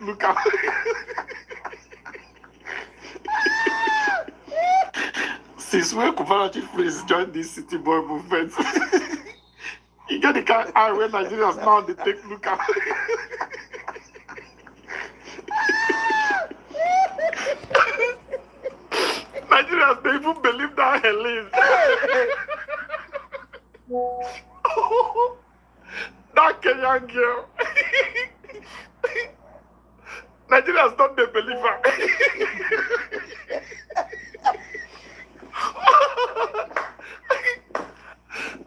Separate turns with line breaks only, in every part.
look at. Since when cooperative police joined this city boy movement, you get the kind of eye when Nigerians now they take look at. Nigerians, they even believe that Helen. That Kenyan girl. Nigerians don't they believe her.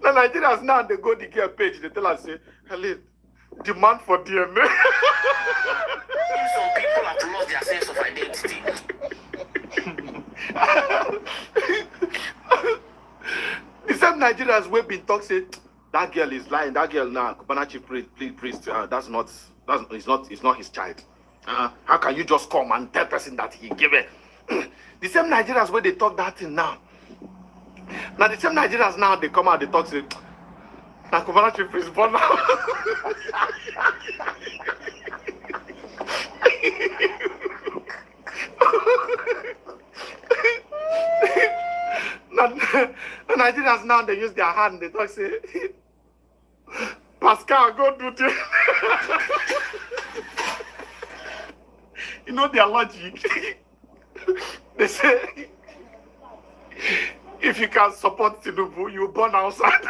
The Nigerians now they go the girl page, they tell us say, Helen, demand for DNA.
Some people have lost their sense of identity.
The same Nigerians we've been talking say that girl is lying. That girl now, Kubanachi priest, it's not his child. How can you just come and tell person that he gave it? The same Nigerians where they talk that thing now. Now the same Nigerians now they come out they talk say now Kubanachi priest born now. The Nigerians now they use their hand, they talk say, Pascal, go do this. You know their logic. They say, if you can support Tinubu, you burn outside.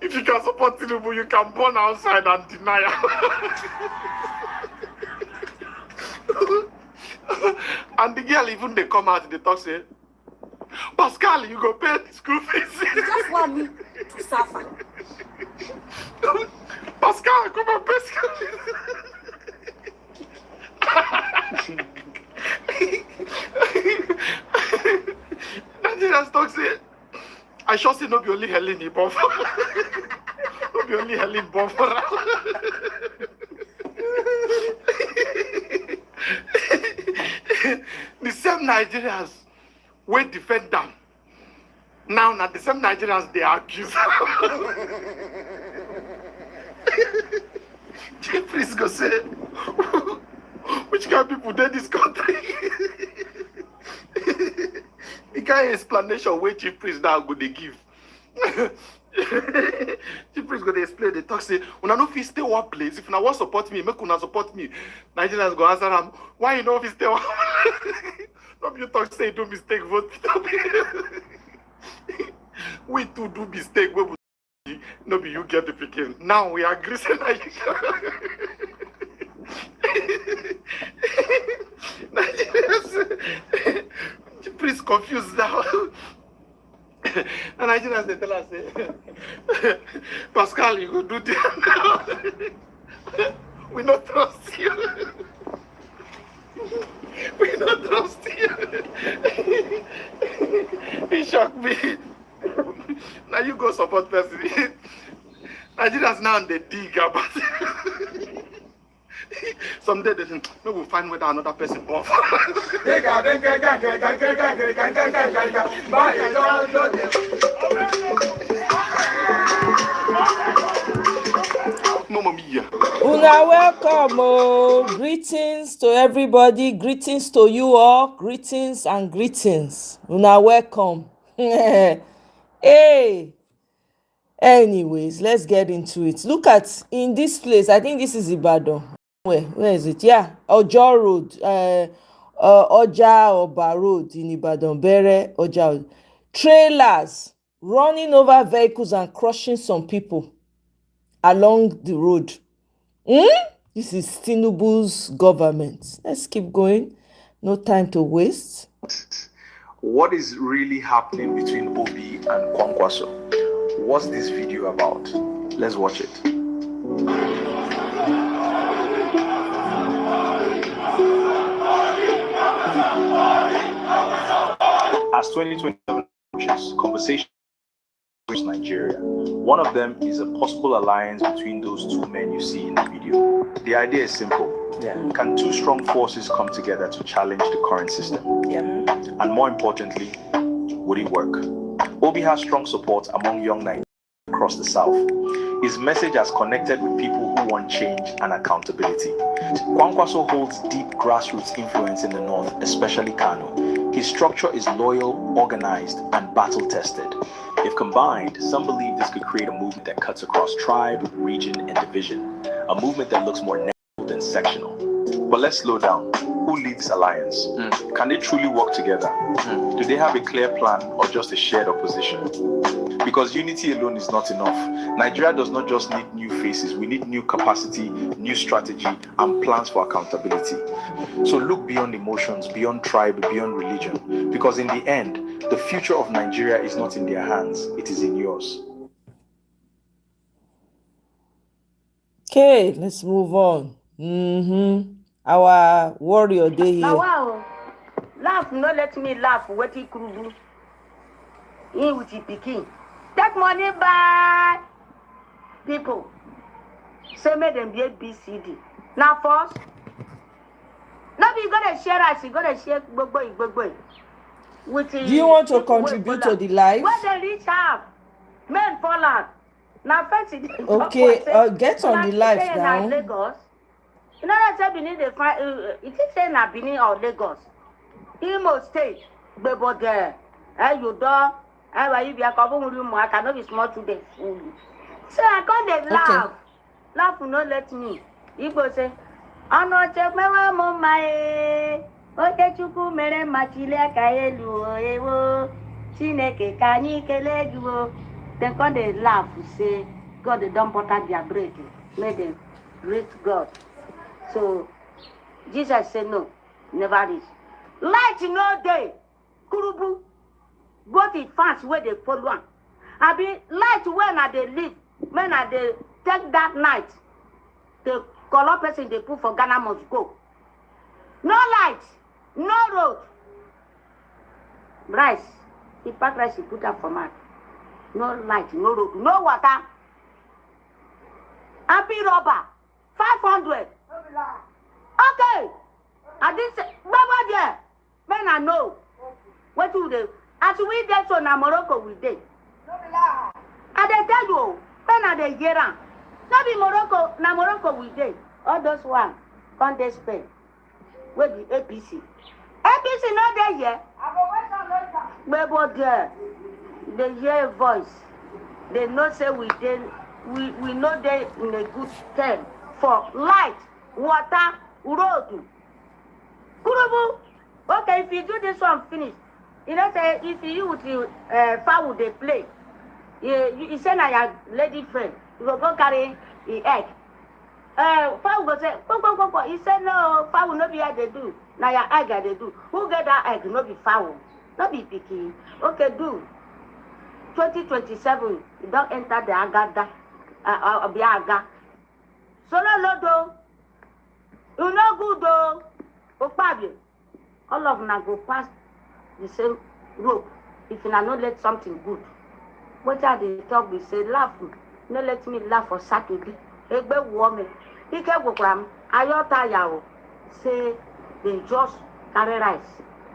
If you can support Tinubu, you can burn outside and deny. And the girl even they come out, they talk say, Pascal, you go pay the school fees.
You just want me to suffer.
Pascal, come and pay school fees. Nigerians talk say, I sure say no be only Helen he born for. No be only Helen born for. The same Nigerians will defend them. Now the same Nigerians they accuse. Chief priest go say, which kind of people in this country? The kind of explanation where chief priest now go they give. Chief priest go they explain, they talk say, when I know if you stay one place, if you want support me, make una support me. Nigerians go answer them, why you know if you stay one? Some you talk say do mistake, vote. We too do mistake, we no be you get the picking. Now we agree say that you Nigerians, please confused now. And Nigerians they tell us, Pascal, you go do that now. We not trust you. We don't trust you. It shocked me. Now you go support person. Nigerians now they dig about it. Someday they think, no, we'll find whether another person born. Mamma mia.
Una welcome, oh. Greetings to everybody, greetings to you all, greetings and greetings. Una welcome. Hey, anyways, let's get into it. Look at in this place, I think this is Ibadan. Where is it? Yeah, Ojo Road, Oja Oba Road in Ibadan, Bere Oja. Trailers running over vehicles and crushing some people along the road. This is Tinubu's government. Let's keep going. No time to waste.
What is really happening between Obi and Kwankwaso? What's this video about? Let's watch it. As 2027 approaches, conversation in Nigeria. One of them is a possible alliance between those two men you see in the video. The idea is simple.
Yeah.
Can two strong forces come together to challenge the current system?
Yeah.
And more importantly, would it work? Obi has strong support among young Nigerians across the South. His message has connected with people who want change and accountability. Kwankwaso holds deep grassroots influence in the North, especially Kano. His structure is loyal, organized, and battle-tested. If combined, some believe this could create a movement that cuts across tribe, region, and division, a movement that looks more national than sectional. But let's slow down. Who leads this alliance? Can they truly work together? Do they have a clear plan or just a shared opposition? Because unity alone is not enough. Nigeria does not just need new faces. We need new capacity, new strategy, and plans for accountability. So look beyond emotions, beyond tribe, beyond religion. Because in the end, the future of Nigeria is not in their hands. It is in yours.
Okay, let's move on. Our warrior day
Now,
here.
wow. Laugh, no let me laugh. What he could do. In with the picking. Take money back. People. Say, make them be ABCD. Now, first. Now, you got to share us. You got to share boy.
Do you want to contribute to the live?
When they reach out, men fall out. Now, first,
Okay, get on the live now.
Lagos. You know that Benin they find it is saying na Benin or Lagos. Imo State, Bebo there. You do. Why you be a couple of I cannot be small today. So I can't laugh.
Okay.
Laugh will not let me. Igbo say, I know check my mama. Oke Chukwu mere machile aka elu ewo. Chineke ka anyị kele gị o. Then come they laugh, say, God, they don't butter their bread. Make them great God. So, Jesus said, no, never is. Light no day. Kurubu. Both the fans where they follow on. I be light when they live. When they take that night. The color person they put for Ghana must go. No light. No road. Rice. The pack rice he put up for man. No light, no road, no water. Happy rubber, 500. Okay. I didn't say, Baba there. When I know. What do they? As we did so na Morocco we did. I they tell you, when are they here? Not be Morocco, na Morocco we did. All those one, on they Spain. Where the APC? APC not there yet. Baba there. They hear a voice. They know say we know they in a good term for light, water, road. Kurubu. Okay, if you do this one finish, you know say if you with the fowl they play, you say na your lady friend, you go carry the egg. Fowl go say, go. He said no, fowl no be how they do. Now your egg they do. Who get that egg? No be fowl, no be picky. Okay, do. 2027, you don't enter the Agada, Biaga. Solo Lodo, you know good though, Opabi. All of them go past the same rope if you not let something good. What are they talk? We say laugh, no let me laugh for Saturday. Egbe woman, he can go gram, Ayota Yao, say they just carry rice.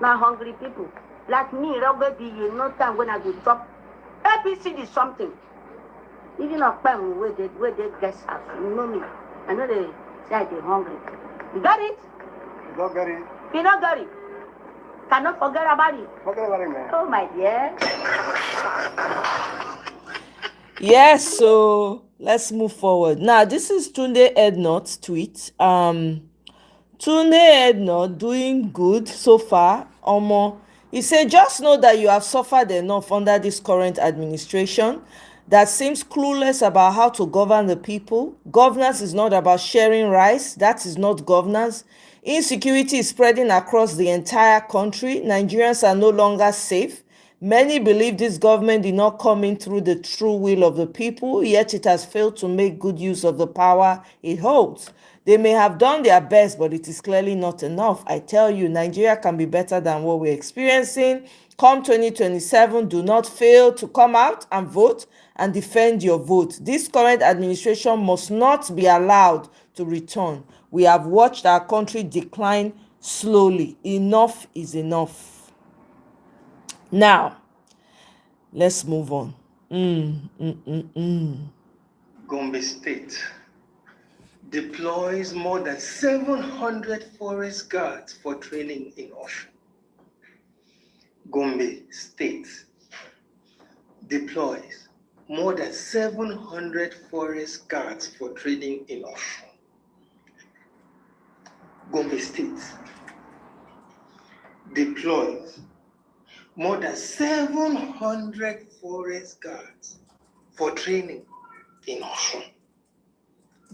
Now hungry people like me, Robert, you no time when I go chop. APC is something. Even a pen where they guest house. You know me. I know they say they're hungry. You got it?
You don't get it.
You don't got it. Cannot forget about it.
Forget about it, man.
Oh my dear.
Yes, so let's move forward. Now, this is Tunde Ednot's tweet. Tunde Ednot doing good so far. He said, just know that you have suffered enough under this current administration that seems clueless about how to govern the people. Governance is not about sharing rice. That is not governance. Insecurity is spreading across the entire country. Nigerians are no longer safe. Many believe this government did not come in through the true will of the people, yet it has failed to make good use of the power it holds. They may have done their best, but it is clearly not enough. I tell you, Nigeria can be better than what we're experiencing. Come 2027, do not fail to come out and vote and defend your vote. This current administration must not be allowed to return. We have watched our country decline slowly. Enough is enough. Now, let's move on.
Gombe State deploys more than 700 forest guards for training in Osun. Gombe State deploys more than 700 forest guards for training in Osun. Gombe State deploys more than 700 forest guards for training in Osun.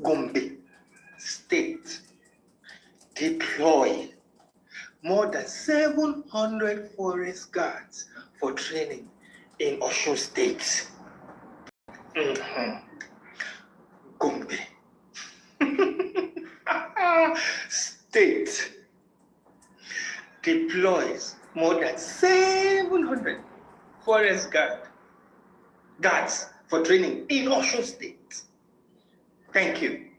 Gombe State deployed more than 700 forest guards for training in Osun State. Gombe State deploys more than 700 forest guards for training in Osun State. Thank you.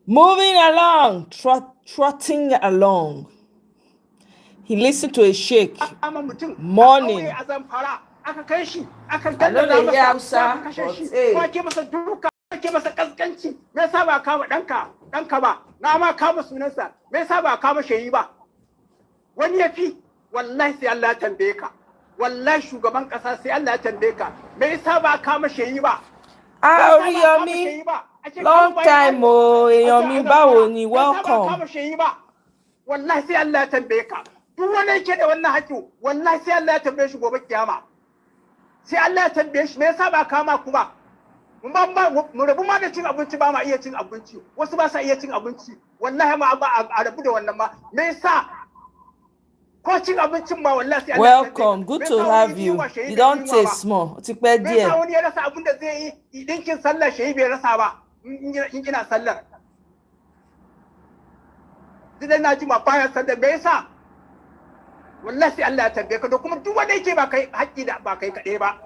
Moving along, trotting along. He listened to a sheikh mourning. I know they hear Hausa, but hey.
Ake masa kaskanci, me yasa ba kama ɗanka ba, na ma kama sunansa, me yasa ba kama shayi ba. Wani ya fi, wallahi sai Allah ya tambaye ka, wallahi shugaban ƙasa sai Allah ya tambaye ka, me yasa ba kama shayi ba.
Yomi, long time oh, Yomi báwo ni, welcome.
Wallahi sai Allah ya tambaye ka. Duk wani yake da wannan haƙƙi, wallahi sai Allah ya tambaye shi gobe kiyama. Sai Allah ya tambaye shi, me yasa ba kama ku ba. Mu rabu ma da cin abinci ba ma iya cin abinci. Wasu ba sa iya cin abinci. Wallahi ma a rabu da wannan ma. Me yasa? Ko cin abincin ma wallahi sai Allah ya tambaye ka.
Welcome, good to have you. You don't taste small. Ti pẹ́ díẹ̀.
Me yasa wani ya rasa abin da zai yi dinkin sallar shi bai rasa ba. In ina sallar. Didan na ji ma bayan sallar me yasa? Wallahi sai Allah ya tambaye ka, da kuma duk wanda yake ba kai haƙƙi da ba kai kaɗai ba.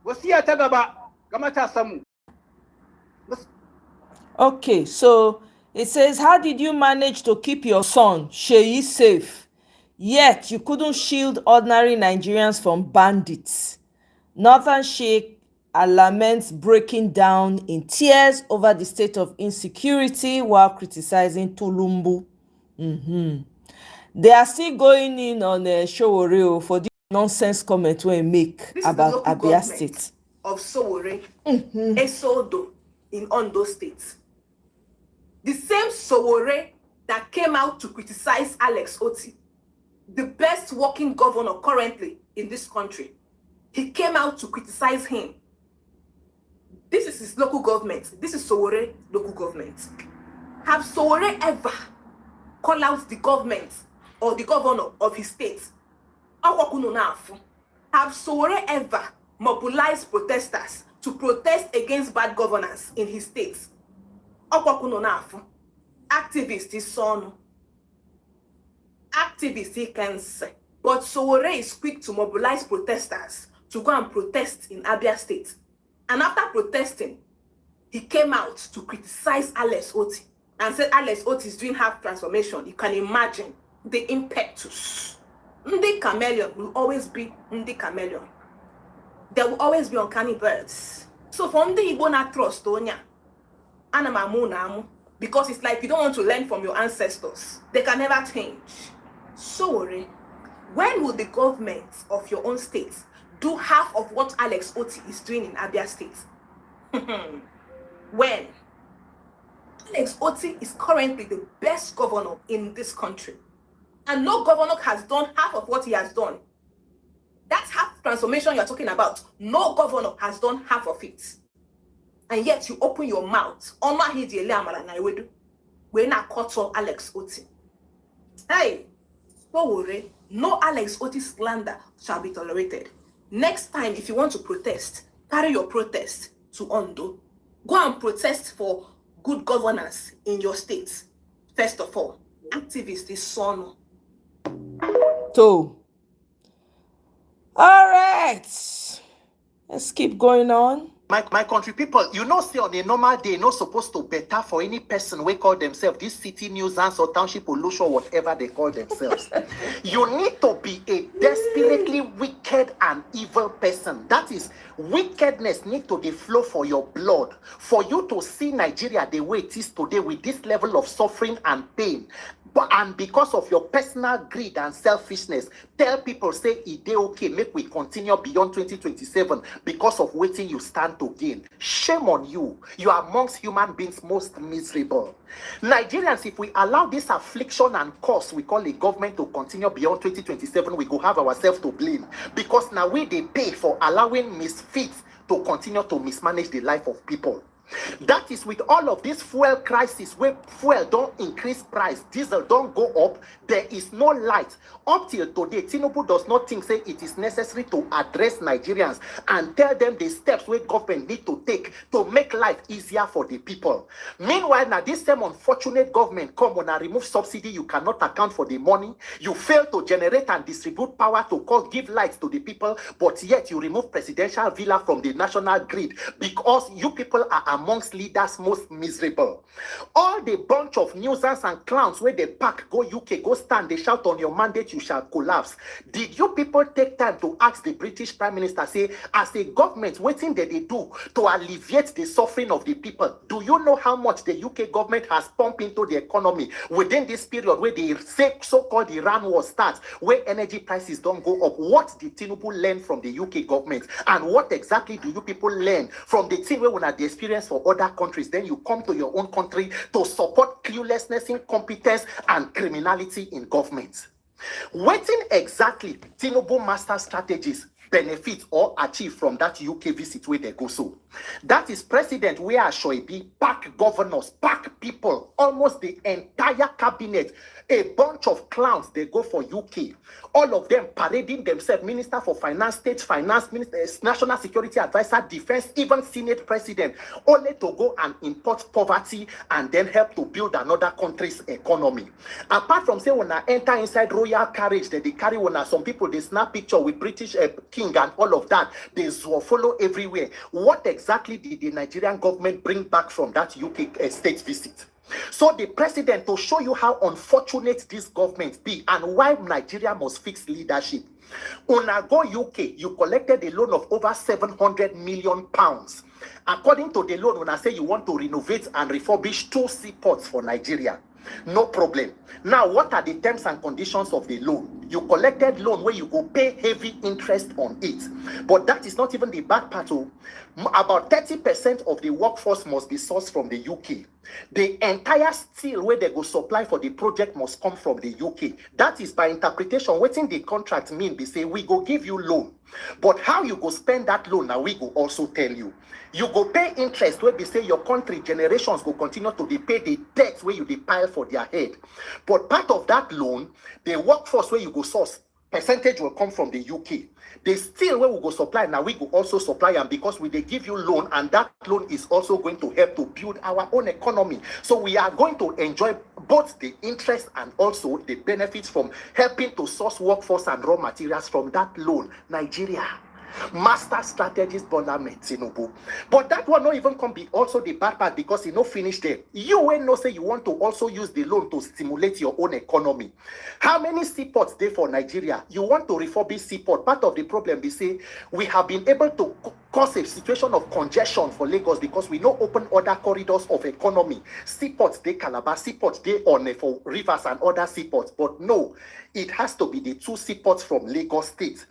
Wasiya ta gaba ga matasanmu.
Okay, so it says, how did you manage to keep your son Sheyi safe, yet you couldn't shield ordinary Nigerians from bandits? Northern Sheikh laments breaking down in tears over the state of insecurity while criticizing Tulumbu. They are still going in on Showore for this nonsense comment we make
This
about
is the local
Abia
government
State.
of Sowore, Esodo in Ondo State. The same Sowore that came out to criticize Alex Oti, the best working governor currently in this country. He came out to criticize him. This is his local government. This is Sowore local government. Have Sowore ever called out the government or the governor of his state? Have Sowore ever mobilized protesters to protest against bad governance in his state? Activist is son. Activist he can say. But Sowore is quick to mobilize protesters to go and protest in Abia State. And after protesting, he came out to criticize Alex Oti and said Alex Oti is doing half transformation. You can imagine the impetus. Ndi chameleon will always be Ndi chameleon. There will always be uncanny birds. So from the Igbo na trust Tonya, Anamamu, because it's like you don't want to learn from your ancestors. They can never change. Sorry, when will the government of your own state do half of what Alex Oti is doing in Abia State? When? Alex Oti is currently the best governor in this country. And no governor has done half of what he has done. That's half transformation you're talking about. No governor has done half of it. And yet you open your mouth. We're not caught Alex Oti. Hey, don't worry. No Alex Oti slander shall be tolerated. Next time, if you want to protest, carry your protest to Ondo. Go and protest for good governance in your state. First of all, activist is son.
So, all right, let's keep going on.
My country people, you know, say on a normal day, not supposed to better for any person we call themselves this city nuisance or township pollution, whatever they call themselves. You need to be a desperately wicked and evil person. That is, wickedness need to be flow for your blood. For you to see Nigeria the way it is today with this level of suffering and pain. And because of your personal greed and selfishness, tell people, say, it dey okay, make we continue beyond 2027 because of waiting you stand to gain. Shame on you. You are amongst human beings most miserable. Nigerians, if we allow this affliction and curse we call a government to continue beyond 2027, we go have ourselves to blame. Because now we they pay for allowing misfits to continue to mismanage the life of people. That is with all of this fuel crisis where fuel don't increase price, diesel don't go up, there is no light. Up till today, Tinubu does not think say it is necessary to address Nigerians and tell them the steps where government need to take to make life easier for the people. Meanwhile, now this same unfortunate government come when I remove subsidy, you cannot account for the money. You fail to generate and distribute power to give lights to the people, but yet you remove presidential villa from the national grid because you people are amongst leaders most miserable. All the bunch of nuisance and clowns where they pack, go UK, go stand, they shout on your mandate, you shall collapse. Did you people take time to ask the British Prime Minister, say, as a government, what thing that they do to alleviate the suffering of the people? Do you know how much the UK government has pumped into the economy within this period where the so-called Iran war starts, where energy prices don't go up? What did Tinubu learn from the UK government? And what exactly do you people learn from the thing where we had the experience for other countries? Then you come to your own country to support cluelessness, incompetence, and criminality in government. Waiting exactly Tinubu master strategies benefit or achieve from that UK visit where they go so. That is President where Shoibi pack governors, pack people, almost the entire cabinet, a bunch of clowns, they go for UK. All of them parading themselves, Minister for Finance, State Finance, Minister, National Security Advisor, Defense, even Senate President, only to go and import poverty and then help to build another country's economy. Apart from say when I enter inside royal carriage, they carry when some people, they snap picture with British king and all of that, they follow everywhere. What exactly did the Nigerian government bring back from that UK state visit? So the president, to show you how unfortunate this government be and why Nigeria must fix leadership. Una go UK, you collected a loan of over 700 million pounds. According to the loan, when I say you want to renovate and refurbish 2 seaports for Nigeria, no problem. Now, what are the terms and conditions of the loan? You collected loan where you go pay heavy interest on it. But that is not even the bad part. About 30% of the workforce must be sourced from the UK. The entire steel where they go supply for the project must come from the UK. That is by interpretation. What in the contract mean? They say, we go give you loan. But how you go spend that loan, now we go also tell you. You go pay interest where they say your country generations go continue to be pay the debts where you pile for their head. But part of that loan, the workforce where you go source, percentage will come from the UK. The steel where we go supply, now we go also supply them because they give you loan, and that loan is also going to help to build our own economy. So we are going to enjoy both the interest and also the benefits from helping to source workforce and raw materials from that loan. Nigeria. Master strategist Bola Tinubu. But that will not even come be also the bad part because you no finish there. You will not say you want to also use the loan to stimulate your own economy. How many seaports there for Nigeria? You want to refurbish seaport. Part of the problem they say we have been able to cause a situation of congestion for Lagos because we no open other corridors of economy. Seaports they Calabar, seaports they on for rivers and other seaports. But no, it has to be the 2 seaports from Lagos State.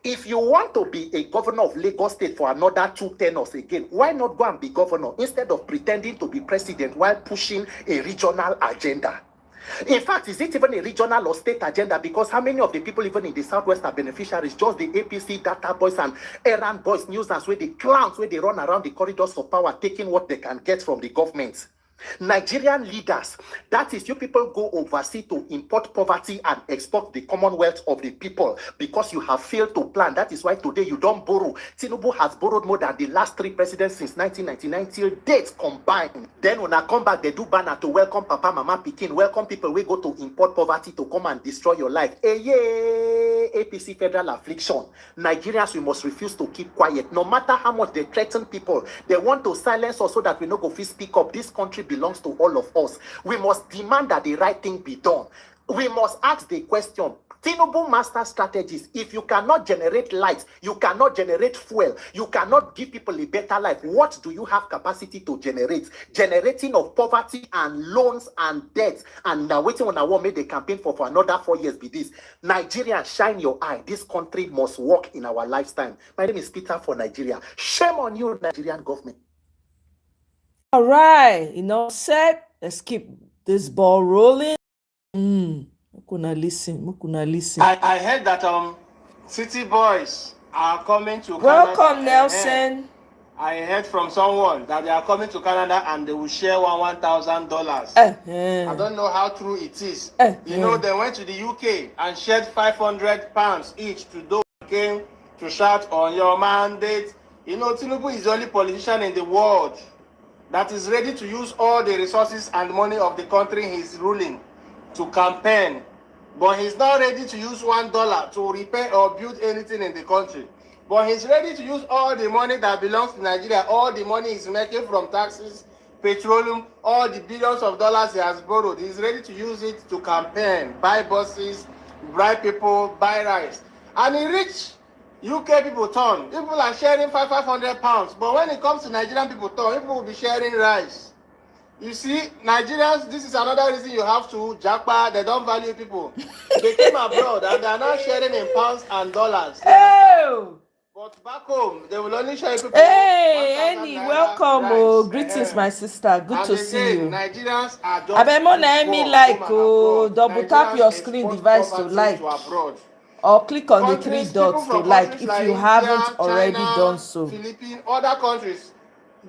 If you want to be a governor of Lagos State for another 2 tenures again, why not go and be governor instead of pretending to be president while pushing a regional agenda? In fact, is it even a regional or state agenda? Because how many of the people even in the Southwest are beneficiaries? Just the APC data boys and errand boys, nuisance, where the clowns, where they run around the corridors for power, taking what they can get from the government. Nigerian leaders, that is, you people go overseas to import poverty and export the commonwealth of the people because you have failed to plan. That is why today you don't borrow. Tinubu has borrowed more than the last 3 presidents since 1999 till dates combined. Then when I come back, they do banner to welcome Papa, Mama, Pikin, welcome people. We go to import poverty to come and destroy your life. Hey, yeah. APC federal affliction. Nigerians, we must refuse to keep quiet. No matter how much they threaten people, they want to silence us so that we no go fit speak up. This country belongs to all of us. We must demand that the right thing be done. We must ask the question, Tinubu master strategies. If you cannot generate light, you cannot generate fuel, you cannot give people a better life, what do you have capacity to generate? Generating of poverty and loans and debts. And now waiting on our make the campaign for another 4 years be this. Nigeria, shine your eye. This country must work in our lifetime. My name is Peter for Nigeria. Shame on you, Nigerian government.
All right, said, let's keep this ball rolling. Mukuna listen.
I heard that city boys are coming to
Welcome,
Canada.
Nelson.
I heard from someone that they are coming to Canada and they will share $1,000. I don't know how true it is. They went to the UK and shared £500 each to those who came to shout on your mandate. Tinubu is the only politician in the world that is ready to use all the resources and money of the country he's ruling to campaign, but he's not ready to use $1 to repair or build anything in the country. But he's ready to use all the money that belongs to Nigeria, all the money he's making from taxes, petroleum, all the billions of dollars he has borrowed. He's ready to use it to campaign, buy buses, bribe people, buy rice. And he reached UK people turn. People are sharing £500, but when it comes to Nigerian people turn, people will be sharing rice. You see, Nigerians, this is another reason you have to jackpot. They don't value people. They came abroad and they are now sharing in pounds and dollars.
Oh!
But back home, they will only share people.
Hey, Annie, welcome. Greetings, my sister. Good to see you.
Nigerians are just
double tap your screen device to like. Or click on the three dots to like if you haven't already done so.
Philippines, other countries.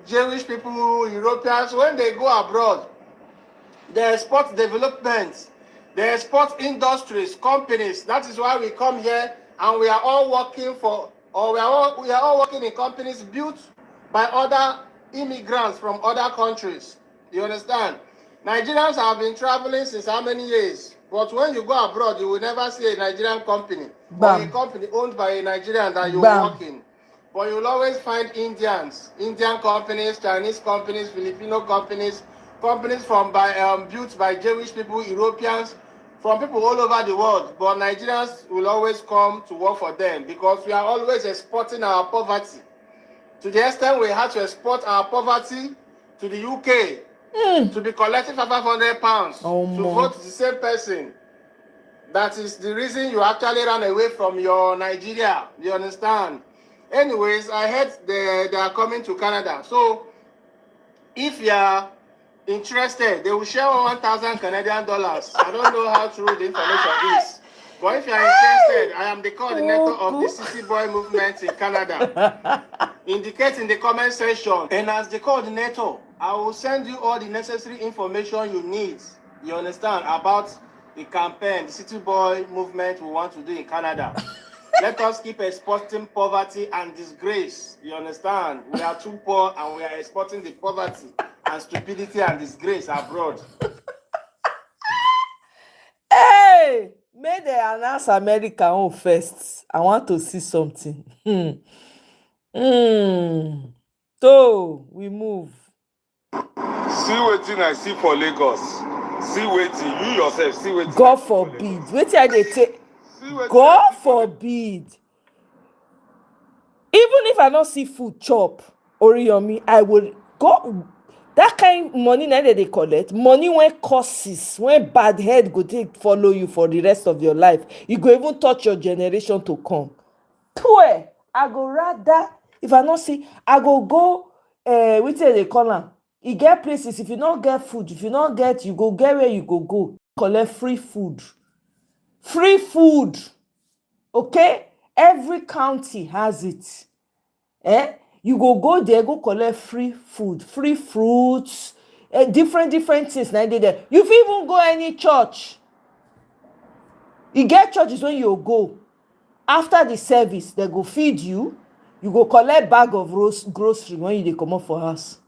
Jewish people, Europeans, when they go abroad, they export development, they export industries, companies. That is why we come here and we are all working we are all working in companies built by other immigrants from other countries. You understand? Nigerians have been traveling since how many years? But when you go abroad, you will never see a Nigerian company or a company owned by a Nigerian that you work in. But you'll always find Indians, Indian companies, Chinese companies, Filipino companies, companies built by Jewish people, Europeans, from people all over the world. But Nigerians will always come to work for them because we are always exporting our poverty. To the extent we had to export our poverty to the UK to be collecting £500 to vote the same person. That is the reason you actually ran away from your Nigeria. You understand? Anyways, I heard they are coming to Canada. So, if you are interested, they will share 1,000 Canadian dollars. I don't know how true the information is. But if you are interested, I am the coordinator of the City Boy movement in Canada. Indicate in the comment section. And as the coordinator, I will send you all the necessary information you need. You understand? About the campaign, the City Boy movement we want to do in Canada. Let us keep exporting poverty and disgrace. You understand? We are too poor and we are exporting the poverty and stupidity and disgrace abroad.
Hey! May they announce America on first. I want to see something. So, we move.
See wetin I see for Lagos. See wetin you yourself see wetin.
God forbid. Wetin I dey take. God forbid. Even if I don't see food chop, Oriyomi, I will go. That kind of money that they collect, money when causes, when bad head go take follow you for the rest of your life. You go even touch your generation to come. Pweh, I go rather, if I don't see, I go, which they call them. You get places, if you don't get food, if you don't get, you go get where you go. Collect free food. Free food. Okay? Every county has it. You go there, go collect free food, free fruits, different things. Now they there. You fit even go any church. You get churches when you go. After the service, they go feed you. You go collect bag of grocery when you come up for house.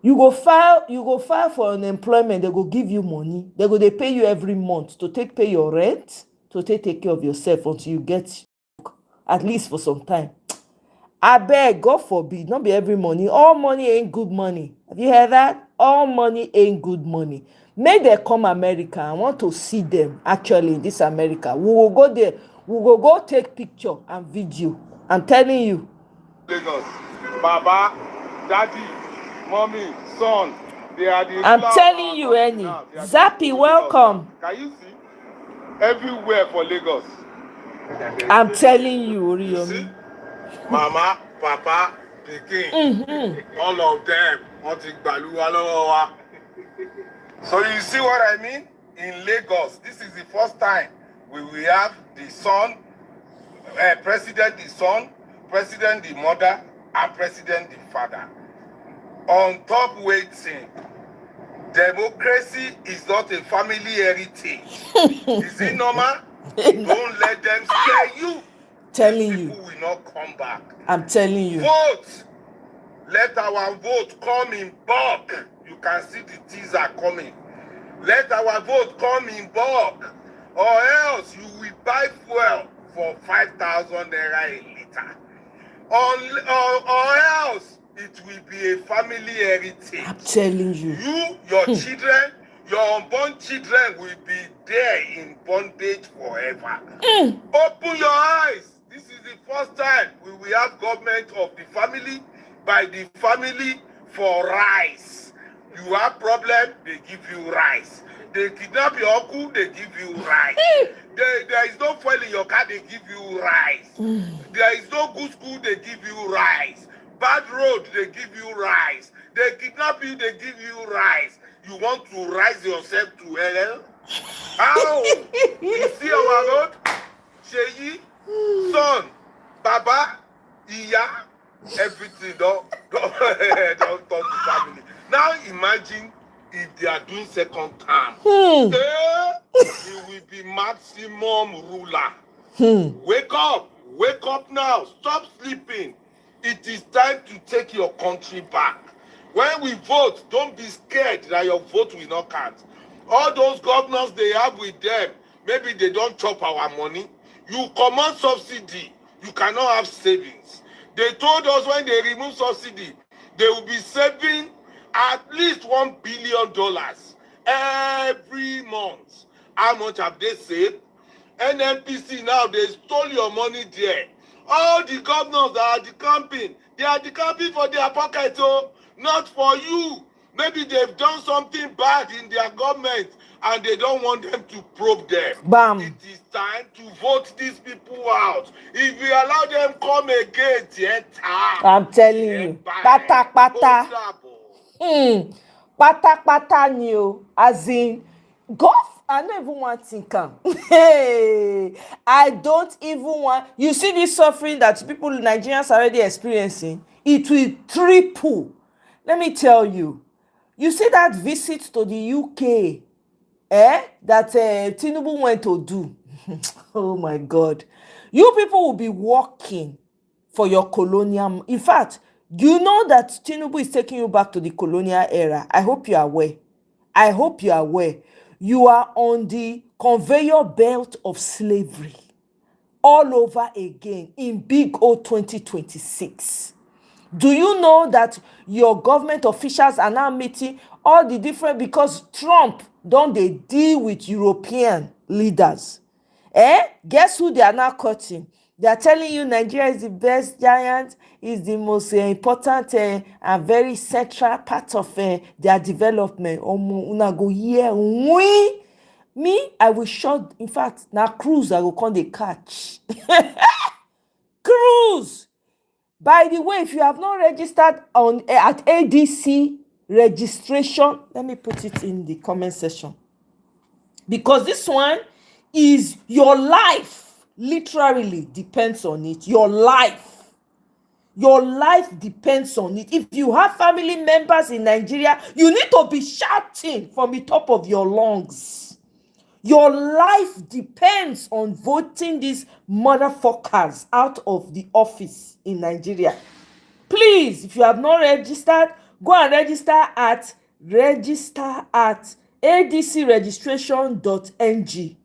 You go file for unemployment. They go give you money. They pay you every month to pay your rent, to take care of yourself until you get work, at least for some time. Abeg, God forbid, not be every money. All money ain't good money. Have you heard that? All money ain't good money. Make them come America. I want to see them actually in this America. We will go there. We will go take picture and video. I'm telling you.
Lagos, Baba, Daddy, Mommy, son, they are the.
I'm telling you, Annie. Zappy, welcome.
Can you see? Everywhere for Lagos.
I'm telling you,
You see?
Oriyomi.
Mama, Papa, Pikin, all of them want to gbaluwa lọ́wọ́ wa. So you see what I mean? In Lagos, this is the first time we will have the son, president the son, president the mother, and president the father. On top waiting, democracy is not a family heritage. Is it normal? Don't let them scare you.
Telling
People
you.
will not come back.
I'm telling you.
Vote. Let our vote come in bulk. You can see the teaser coming. Let our vote come in bulk, or else you will buy fuel for 5,000 naira a liter. Or else it will be a family heritage.
I'm telling you.
You, your children, your unborn children will be there in bondage forever. Open your eyes. This is the first time we will have government of the family, by the family, for rice. You have problem, they give you rice. They kidnap your uncle, they give you rice. There is no fuel in your car, they give you rice. There is no good school, they give you rice. Bad road, they give you rice. They kidnap you, they give you rice. You want to rise yourself to hell? How? You see our road? Sheyi, son, Baba, Iya, everything don't talk to family. Now imagine if they are doing second term. You will be maximum ruler. Wake up now. Stop sleeping. It is time to take your country back. When we vote, don't be scared that your vote will not count. All those governors they have with them, maybe they don't chop our money. You command subsidy, you cannot have savings. They told us when they remove subsidy, they will be saving at least $1 billion every month. How much have they saved? NNPC now, they stole your money there. All the governors that are decamping, they are decamping for their pocket, oh, not for you. Maybe they've done something bad in their government and they don't want them to probe them.
Bam.
It is time to vote these people out. If we allow them come again,
I'm telling you. Pata pata. Pata pata ni o. As in, golf, I don't even want to think. Hey, I don't even want. You see this suffering that people, Nigerians, are already experiencing? It will triple. Let me tell you. You see that visit to the UK, that Tinubu went to do. Oh my God. You people will be working for your colonial. In fact, you know that Tinubu is taking you back to the colonial era. I hope you are aware. I hope you are aware. You are on the conveyor belt of slavery all over again in big O 2026. Do you know that your government officials are now meeting all the different, because Trump don't they deal with European leaders? Guess who they are now cutting? They are telling you Nigeria is the best giant, is the most important and very central part of their development. Una go here, we. Me, I will shut. In fact, now cruise I will come the catch. Cruise. By the way, if you have not registered on at ADC registration, let me put it in the comment section, because this one is your life. Literally depends on it. Your life depends on it. If you have family members in Nigeria, you need to be shouting from the top of your lungs. Your life depends on voting these motherfuckers out of the office in Nigeria. Please, if you have not registered, go and register at adcregistration.ng.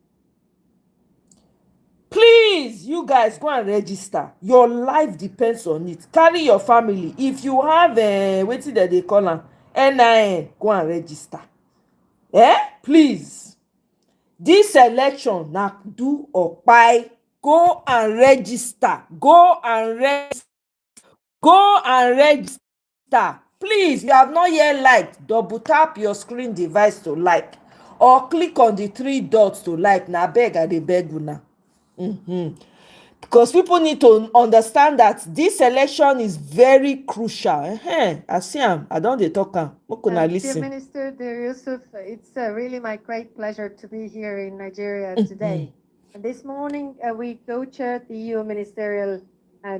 Please, you guys, go and register. Your life depends on it. Carry your family. If you have wetin dem dey call am NIN, go and register. Please. This election na do or kpai. Go and register. Go and register. Please, you have not yet liked, double tap your screen device to like, or click on the 3 dots to like. Na beg, I dey beg una. Because people need to understand that this election is very crucial. I see am. I don dey talk am. Make una
Dear
listen.
Minister, dear Yusuf, it's really my great pleasure to be here in Nigeria today. And this morning, we co-chaired the EU ministerial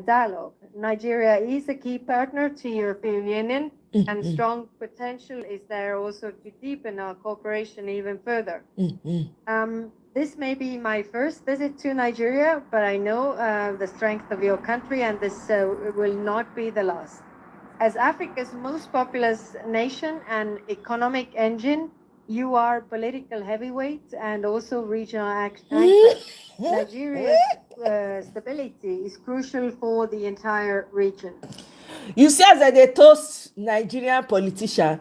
dialogue. Nigeria is a key partner to European Union, and strong potential is there also to deepen our cooperation even further. This may be my first visit to Nigeria, but I know the strength of your country, and this will not be the last. As Africa's most populous nation and economic engine, you are political heavyweight and also regional anchor. Nigeria's stability is crucial for the entire region.
You see, as they toast Nigerian politician,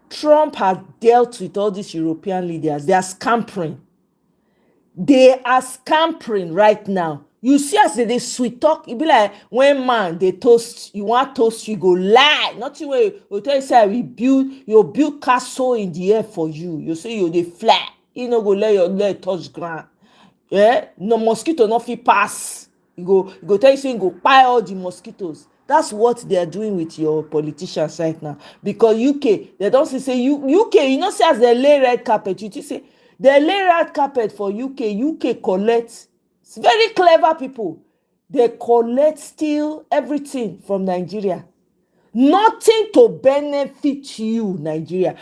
Trump has dealt with all these European leaders. They are scampering. They are scampering right now. You see, as they sweet talk, it be like when man they toast, you want toast, you go lie. Nothing where you tell you say you build castle in the air for you. You say you they fly. You no go let your leg touch ground. No mosquito no fit pass. You go tell you say you go buy all the mosquitoes. That's what they are doing with your politicians right now. Because UK, they don't say UK, you know, say as they lay red carpet, you say they lay red carpet for UK collects. It's very clever people. They collect still everything from Nigeria. Nothing to benefit you, Nigeria.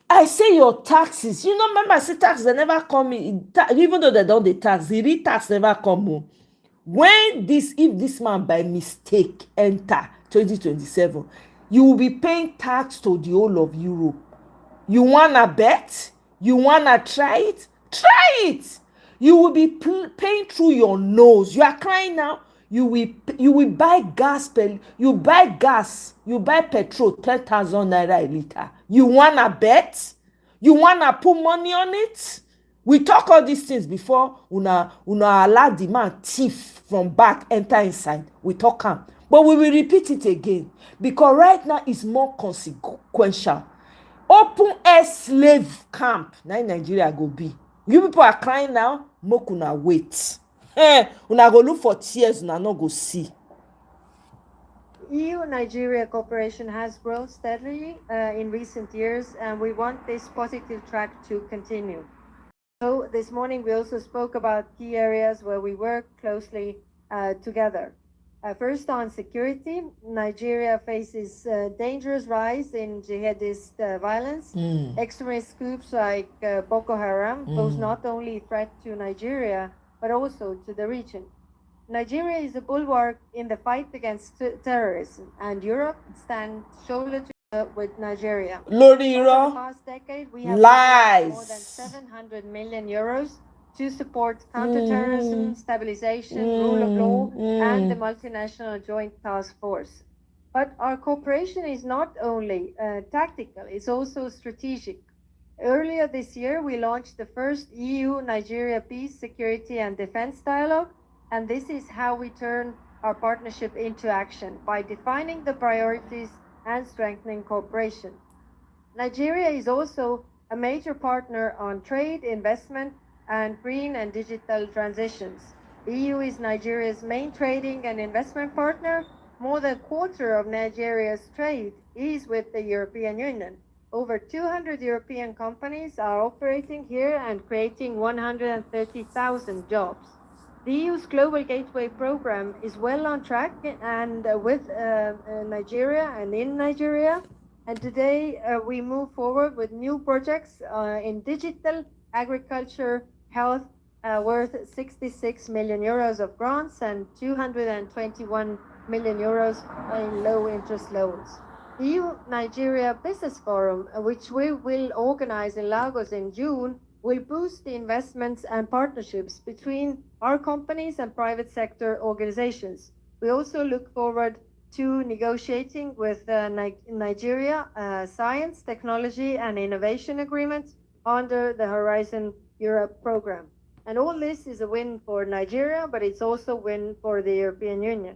I say your taxes. You know, remember, I say tax, they never come in. Even though they don't, the tax, the real tax never come home. If this man by mistake enter 2027, you will be paying tax to the whole of Europe. You wanna bet? You wanna try it? Try it. You will be paying through your nose. You are crying now. You will buy gas. You buy petrol 10,000 naira a liter. You wanna bet? You wanna put money on it? We talk all these things before una allow the man thief from back enter inside. We talk am, but we will repeat it again because right now it's more consequential. Open air slave camp na in Nigeria go be. You people are crying now, make una wait. Una go look for tears, una no go see.
EU-Nigeria cooperation has grown steadily in recent years, and we want this positive track to continue. So this morning we also spoke about key areas where we work closely together. First, on security, Nigeria faces dangerous rise in jihadist violence. Extremist groups like Boko Haram pose not only a threat to Nigeria, but also to the region. Nigeria is a bulwark in the fight against terrorism, and Europe stands shoulder to shoulder with Nigeria. Over the past decade, we have more than 700 million euros to support counterterrorism, stabilization, rule of law, and the multinational joint task force. But our cooperation is not only tactical, it's also strategic. Earlier this year, we launched the first EU-Nigeria Peace, Security and Defense Dialogue, and this is how we turn our partnership into action, by defining the priorities and strengthening cooperation. Nigeria is also a major partner on trade, investment, and green and digital transitions. The EU is Nigeria's main trading and investment partner. More than a quarter of Nigeria's trade is with the European Union. Over 200 European companies are operating here and creating 130,000 jobs. The EU's Global Gateway program is well on track and with Nigeria and in Nigeria. And today we move forward with new projects in digital, agriculture, health, worth 66 million euros of grants and 221 million euros in low interest loans. The EU-Nigeria Business Forum, which we will organize in Lagos in June, will boost the investments and partnerships between our companies and private sector organizations. We also look forward to negotiating with Nigeria Science, Technology and Innovation Agreement under the Horizon Europe program. And all this is a win for Nigeria, but it's also a win for the European Union.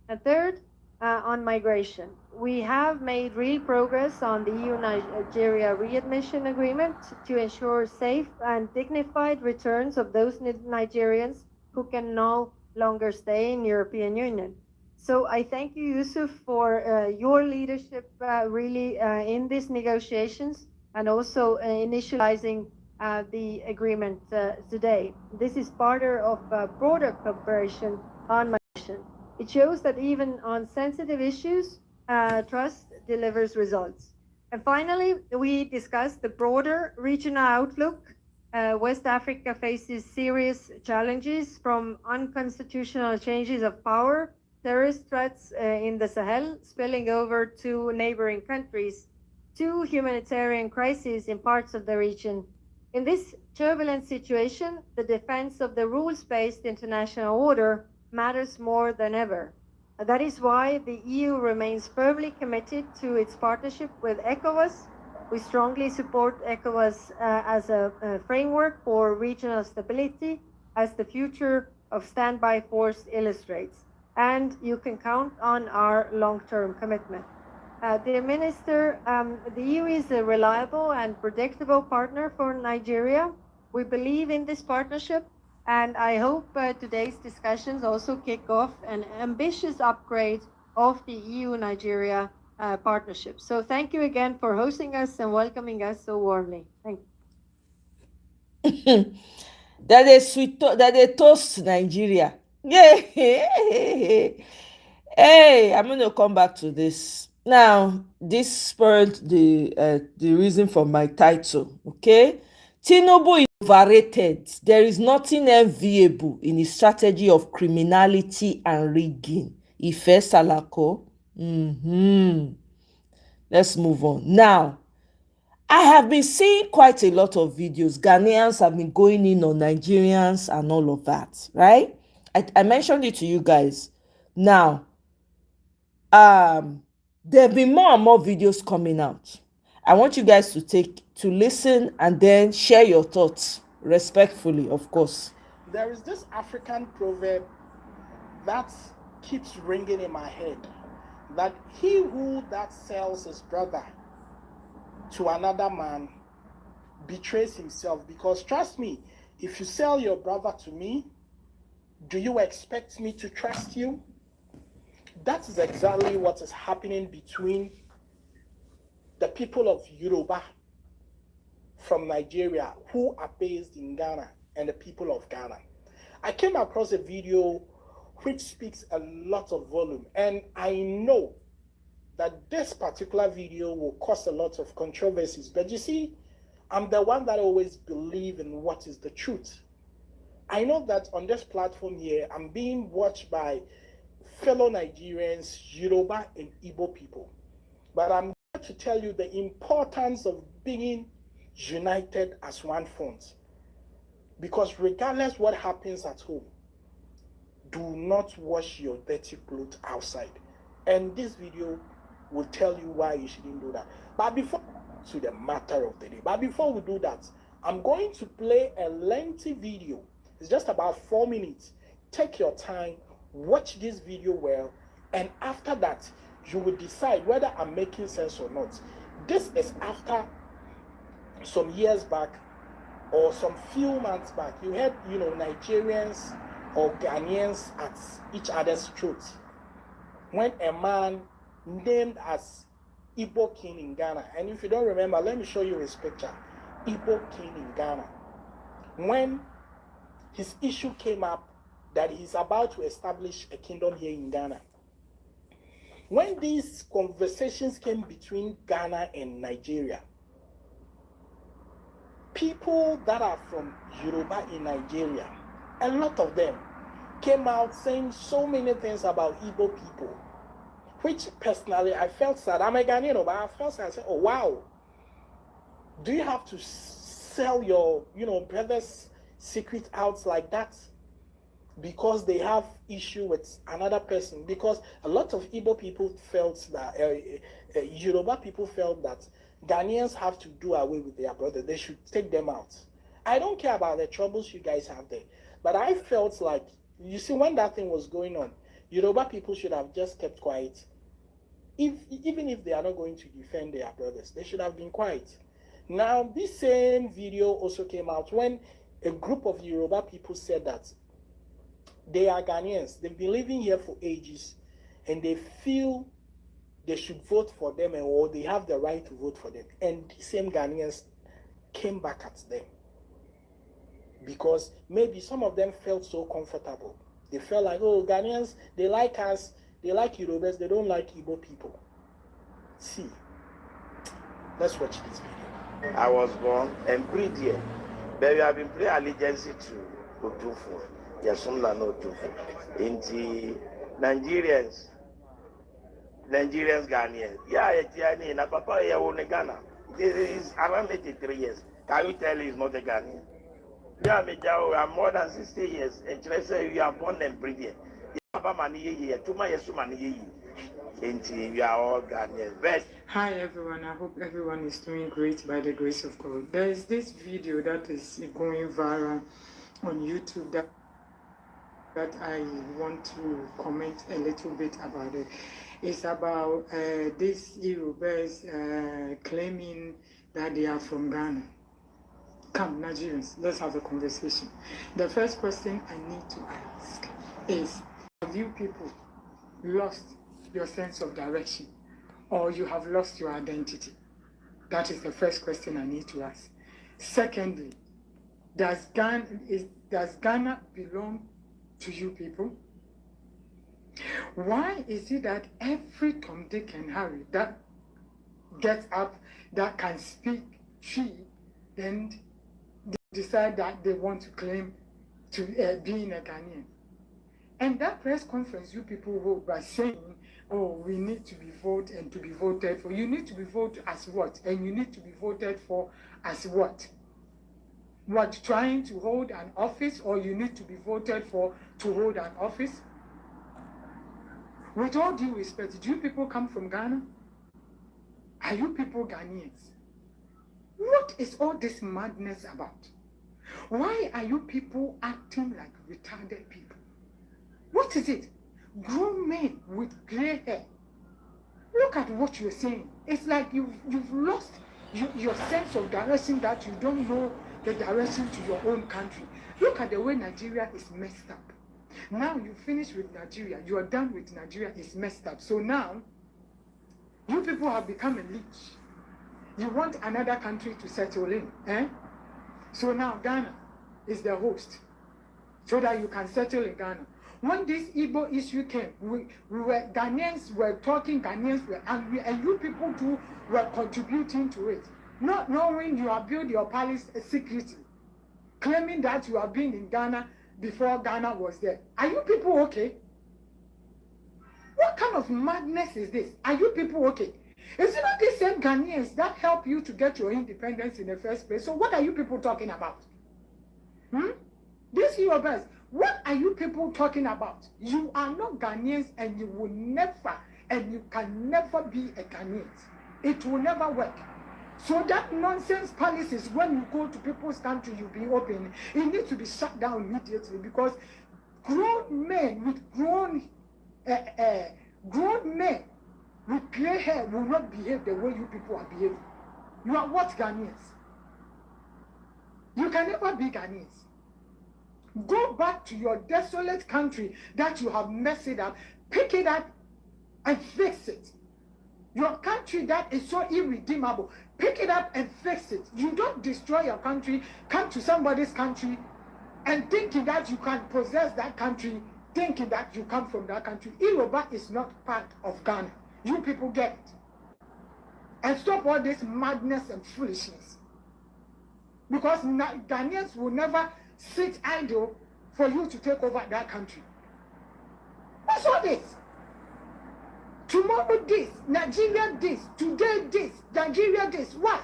And third, on migration. We have made real progress on the EU-Nigeria readmission agreement to ensure safe and dignified returns of those Nigerians who can no longer stay in European Union. So I thank you, Yusuf, for your leadership really in these negotiations and also initializing the agreement today. This is part of broader cooperation on migration. It shows that even on sensitive issues, trust delivers results. And finally, we discussed the broader regional outlook. West Africa faces serious challenges from unconstitutional changes of power, terrorist threats in the Sahel spilling over to neighboring countries, to humanitarian crises in parts of the region. In this turbulent situation, the defense of the rules-based international order matters more than ever. That is why the EU remains firmly committed to its partnership with ECOWAS. We strongly support ECOWAS as a framework for regional stability, as the future of standby force illustrates. And you can count on our long-term commitment. Dear Minister, the EU is a reliable and predictable partner for Nigeria. We believe in this partnership, and I hope today's discussions also kick off an ambitious upgrade of the EU-Nigeria partnership. So thank you again for hosting us and welcoming us so warmly. Thank you.
That they toast Nigeria. Yeah. Hey, I'm going to come back to this. Now, this spurred the reason for my title, okay? Tinubu is overrated. There is nothing enviable in his strategy of criminality and rigging. Ife Salako. Let's move on. Now, I have been seeing quite a lot of videos. Ghanaians have been going in on Nigerians and all of that, right? I mentioned it to you guys. Now, there have been more and more videos coming out. I want you guys to listen and then share your thoughts respectfully, of course.
There is this African proverb that keeps ringing in my head, that he who that sells his brother to another man betrays himself. Because trust me, if you sell your brother to me, do you expect me to trust you? That is exactly what is happening between the people of Yoruba from Nigeria who are based in Ghana and the people of Ghana. I came across a video which speaks a lot of volume, and I know that this particular video will cause a lot of controversies. But you see, I'm the one that always believe in what is the truth. I know that on this platform here, I'm being watched by fellow Nigerians, Yoruba and Igbo people. But I'm here to tell you the importance of being united as one front. Because regardless what happens at home, do not wash your dirty clothes outside. And this video will tell you why you shouldn't do that. But before to the matter of the day, but before we do that, I'm going to play a lengthy video. It's just about 4 minutes. Take your time, watch this video well, and after that, you will decide whether I'm making sense or not. This is after some years back or some few months back, you had, Nigerians or Ghanaians at each other's throats when a man named as Igbo King in Ghana, and if you don't remember, let me show you his picture. Igbo King in Ghana. When his issue came up that he's about to establish a kingdom here in Ghana. When these conversations came between Ghana and Nigeria, people that are from Yoruba in Nigeria, a lot of them came out saying so many things about Igbo people, which personally I felt sad. I'm a Ghanaian, but I felt sad. I said, oh wow, do you have to
sell your, brother's secret out like that because they have issue with another person. Because a lot of Igbo people felt that, Yoruba people felt that Ghanaians have to do away with their brother. They should take them out. I don't care about the troubles you guys have there. But I felt like, you see, when that thing was going on, Yoruba people should have just kept quiet. Even if they are not going to defend their brothers, they should have been quiet. Now, this same video also came out when a group of Yoruba people said that they are Ghanaians. They've been living here for ages, and they feel they should vote for them, or they have the right to vote for them. And the same Ghanaians came back at them because maybe some of them felt so comfortable. They felt like, oh, Ghanaians, they like us, they like Yorubas, they don't like Igbo people. See, let's watch this video.
I was born and breed here, but we have been paying allegiance to Otufu. Yes, some are not Otufu. In the Nigerians, Ghanaians. Yeah, it's na Papa here in Ghana. This is around 83 years. Can you tell he's not a Ghanaian? Yeah, I'm more than 60 years. And I say you are born and breed here. We are all Ghanaians.
Hi everyone, I hope everyone is doing great by the grace of God. There is this video that is going viral on YouTube that I want to comment a little bit about it. It's about these Yorubas claiming that they are from Ghana. Come, Nigerians, let's have a conversation. The first question I need to ask is, have you people lost your sense of direction, or you have lost your identity? That is the first question I need to ask. Secondly, does Ghana belong to you people? Why is it that every Tom, Dick, and Harry that gets up, that can speak free, then they decide that they want to claim to being a Ghanaian? And that press conference you people hold by saying, oh, we need to be voted and to be voted for. You need to be voted as what? And you need to be voted for as what? What, trying to hold an office, or you need to be voted for to hold an office? With all due respect, do you people come from Ghana? Are you people Ghanaians? What is all this madness about? Why are you people acting like retarded people? What is it? Grown men with gray hair. Look at what you're saying. It's like you've lost your sense of direction, that you don't know the direction to your own country. Look at the way Nigeria is messed up. Now you finish with Nigeria. You are done with Nigeria. It's messed up. So now, you people have become a leech. You want another country to settle in. So now Ghana is the host, so that you can settle in Ghana. When this Igbo issue came, Ghanaians were talking, Ghanaians were angry, and you people too were contributing to it. Not knowing you have built your palace secretly, claiming that you have been in Ghana before Ghana was there. Are you people okay? What kind of madness is this? Are you people okay? Is it not the same Ghanaians that help you to get your independence in the first place? So what are you people talking about? These Yorubas, what are you people talking about? You are not Ghanaians, and you will never, and you can never be a Ghanaian. It will never work. So that nonsense policies, when you go to people's country, you be open, it needs to be shut down immediately, because grown men with grown men with gray hair will not behave the way you people are behaving. You are what, Ghanaians? You can never be Ghanaians. Go back to your desolate country that you have messed it up, pick it up and fix it. Your country that is so irredeemable, pick it up and fix it. You don't destroy your country, come to somebody's country and thinking that you can possess that country, thinking that you come from that country. Yoruba is not part of Ghana. You people get it. And stop all this madness and foolishness. Because Ghanaians will never sit idle for you to take over that country. What's all this? Tomorrow this, Nigeria this, today this, Nigeria this. Why?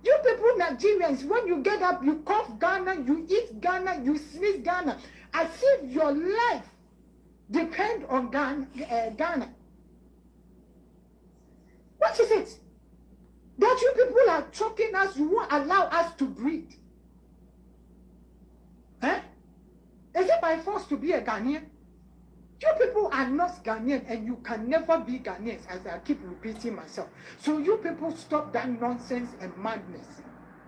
You people, Nigerians, when you get up, you cough Ghana, you eat Ghana, you sneeze Ghana, as if your life depends on Ghana. What is it? That you people are choking us, you won't allow us to breathe. Eh? Is it by force to be a Ghanaian? You people are not Ghanaian and you can never be Ghanaians, as I keep repeating myself. So you people stop that nonsense and madness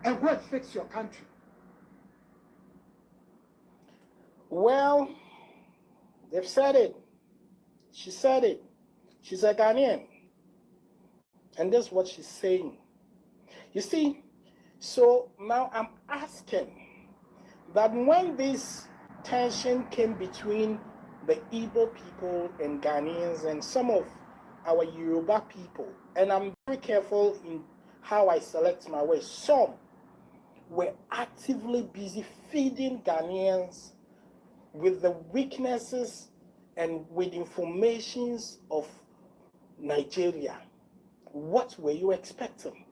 and go and fix your country.
Well, they've said it. She said it. She's a Ghanaian. And that's what she's saying. You see, so now I'm asking that when this tension came between the Igbo people and Ghanaians and some of our Yoruba people, and I'm very careful in how I select my words, some were actively busy feeding Ghanaians with the weaknesses and with informations of Nigeria. What were you expecting?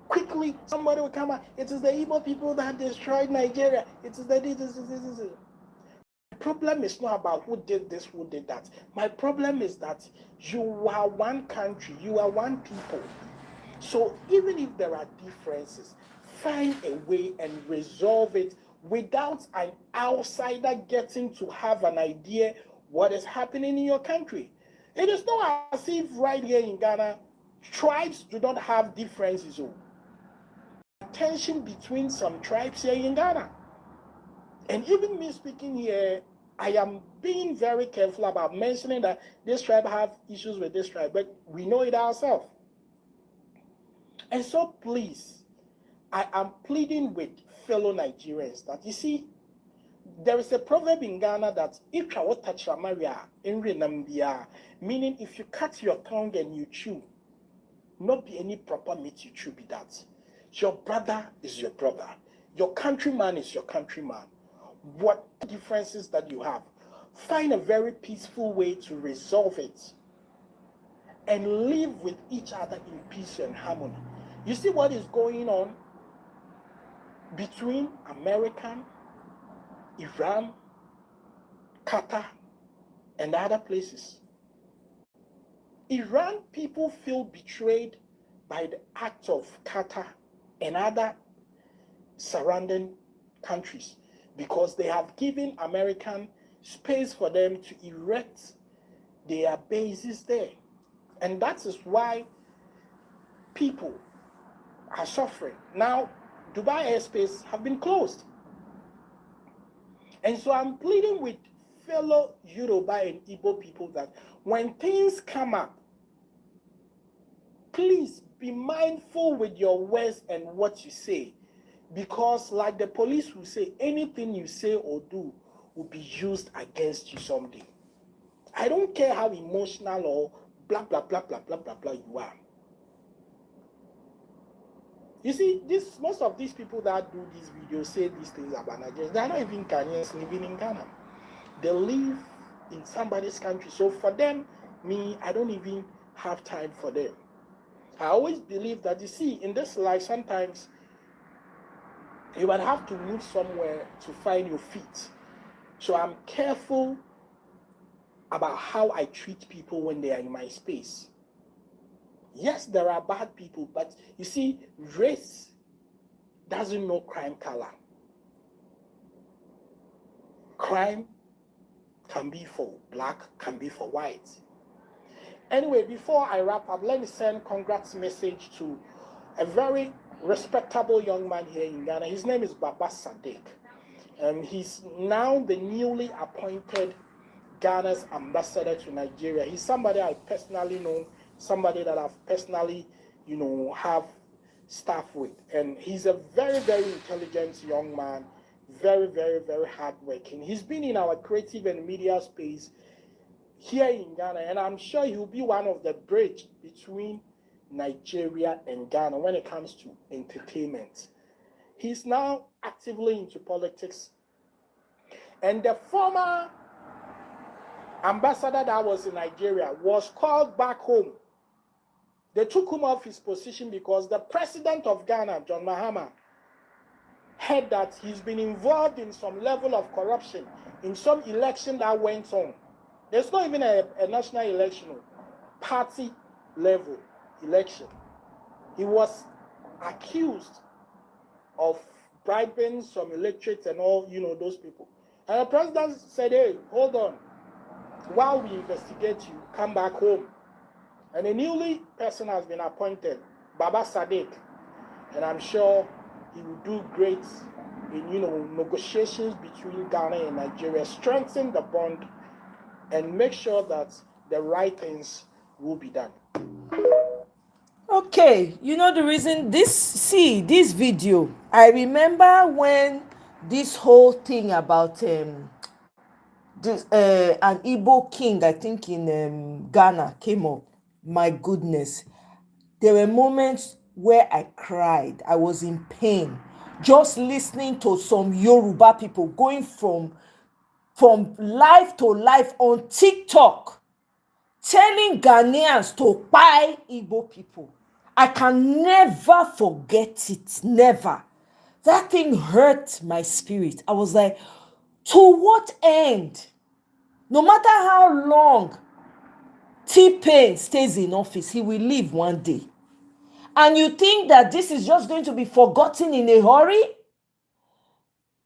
Quickly, somebody will come out. It is the Igbo people that destroyed Nigeria. It is the My problem is not about who did this, who did that. My problem is that you are one country, you are one people. So even if there are differences, find a way and resolve it without an outsider getting to have an idea what is happening in your country. It is not as if right here in Ghana, tribes do not have differences. Tension between some tribes here in Ghana. And even me speaking here, I am being very careful about mentioning that this tribe have issues with this tribe, but we know it ourselves. And so please, I am pleading with fellow Nigerians that, you see, there is a proverb in Ghana that if you touch Maria in Renambia, meaning if you cut your tongue and you chew, not be any proper meat you chew be that. Your brother is your brother. Your countryman is your countryman. What differences that you have, find a very peaceful way to resolve it and live with each other in peace and harmony. You see what is going on between America, Iran, Qatar, and other places. Iran people feel betrayed by the act of Qatar and other surrounding countries because they have given American space for them to erect their bases there. And that is why people are suffering. Now, Dubai airspace have been closed. And so I'm pleading with fellow Yoruba and Igbo people that when things come up, please be mindful with your words and what you say. Because like the police will say, anything you say or do will be used against you someday. I don't care how emotional or blah, blah, blah, blah, blah, blah, blah you are. You see, most of these people that do these videos say these things about Nigerians. They're not even Ghanaians living in Ghana. They live in somebody's country. So for them, I don't even have time for them. I always believe that, you see, in this life, sometimes you might have to move somewhere to find your feet. So I'm careful about how I treat people when they are in my space. Yes, there are bad people, but you see, race doesn't know crime color. Crime can be for black, can be for white. Anyway, before I wrap up, let me send congrats message to a very respectable young man here in Ghana. His name is Baba Sadiq. He's now the newly appointed Ghana's ambassador to Nigeria. He's somebody I personally know, somebody that I've personally, have staff with. And he's a very, very intelligent young man, very, very, very hardworking. He's been in our creative and media space here in Ghana, and I'm sure he'll be one of the bridge between Nigeria and Ghana when it comes to entertainment. He's now actively into politics. And the former ambassador that was in Nigeria was called back home They took him off his position because the president of Ghana, John Mahama, heard that he's been involved in some level of corruption in some election that went on. There's not even a national election, party level election. He was accused of bribing some electorates and all, those people. And the president said, hey, hold on. While we investigate you, come back home. And a newly person has been appointed, Baba Sadiq. And I'm sure he will do great in, negotiations between Ghana and Nigeria, strengthen the bond and make sure that the right things will be done.
Okay, you know the reason this video, I remember when this whole thing about an Igbo king, I think in Ghana, came up. My goodness, there were moments where I cried. I was in pain just listening to some Yoruba people going from life to life on TikTok, telling Ghanaians to buy Igbo people. I can never forget it, never. That thing hurt my spirit. I was like, to what end? No matter how long T-Pain stays in office, he will leave one day. And you think that this is just going to be forgotten in a hurry?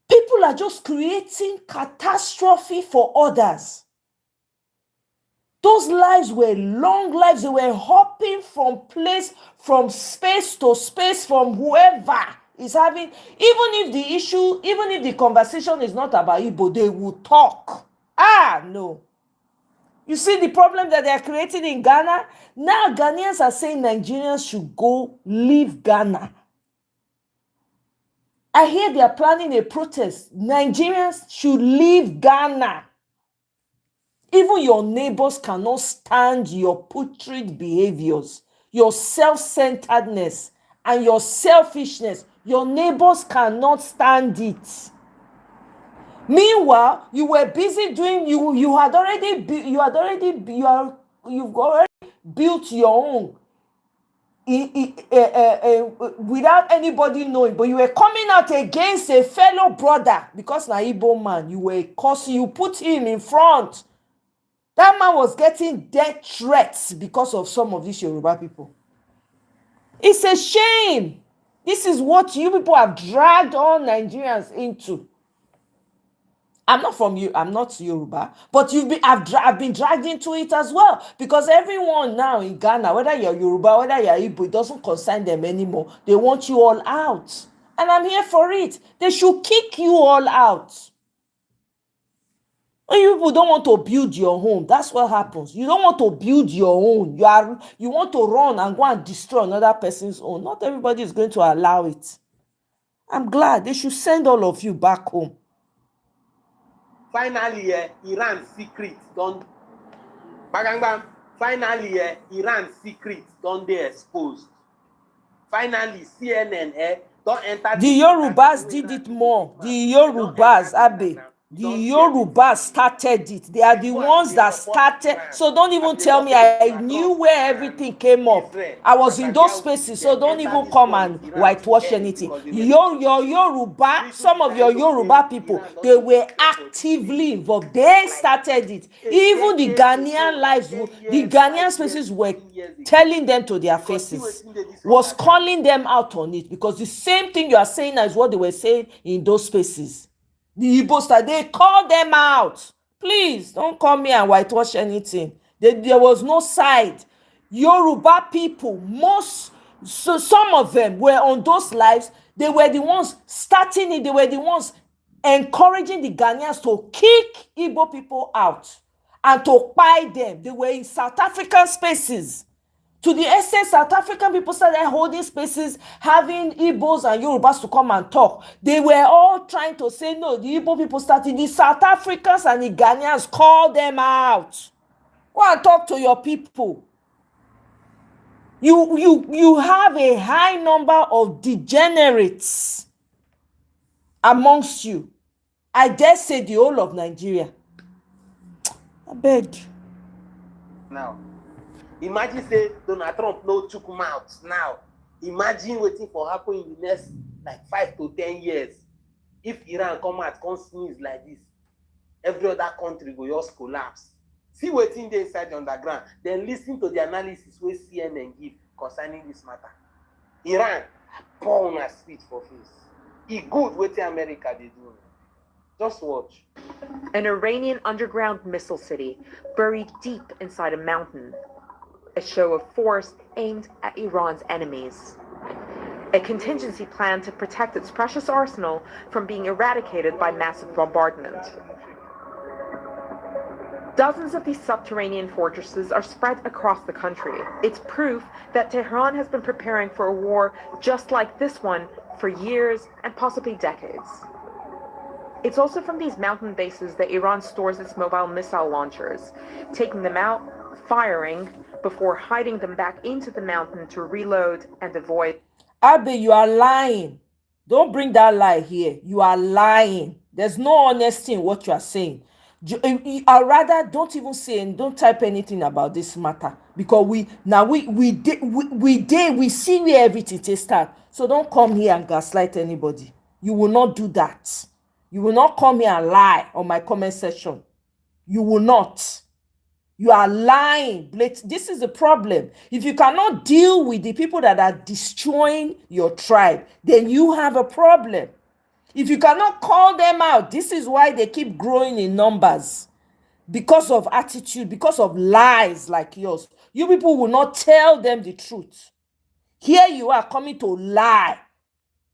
People are just creating catastrophe for others. Those lives were long lives. They were hopping from space to space, from whoever is having, even if the conversation is not about Igbo, they will talk. No. You see the problem that they are creating in Ghana? Now Ghanaians are saying Nigerians should go leave Ghana. I hear they are planning a protest. Nigerians should leave Ghana. Even your neighbors cannot stand your putrid behaviors, your self-centeredness, and your selfishness. Your neighbors cannot stand it. Meanwhile, you were busy doing, you've already built your own without anybody knowing, but you were coming out against a fellow brother because na Igbo man, you were cursing, you put him in front. That man was getting death threats because of some of these Yoruba people. It's a shame. This is what you people have dragged all Nigerians into. I'm not Yoruba, but I've been dragged into it as well, because everyone now in Ghana, whether you're Yoruba, whether you're Igbo, it doesn't concern them anymore. They want you all out. And I'm here for it. They should kick you all out. When you people don't want to build your home, that's what happens. You don't want to build your own. You want to run and go and destroy another person's own. Not everybody is going to allow it. I'm glad. They should send all of you back home.
Finally, Iran secrets don't bang bang. Finally, Iran secrets don't they exposed. Finally, CNN don't enter.
The Yorubas did it more. The Yorubas, Abe. The Yorubas started it. They are the ones that started. So don't even tell me I knew where everything came up. I was in those spaces. So don't even come and whitewash anything. Your Yoruba, some of your Yoruba people, they were actively involved. They started it. Even the Ghanaian lives, the Ghanaian spaces were telling them to their faces, was calling them out on it, because the same thing you are saying is what they were saying in those spaces. The Igbo style, they call them out. Please don't come here and whitewash anything. There was no side. Yoruba people, some of them were on those lives. They were the ones starting it. They were the ones encouraging the Ghanaians to kick Igbo people out and to buy them. They were in South African spaces. To the extent South African people started holding spaces, having Igbos and Yorubas to come and talk. They were all trying to say, no, the Igbo people started. The South Africans and the Ghanaians called them out. Go and talk to your people. You have a high number of degenerates amongst you. I dare say the whole of Nigeria. I beg.
Now, Imagine say Donald Trump no chook mouth now. Imagine waiting for happen in the next like 5 to 10 years. If Iran come out, come sneeze like this, every other country will just collapse. See waiting there inside the underground, then listen to the analysis where CNN give concerning this matter. Iran, pour on a spit for face. E good waiting America they do. Just watch.
An Iranian underground missile city buried deep inside a mountain. A show of force aimed at Iran's enemies. A contingency plan to protect its precious arsenal from being eradicated by massive bombardment. Dozens of these subterranean fortresses are spread across the country. It's proof that Tehran has been preparing for a war just like this one for years and possibly decades. It's also from these mountain bases that Iran stores its mobile missile launchers, taking them out, firing, before hiding them back into the mountain to reload and avoid.
Abe, you are lying. Don't bring that lie here. You are lying. There's no honesty in what you are saying. I rather don't even say and don't type anything about this matter, because we see where everything takes start. So don't come here and gaslight anybody. You will not do that. You will not come here and lie on my comment section. You will not. You are lying. This is the problem. If you cannot deal with the people that are destroying your tribe, then you have a problem. If you cannot call them out, this is why they keep growing in numbers. Because of attitude, because of lies like yours. You people will not tell them the truth. Here you are coming to lie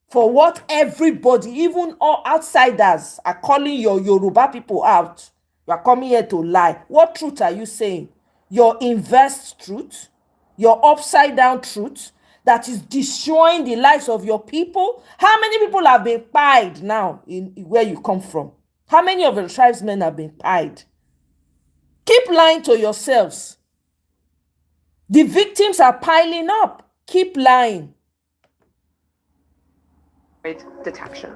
for what everybody, even all outsiders, are calling your Yoruba people out. You are coming here to lie. What truth are you saying? Your inverse truth? Your upside down truth that is destroying the lives of your people? How many people have been pied now in where you come from? How many of the tribesmen have been pied? Keep lying to yourselves. The victims are piling up. Keep lying.
Detection.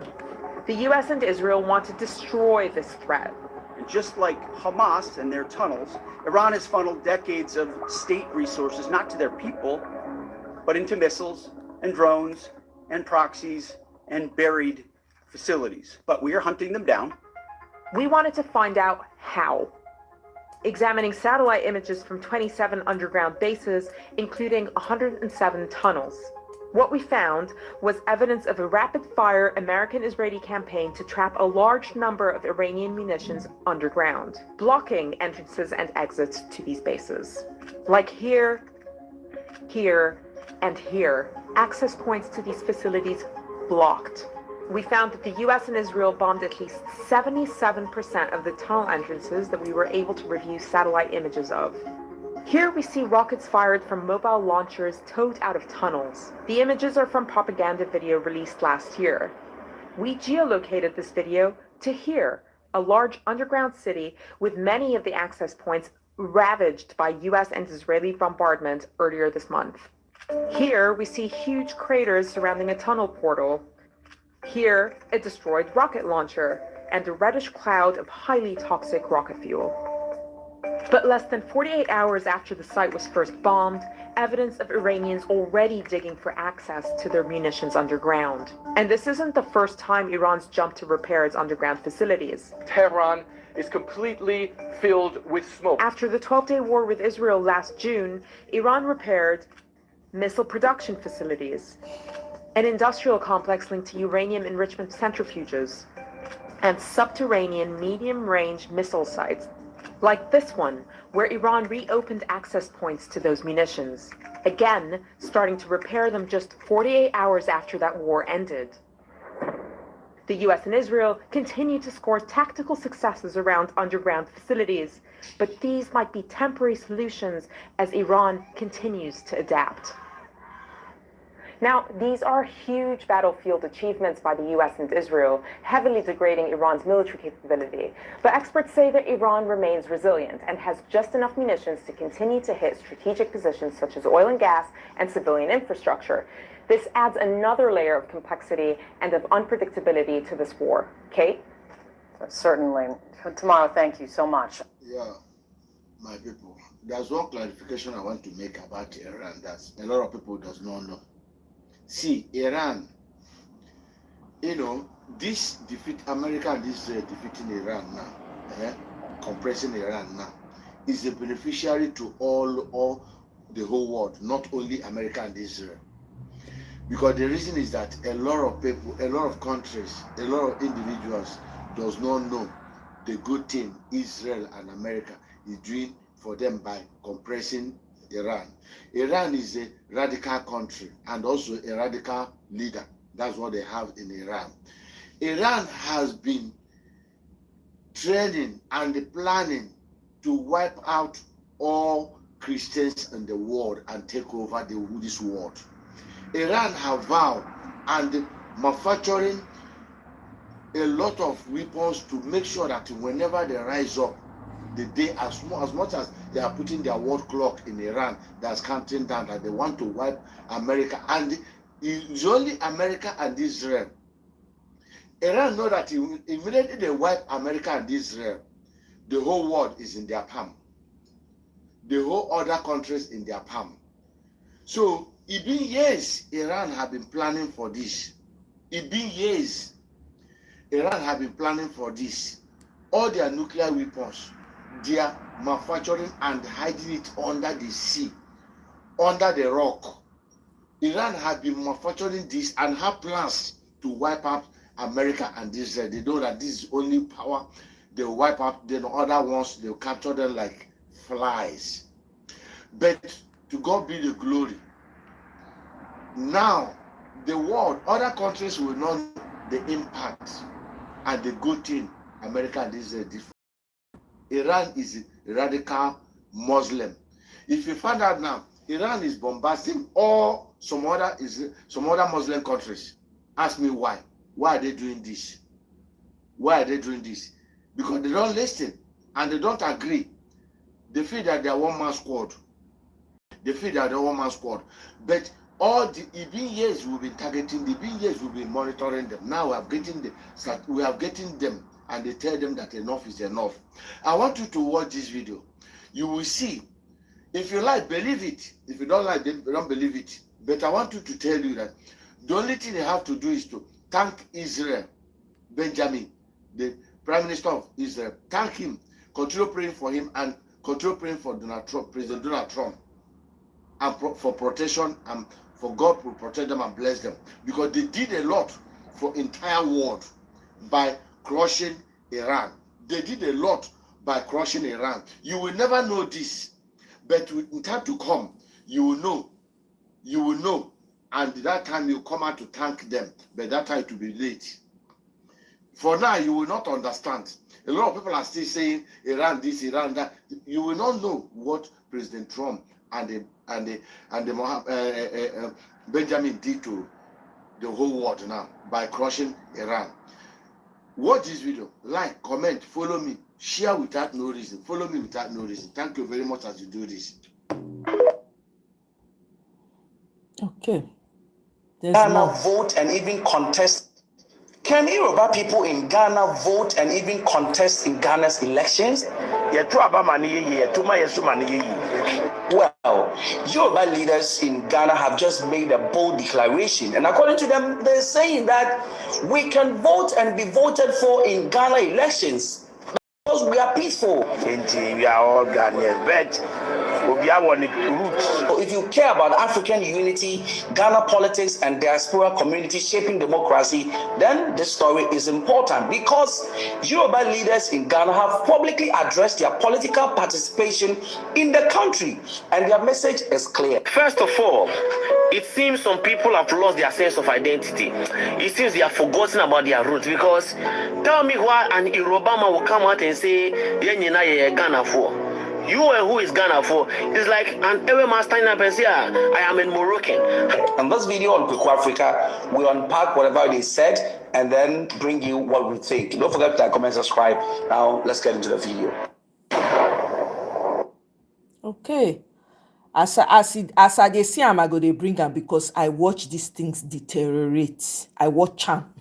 The US and Israel want to destroy this threat.
And just like Hamas and their tunnels, Iran has funneled decades of state resources not to their people, but into missiles and drones and proxies and buried facilities. But we are hunting them down.
We wanted to find out how. Examining satellite images from 27 underground bases, including 107 tunnels. What we found was evidence of a rapid-fire American-Israeli campaign to trap a large number of Iranian munitions underground, blocking entrances and exits to these bases. Like here, here, and here, access points to these facilities blocked. We found that the US and Israel bombed at least 77% of the tunnel entrances that we were able to review satellite images of. Here we see rockets fired from mobile launchers towed out of tunnels. The images are from propaganda video released last year. We geolocated this video to here, a large underground city with many of the access points ravaged by US and Israeli bombardment earlier this month. Here we see huge craters surrounding a tunnel portal. Here, a destroyed rocket launcher and a reddish cloud of highly toxic rocket fuel. But less than 48 hours after the site was first bombed, evidence of Iranians already digging for access to their munitions underground. And this isn't the first time Iran's jumped to repair its underground facilities.
Tehran is completely filled with smoke.
After the 12-day war with Israel last June, Iran repaired missile production facilities, an industrial complex linked to uranium enrichment centrifuges, and subterranean medium-range missile sites, like this one, where Iran reopened access points to those munitions, again starting to repair them just 48 hours after that war ended. The US and Israel continue to score tactical successes around underground facilities, but these might be temporary solutions as Iran continues to adapt. Now, these are huge battlefield achievements by the US and Israel, heavily degrading Iran's military capability. But experts say that Iran remains resilient and has just enough munitions to continue to hit strategic positions such as oil and gas and civilian infrastructure. This adds another layer of complexity and of unpredictability to this war. Kate?
Certainly. Tomorrow, thank you so much.
Yeah, my
people, there's one clarification I want to make about Iran that a lot of people does not know. See, Iran, you know, this defeat America and Israel defeating Iran now, compressing Iran now, is a beneficiary to all the whole world, not only America and Israel. Because the reason is that a lot of people, a lot of countries, a lot of individuals does not know the good thing Israel and America is doing for them by compressing Iran. Iran is a radical country and also a radical leader. That's what they have in Iran. Iran has been training and planning to wipe out all Christians in the world and take over this world. Iran have vowed and manufacturing a lot of weapons to make sure that whenever they rise up, the day as much as they are putting their world clock in Iran that's counting down that they want to wipe America, and it's only America and Israel. Iran know that immediately they wipe America and Israel, the whole world is in their palm. The whole other countries in their palm. So it been years Iran have been planning for this. It been years Iran have been planning for this. All their nuclear weapons, they are manufacturing and hiding it under the sea, under the rock. Iran have been manufacturing this and have plans to wipe out America and Israel. They know that this is only power. They'll wipe out, then other ones, they'll capture them like flies. But to God be the glory. Now, the world, other countries will know the impact and the good thing America and Israel did. Iran is a radical Muslim. If you find out now, Iran is bombarding all some other Muslim countries. Ask me why. Why are they doing this? Why are they doing this? Because they don't listen and they don't agree. They feel that they are one-man squad. They feel that they're one-man squad. But all the years we've been targeting, years we've been monitoring them. Now we are getting them and they tell them that enough is enough. I want you to watch this video. You will see. If you like, believe it. If you don't like, don't believe it. But I want you to tell you that the only thing you have to do is to thank Israel, Benjamin, the Prime Minister of Israel. Thank him. Continue praying for him and continue praying for Donald Trump, President Donald Trump, and for protection and for God to protect them and bless them. Because they did a lot for entire world by crushing Iran. They did a lot by crushing Iran. You will never know this. But in time to come, you will know. You will know. And that time you come out to thank them. But that time it will be late. For now, you will not understand. A lot of people are still saying Iran this, Iran that. You will not know what President Trump and Benjamin did to the whole world now by crushing Iran. Watch this video. Like, comment, follow me, share without no reason. Follow me without no reason. Thank you very much as you do this.
Okay.
Ghana vote and even contest. Can Yoruba people in Ghana vote and even contest in Ghana's elections? Well, Yoruba leaders in Ghana have just made a bold declaration, and according to them, they're saying that we can vote and be voted for in Ghana elections because we are peaceful. We are all Ghanaians, but we are one roots. So if you care about African unity, Ghana politics, and diaspora community shaping democracy, then this story is important because Yoruba leaders in Ghana have publicly addressed their political participation in the country, and their message is clear.
First of all, it seems some people have lost their sense of identity. It seems they have forgotten about their roots because tell me why an Yoruba man will come out and say, Ghana for. You and who is Ghana for? It's like an every man standing up and say, I am a Moroccan.
In this video on Quick Africa, we unpack whatever they said and then bring you what we think. Don't forget to like, comment, subscribe. Now, let's get into the video.
Okay. As I dey see am, I go dey bring am because I watch these things deteriorate. I watch am.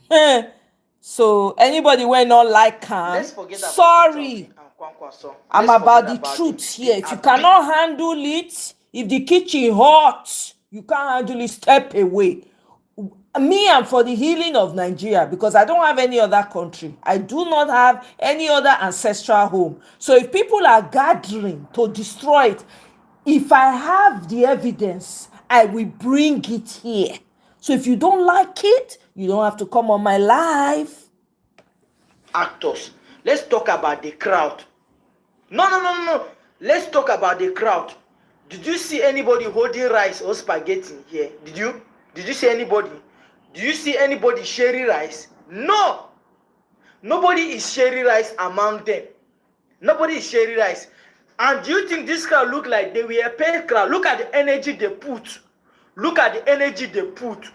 So anybody wey not like am, sorry. I'm
Let's
about
forget
the
about
truth here. If you cannot handle it, if the kitchen hot, you can't handle it, step away. Me, I'm for the healing of Nigeria because I don't have any other country. I do not have any other ancestral home. So if people are gathering to destroy it, if I have the evidence, I will bring it here. So if you don't like it, you don't have to come on my live.
actors. Let's talk about the crowd. No. Let's talk about the crowd. Did you see anybody holding rice or spaghetti here? Did you? Did you see anybody? Do you see anybody sharing rice? No. Nobody is sharing rice among them. Nobody is sharing rice. And do you think this crowd look like they were a paid crowd? Look at the energy they put. Look at the energy they put.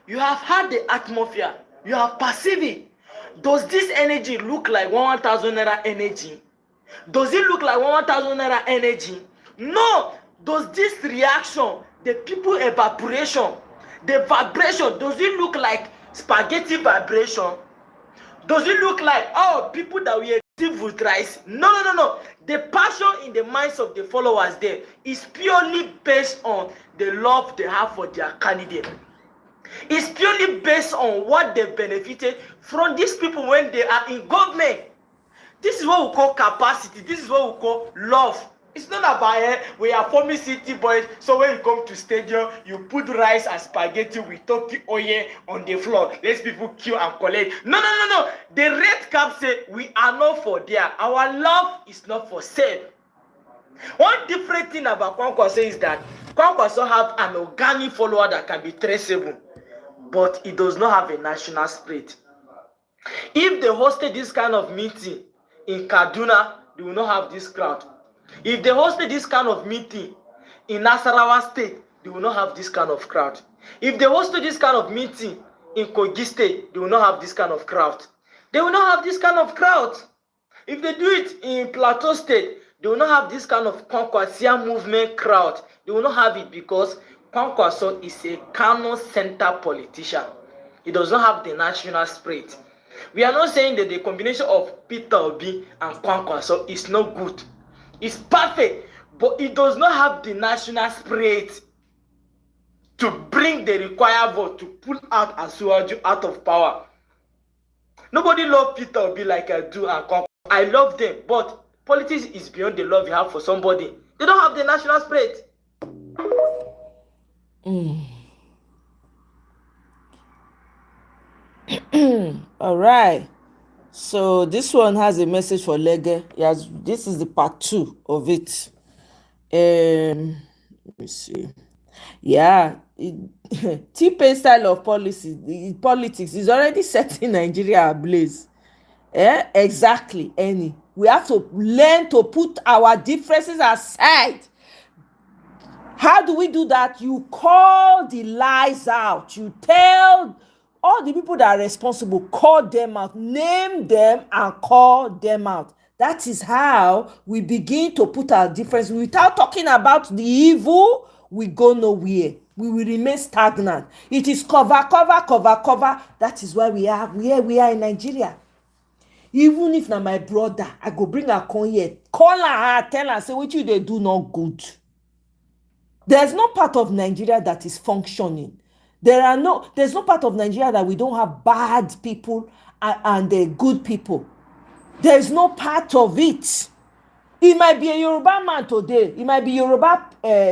You have had the atmosphere. You have perceived it. Does this energy look like 1,000 naira energy? Does it look like 1,000 naira energy? No. Does this reaction, the people evaporation, the vibration, does it look like spaghetti vibration? Does it look like, oh, people that we receive with rice? No. The passion in the minds of the followers there is purely based on the love they have for their candidate. It's purely based on what they benefited from these people when they are in government. This is what we call capacity. This is what we call love. It's not about we are forming city boys, so when you come to stadium, you put rice and spaghetti with turkey oil on the floor. Let people queue and collect. No. The red cap say we are not for there. Our love is not for sale. One different thing about Kwankwaso is that Kwankwaso have an organic follower that can be traceable, but it does not have a national spirit. If they hosted this kind of meeting in Kaduna, they will not have this crowd. If they hosted this kind of meeting in Nasarawa State, they will not have this kind of crowd. If they hosted this kind of meeting in Kogi State, they will not have this kind of crowd. They will not have this kind of crowd. If they do it in Plateau State, they will not have this kind of Kwankwasia movement crowd. They will not have it because Kwankwaso is a Kano center politician. He does not have the national spirit. We are not saying that the combination of Peter Obi and Kwankwaso is not good. It's perfect, but it does not have the national spirit to bring the required vote to pull out Asuwaju out of power. Nobody loves Peter Obi like I do and Kwankwaso. I love them, but politics is beyond the love you have for somebody. They don't have the national spirit.
All right. So this one has a message for Lege. Yes, this is the part 2 of it. Let me see. Yeah, T-Pain style of politics is already setting Nigeria ablaze. Exactly. We have to learn to put our differences aside. How do we do that? You call the lies out. You tell all the people that are responsible, call them out, name them and call them out. That is how we begin to put our difference. Without talking about the evil, we go nowhere. We will remain stagnant. It is cover. That is why we are in Nigeria. Even if na my brother, I go bring her come here, call her, tell her, say what you they do not good. There's no part of Nigeria that is functioning. There's no part of Nigeria that we don't have bad people and good people. There's no part of it. It might be a Yoruba man today. It might be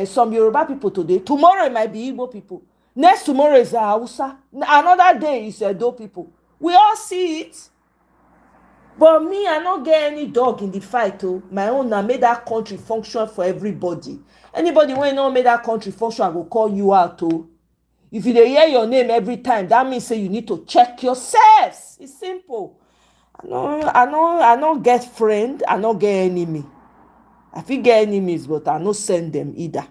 some Yoruba people today. Tomorrow it might be Igbo people. Next tomorrow is Hausa. Another day is Edo people. We all see it. But me, I don't get any dog in the fight. My own, I made that country function for everybody. Anybody when not made that country function, I will call you out. If you hear your name every time, that means say you need to check yourselves. It's simple. I don't get friend. I don't get enemy. I fit get enemies, but I don't send them either.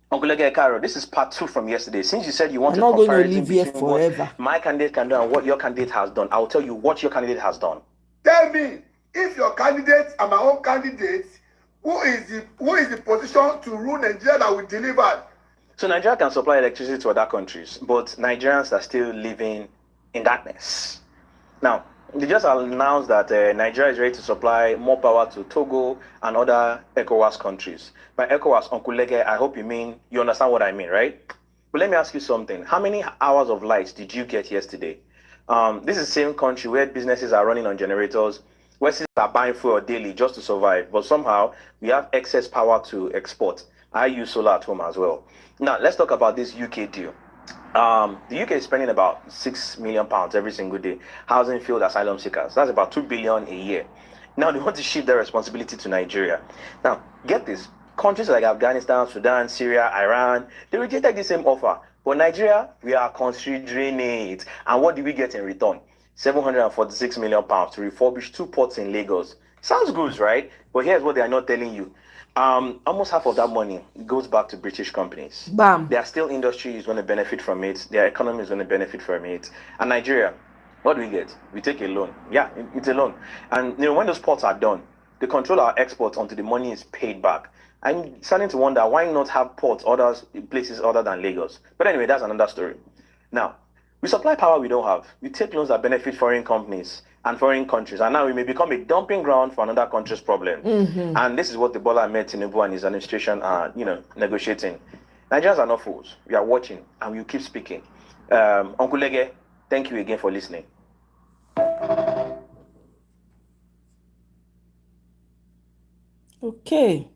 Uncle Lege Cairo, this is part 2 from yesterday. Since you said you want
I'm
to
not going
compare
to
it
live here
between
forever.
what my candidate can do and what your candidate has done, I'll tell you what your candidate has done.
Tell me, if your candidate and my own candidate
who is the position to rule Nigeria that we delivered?
So Nigeria can supply electricity to other countries, but Nigerians are still living in darkness. Now, they just announced that Nigeria is ready to supply more power to Togo and other ECOWAS countries. By ECOWAS, Uncle Lege, I hope you understand what I mean, right? But let me ask you something. How many hours of light did you get yesterday? This is the same country where businesses are running on generators, where citizens are buying fuel daily just to survive. But somehow, we have excess power to export. I use solar at home as well. Now, let's talk about this UK deal. The UK is spending about £6 million every single day housing field asylum seekers. That's about $2 billion a year. Now they want to shift their responsibility to Nigeria. Now, get this. Countries like Afghanistan, Sudan, Syria, Iran, they rejected the same offer. But Nigeria, we are considering it. And what do we get in return? £746 million to refurbish 2 ports in Lagos. Sounds good, right? But here's what they are not telling you. Almost half of that money goes back to British companies.
Bam.
Their steel industry is going to benefit from it. Their economy is going to benefit from it. And Nigeria, what do we get? We take a loan. Yeah, it's a loan. And when those ports are done, they control our exports until the money is paid back. I'm starting to wonder, why not have ports places other than Lagos? But anyway, that's another story. Now, we supply power we don't have. We take loans that benefit foreign companies and foreign countries, and now we may become a dumping ground for another country's problem. And this is what the Bola Ahmed Tinubu and his administration are, negotiating. Nigerians are not fools. We are watching, and we will keep speaking. Uncle Lege, thank you again for listening.
Okay.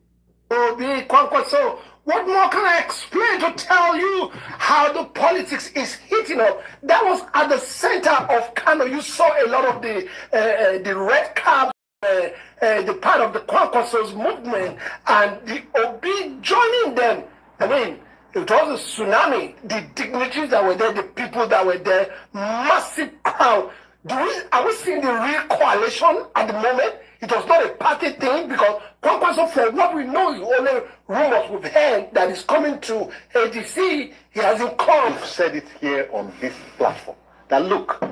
So, what more can I explain to tell you how the politics is heating up? That was at the center of Kano. You saw a lot of the red cabs, the part of the Kwankwaso's movement, and the Obi joining them. I mean, it was a tsunami. The dignitaries that were there, the people that were there, massive crowd. Are we seeing the real coalition at the moment? It was not a party thing because Kwankwaso, for what we know, is only rumors we've heard that is coming to ADC. He hasn't come.
We've said it here on this platform. That look,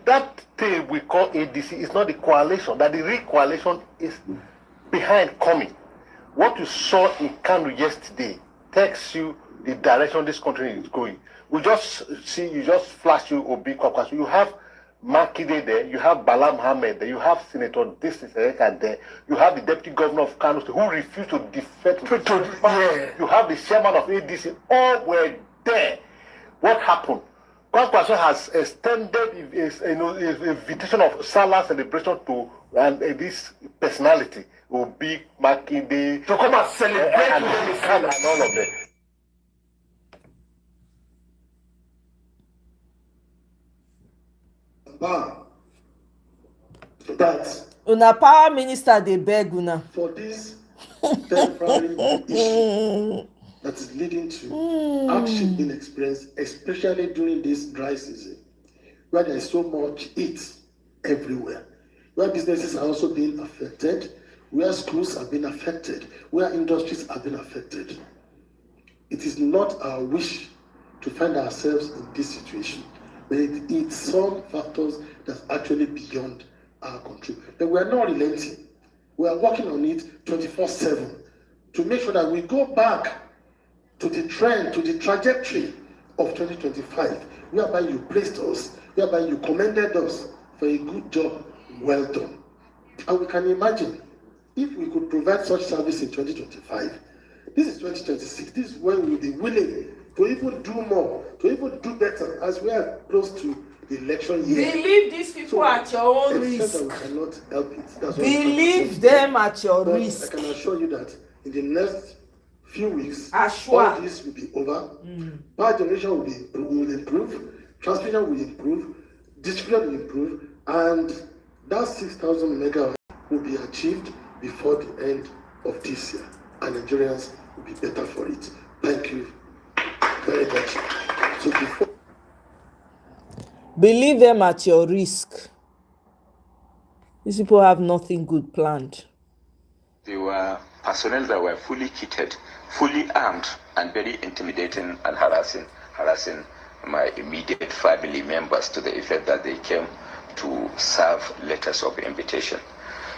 that thing we call ADC is not the coalition. That the real coalition is behind coming. What you saw in Kano yesterday tells you the direction this country is going. You just flash you Obi Kwankwaso. You have Makinde there, you have Bala Mohammed there, you have Senator Disney there, you have the Deputy Governor of Kano who refused to defect. You have the chairman of ADC, all were there. What happened? Kwankwaso has extended his invitation of Salah celebration to this personality, Obi Makinde,
to come and celebrate
and all of them.
That
una power minister dey beg una
for this temporary issue that is leading to hardship in experience, especially during this dry season, where there is so much heat everywhere, where businesses are also being affected, where schools have been affected, where industries have been affected. It is not our wish to find ourselves in this situation, but it's some factors that's actually beyond our control. But we are not relenting. We are working on it 24/7 to make sure that we go back to the trend, to the trajectory of 2025, whereby you placed us, whereby you commended us for a good job, well done. And we can imagine if we could provide such service in 2025, this is 2026, this is when we'll be willing to even do more, to even do better as we are close to the election year.
Believe these people at your own risk.
We cannot help it. That's
Believe them at your risk.
I can assure you that in the next few weeks,
Ashwa.
all this will be over. Power generation will improve, transmission will improve, distribution will improve, and that 6,000 megawatts will be achieved before the end of this year. And Nigerians will be better for it. Thank you very much. So before
Believe them at your risk. These people have nothing good planned.
They were personnel that were fully kitted, fully armed, and very intimidating and harassing my immediate family members to the effect that they came to serve letters of invitation.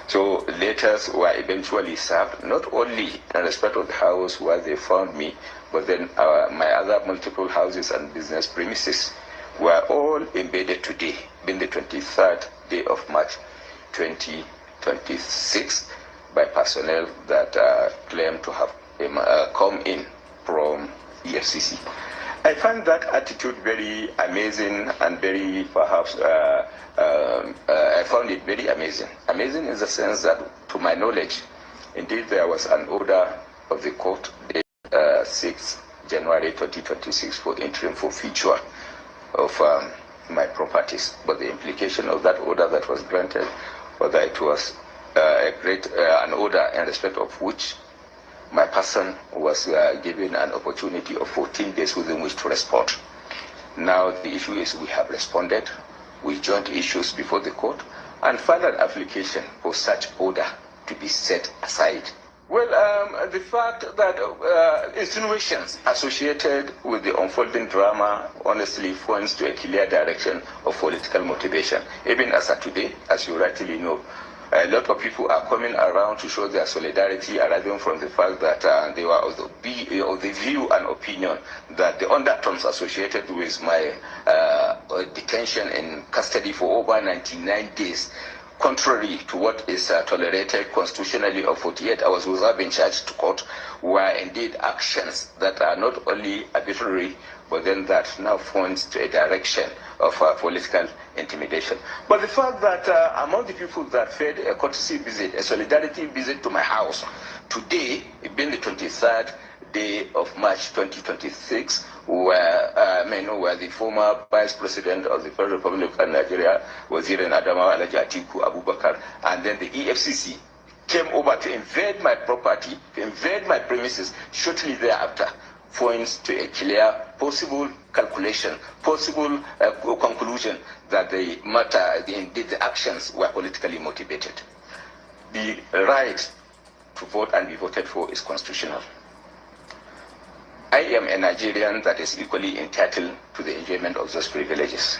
So letters were eventually served, not only in respect of the house where they found me, but then my other multiple houses and business premises were all embedded today, being the 23rd day of March 2026, by personnel that claim to have come in from EFCC. I find that attitude very amazing and very, perhaps, I found it very amazing. Amazing in the sense that, to my knowledge, indeed there was an order of the court dated 6 January 2026 for interim forfeiture of my properties. But the implication of that order that was granted, whether it was an order in respect of which my person was given an opportunity of 14 days within which to respond. Now the issue is we have responded, we joined issues before the court, and filed an application for such order to be set aside. Well, the fact that insinuations associated with the unfolding drama honestly points to a clear direction of political motivation. Even as of today, as you rightly know, a lot of people are coming around to show their solidarity, arising from the fact that they were of the view and opinion that the undertones associated with my detention in custody for over 99 days, contrary to what is tolerated constitutionally of 48 hours without being charged to court, were indeed actions that are not only arbitrary, but then that now points to a direction of political intimidation. But the fact that among the people that paid a courtesy visit, a solidarity visit to my house, today, being the 23rd day of March 2026, were the former Vice President of the Federal Republic of Nigeria, Wazir Adama Alhaji Atiku Abubakar, and then the EFCC came over to invade my property, to invade my premises shortly thereafter, points to a clear possible calculation, possible conclusion that the matter, indeed the actions were politically motivated. The right to vote and be voted for is constitutional. I am a Nigerian that is equally entitled to the enjoyment of those privileges.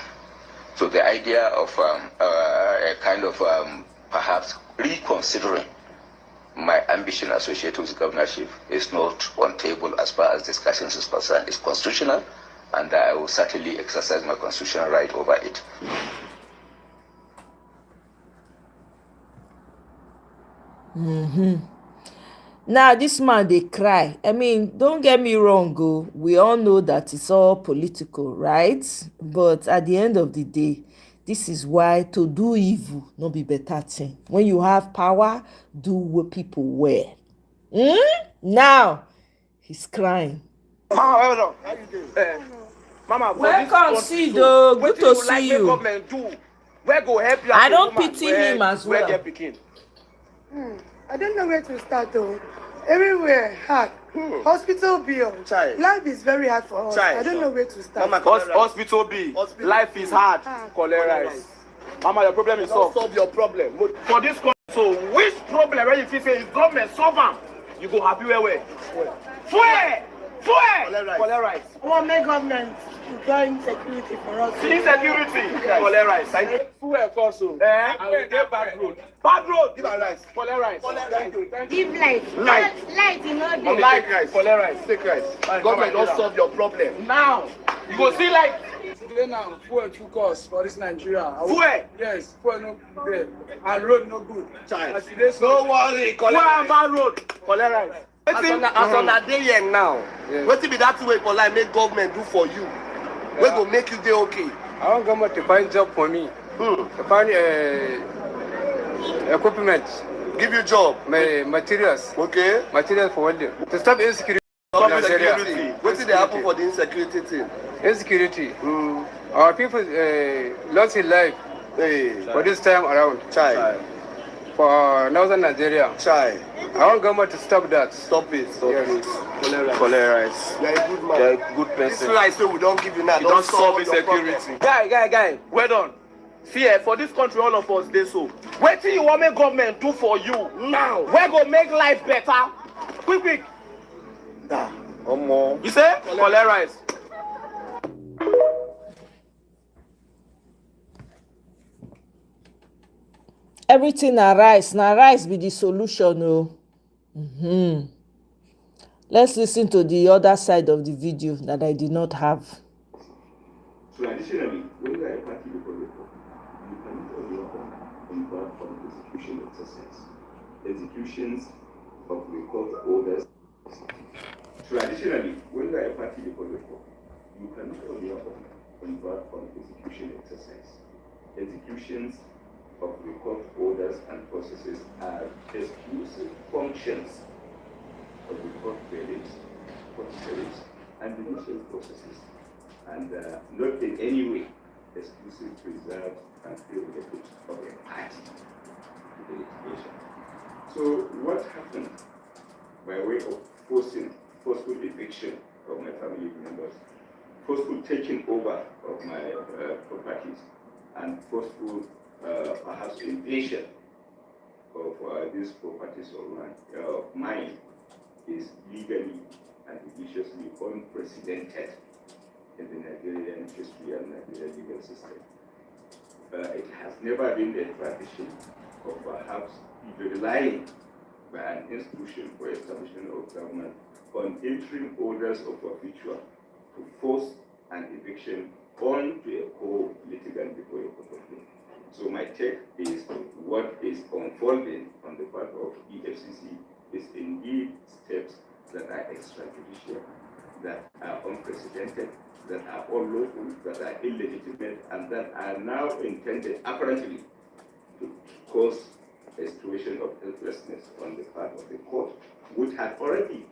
So the idea of a kind of perhaps reconsidering my ambition associated with governorship is not on table as far as discussions is concerned. It's constitutional, and I will certainly exercise my constitutional right over it.
Now this man dey cry. I mean, don't get me wrong, we all know that it's all political, right? But at the end of the day, this is why to do evil no be better thing. When you have power, do what people wear. Now he's crying.
Mama, well done. How you doing? Mama, for
Welcome,
this
see though. Good to see
like
you.
Government do. Where go help you?
I don't pity him as well.
Where get pikin?
I don't know where to start though. Everywhere hard. Hospital bill.
Child.
Life is very hard for us.
Child.
I don't know where to start.
Mama, hospital bill. Life is hard. Cholera. Mama, your problem is solved. Solve your problem. For this country, so which problem where you feel say is government solve them? You go happy where? Fuel! Cholera.
Make government employing security for us.
Insecurity. Cholera. Fuel also. And we get bad road. Bad road. Give a rice. Cholera. Thank you.
Give light. Light in all day.
Take rice. Cholera. Take rice. Government don't solve your problem. Now, you go see like
Today now, fuel too cost for this Nigeria.
Fuel?
Yes, fuel no good. And road no good.
Child. No worry. Cholera. and bad road. Cholera.
As on a day here now, what be that way for like make government do for you? We go make you day okay.
I want government to find job for me. To find equipment.
Give you job.
Materials.
Okay.
Materials for welding. To stop insecurity.
Stop insecurity. What did they happen for the insecurity thing?
Insecurity. Our people lost in life for this time around.
Child.
For northern Nigeria.
Child.
I want government to stop that.
Stop it. Stop it. Cholera. You're a good man. You're a good person. This rice so we don't give you now. Don't solve insecurity.
Guy. Well done. See, for this country, all of us, they so. What do you want me government do for you now? We're going to make life better. Quick. You say? Cholera.
Everything na rice be the solution. Let's listen to the other side of the video that I did not have.
Traditionally, when you are a party before the court, you cannot only embark on execution exercise. Executions of the court orders. Traditionally, when you are a party before the court, you cannot only embark on execution exercise. Executions of the court orders and processes are exclusive functions of the court verdicts, and judicial processes, and not in any way exclusive, reserved, and prerogatives of a party to the litigation. So what happened by way of forceful eviction of my family members, forceful taking over of my properties, and forceful perhaps invasion of these properties of mine is legally and judiciously unprecedented in the Nigerian history and Nigerian legal system. It has never been a tradition of perhaps relying by an institution for establishment of government on interim orders of forfeiture to force an eviction onto a co-litigant before a court of law. So my take is what is unfolding on the part of EFCC is indeed steps that are extrajudicial, that are unprecedented, that are unlawful, that are illegitimate, and that are now intended apparently to cause a situation of helplessness on the part of the court, which had already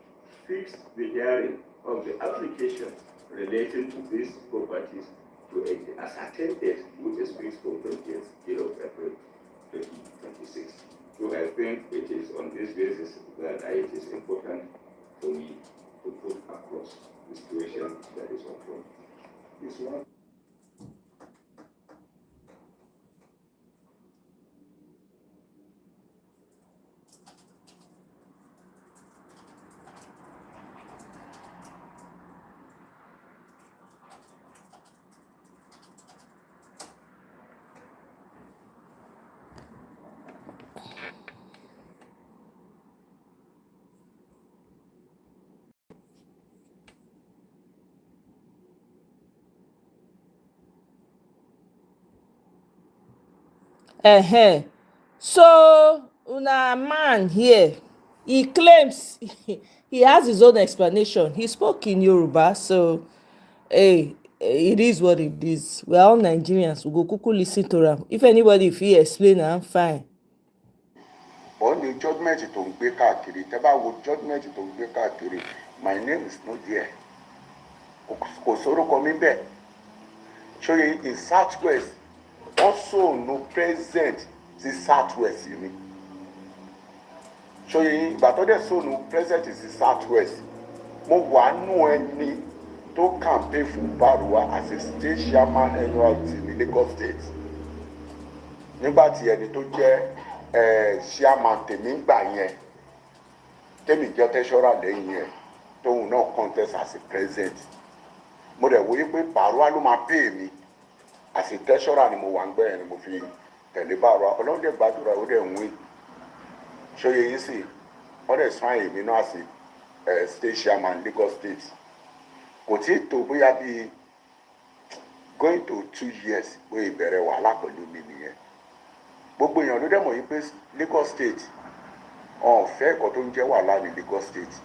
fixed the hearing of the application relating to these properties to a ascertained date, which is fixed for 20th day of April 2026. So I think it is on this basis that it is important for me to put across the situation that is unfolding. This one.
So una man here, he claims he has his own explanation. He spoke in Yoruba, so hey, it is what it is. We are all Nigerians. We go kuku listen to am. If anybody fit explain, I'm fine.
But the judgment to gbé káàkiri, tẹ́ bá wo judgment to gbé káàkiri, my name is not there. Kò sórúkọ mi bẹ́ẹ̀. Ṣóyè in Southwest, also no present sí Southwest mi. Ṣóyè ìgbà tó dẹ̀ so no present sí Southwest, mo wà nù ẹni tó campaign fún Baruwa as a state chairman NURT ní Lagos State. Nígbà tí ẹni tó jẹ́ chairman tèmi ń gbà yẹn, tèmi jẹ́ treasurer lẹ́yìn yẹn, tóun náà contest as a president. Mo dẹ̀ wòye pé Baruwa ló máa pay mi as a treasurer ni mo wà ń gbẹ́ yẹn ni mo fi tẹ̀lé Baruwa. Ọlọ́run dẹ̀ gbàdúrà ó dẹ̀ ń wí. Ṣóyè yìí sì, wọ́n dẹ̀ sún àyè mi náà as a state chairman Lagos State. Kò tí ì tó bóyá bíi going to 2 years bóyá ìbẹ̀rẹ̀ wàhálà pẹ̀lú mi nìyẹn. Gbogbo èèyàn ló dẹ̀ mọ̀ yìí pé Lagos State ọ̀fẹ́ ẹ̀kọ́ tó ń jẹ́ wàhálà ní Lagos State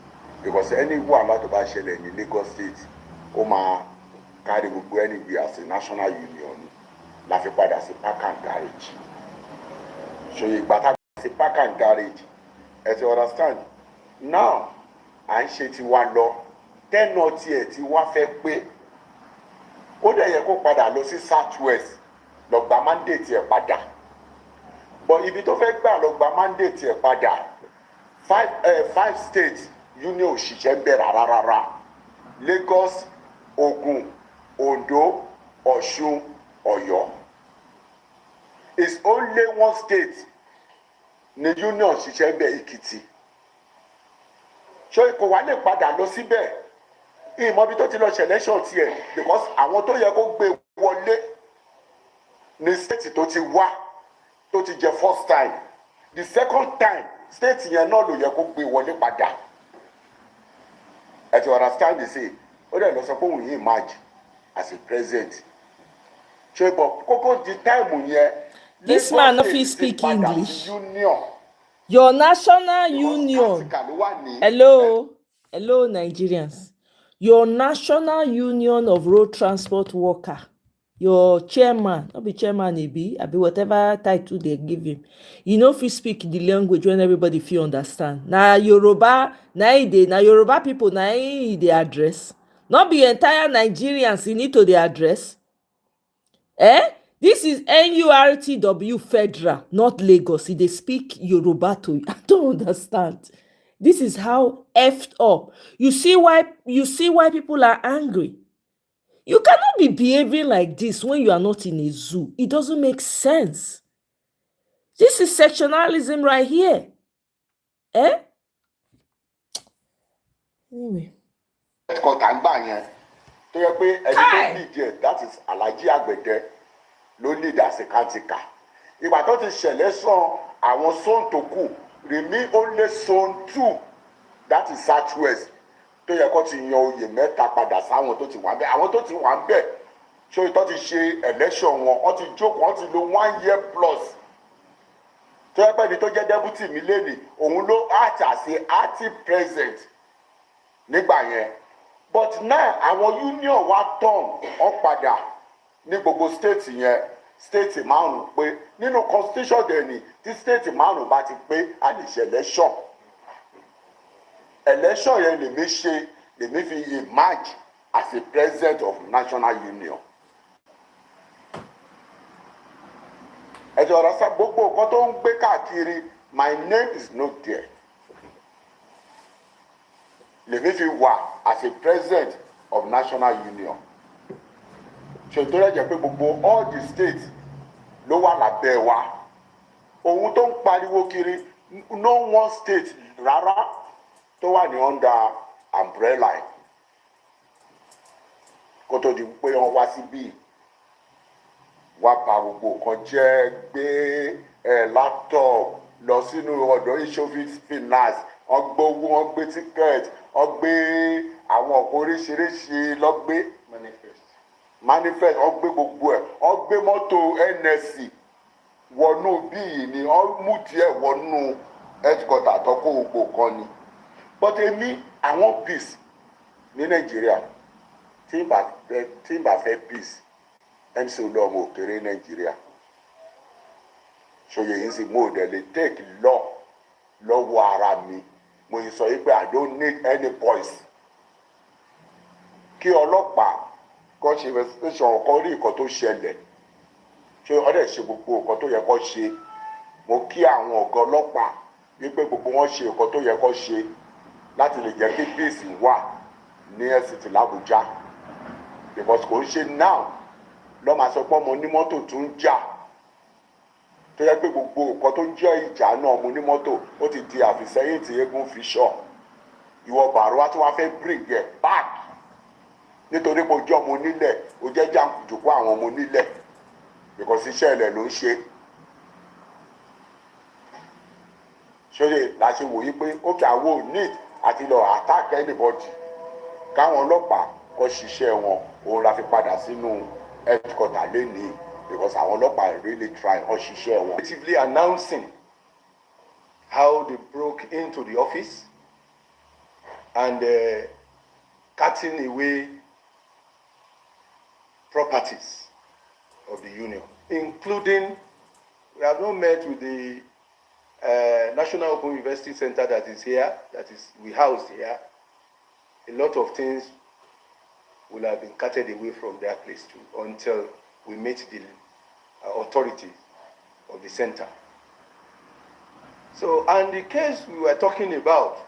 because ẹni wàhálà tó bá ṣẹlẹ̀ ní Lagos State ó máa kárí gbogbo ẹni bí as a national union la fi padà sí park and garage. Ṣòye ìgbà tá a padà sí park and garage ẹ ti understand now à ń ṣe tiwa lọ tẹ́nà tiẹ̀ tí wá fẹ́ pé ó dẹ̀ yẹ kó padà lọ sí Southwest lọ gba mandate ẹ̀ padà. But ibi tó fẹ́ gbà lọ gba mandate ẹ̀ padà 5 states union òṣìṣẹ́ bẹ̀rẹ̀ rárá Lagos, Ogun, Ondo, Ọ̀ṣun, Ọ̀yọ́. It's only one state ní union òṣìṣẹ́ bẹ̀ Èkìtì. Ṣé kò wá lè padà lọ síbẹ̀? Ìmọ̀ ibi tó ti lọ ṣẹlẹ́ṣọ̀ tiẹ̀ because àwọn tó yẹ kó gbé wọlé ní state tó ti wá tó ti jẹ first time the second time state yẹn náà ló yẹ kó gbé wọlé padà ẹ ti understand the say ó dẹ̀ lọ sọ pé òun yìí emerge as a president ṣe bọ̀ kókó di time yẹn
this man no fit speak English your national union hello Nigerians your national union of road transport worker your chairman no be chairman e be abi whatever title they give him e no fit speak the language when everybody fit understand na Yoruba na e dey na Yoruba people na e dey address no be entire Nigerians e need to dey address this is NURTW federal not Lagos e dey speak Yoruba to you. I don't understand. This is how effed up. You see why people are angry. You cannot be behaving like this when you are not in a zoo. It doesn't make sense. This is sectionalism right here. Anyway.
That is Alhaji Agbede ló lead as a kantika. Ìgbà tó ti ṣẹlẹ̀ sàn àwọn zone tó kù remain only zone 2 that is southwest tó yẹ kó ti yan oyè mẹ́ta padà sáwọn tó ti wà bẹ́ẹ̀ àwọn tó ti wà bẹ́ẹ̀ ṣé ìtọ́ ti ṣe election wọn wọ́n ti jókòó wọ́n ti lo 1 year plus tó yẹ pé ibi tó jẹ́ deputy mi lẹ́nìí òun ló act as a active president nígbà yẹn but now àwọn union wa turn wọ́n padà ní gbogbo state yẹn state márùn pé nínú constitution dẹ̀ ni tí state márùn bá ti pé a lè ṣe election yẹn lèmi fi emerge as a president of national union. ẹ̀jẹ̀ ọ̀rọ̀ sá gbogbo nǹkan tó ń gbé káàkiri my name is not there. lèmi fi wà as a president of national union. ṣètò rẹ̀ jẹ́ pé gbogbo all the states ló wà lábẹ́ wa ohun tó ń pariwo kiri no one state rárá tó wà ní under umbrella ẹ̀ kó tó di pé wọ́n wá síbí wá bà gbogbo nǹkan jẹ́ gbé laptop lọ sínú ọ̀dọ̀ Isofix finance wọ́n gbowó wọ́n gbé ticket wọ́n gbé àwọn ọ̀pọ̀ oríṣiríṣi lọ́gbé manifest ọgbẹ gbogbo ẹ ọgbẹ mọ́tò NSC wọnú bíi ni ọmú díẹ̀ wọnú headquarter àtọkọ gbogbo kan ni but èmi àwọn peace ní Nàìjíríà tí n bá fẹ́ peace MC olóòmù òkèrè Nàìjíríà ṣòye yìí sì mú òde lè take law lọ́wọ́ ara mi mo yìí sọ yìí pé I don't need any voice kí ọlọ́pàá kọ́ ṣe investigation ọkọ rí nǹkan tó ṣẹlẹ̀ ṣé ọdẹ ṣe gbogbo nǹkan tó yẹ kó ṣe mo kí àwọn ọ̀gá ọlọ́pàá wípé gbogbo wọn ṣe nǹkan tó yẹ kó ṣe láti lè jẹ́ kí peace wà ní FCT l'Abuja because kò ń ṣe now lọ́ máa sọ pé ọmọ onímọ́tò tún ń jà tó yẹ pé gbogbo nǹkan tó ń jẹ́ ìjà náà ọmọ onímọ́tò ó ti di àfìsẹ́yìn tí eégún fi ṣọ́ ìwọ bàrọ̀ wá tí wọ́n fẹ́ bring ẹ̀ back nítorí pé ojú ọmọ onílẹ̀ ó jẹ́ jàǹkùjùkú àwọn ọmọ onílẹ̀ because iṣẹ́ ilẹ̀ ló ń ṣe. ṣóyè la ṣe wòye pé ó kí àwọn ò need àti lọ attack anybody káwọn ọlọ́pàá kó ṣiṣẹ́ wọn òun la fi padà sínú headquarter lẹ́nìí because àwọn ọlọ́pàá really try ó ṣiṣẹ́ wọn.
Actively announcing how they broke into the office and cutting away properties of the union, including, we have not met with the National Open University Center that is here, that is we housed here. A lot of things will have been cutted away from their place too until we meet the authorities of the center. So, and the case we were talking about,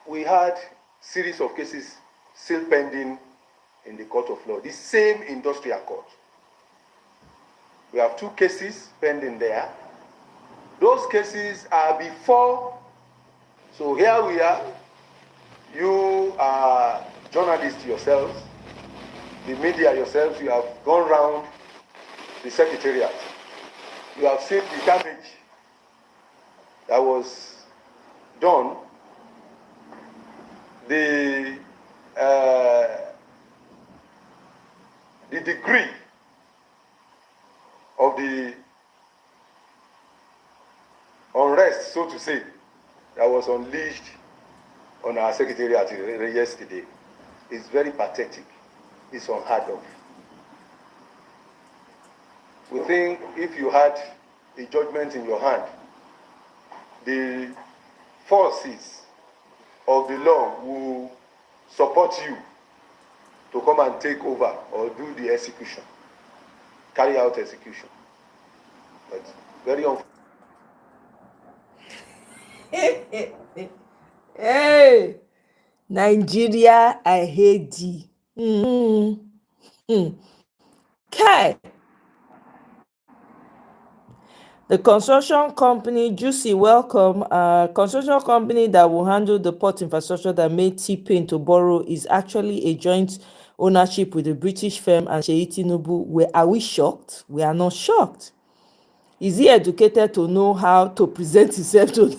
we had series of cases still pending in the court of law, the same industrial court. We have 2 cases pending there. Those cases are before, so here we are, you are journalists yourselves, the media yourselves, you have gone round the secretariat. You have seen the damage that was done. The degree of the unrest, so to say, that was unleashed on our secretariat yesterday is very pathetic. It's unheard of. We think if you had a judgment in your hand, the forces of the law will support you to come and take over or do the execution, carry out execution. But very
Hey, Nigeria, I hate thee. Okay. The construction company, Juicy, welcome. Construction company that will handle the port infrastructure that made T-Pain to borrow is actually a joint ownership with a British firm and Seyi Tinubu. Are we shocked? We are not shocked. Is he educated to know how to present himself to?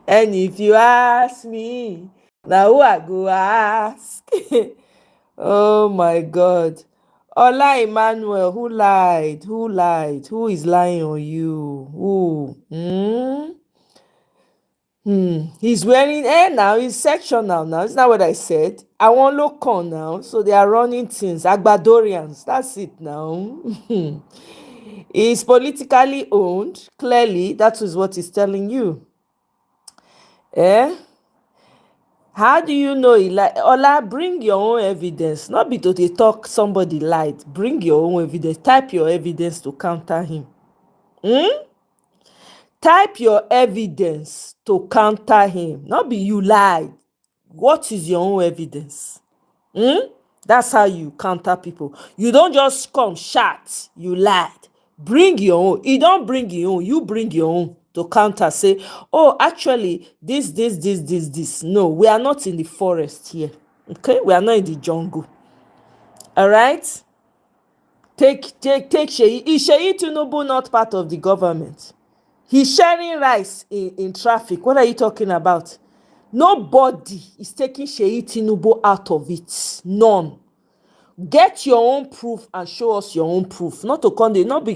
And if you ask me, now who I go ask? Oh my God. Ola Emmanuel, who lied? Who lied? Who is lying on you? Who? He's wearing now. He's sectional now. Isn't that what I said? I want local now. So they are running things. Agbadorians. That's it now. He's politically owned. Clearly, that is what he's telling you. Eh? How do you know he lied? Ola, bring your own evidence. Not be to dey talk somebody lied. Bring your own evidence. Type your evidence to counter him. Type your evidence to counter him. Not be you lied. What is your own evidence? That's how you counter people. You don't just come shout, you lied. Bring your own. You don't bring your own. You bring your own to counter. Say, oh, actually, this. No, we are not in the forest here. Okay? We are not in the jungle. All right? Take Seyi. Is Seyi Tinubu not part of the government? He's sharing rice in traffic. What are you talking about? Nobody is taking Seyi Tinubu out of it. None. Get your own proof and show us your own proof. Not be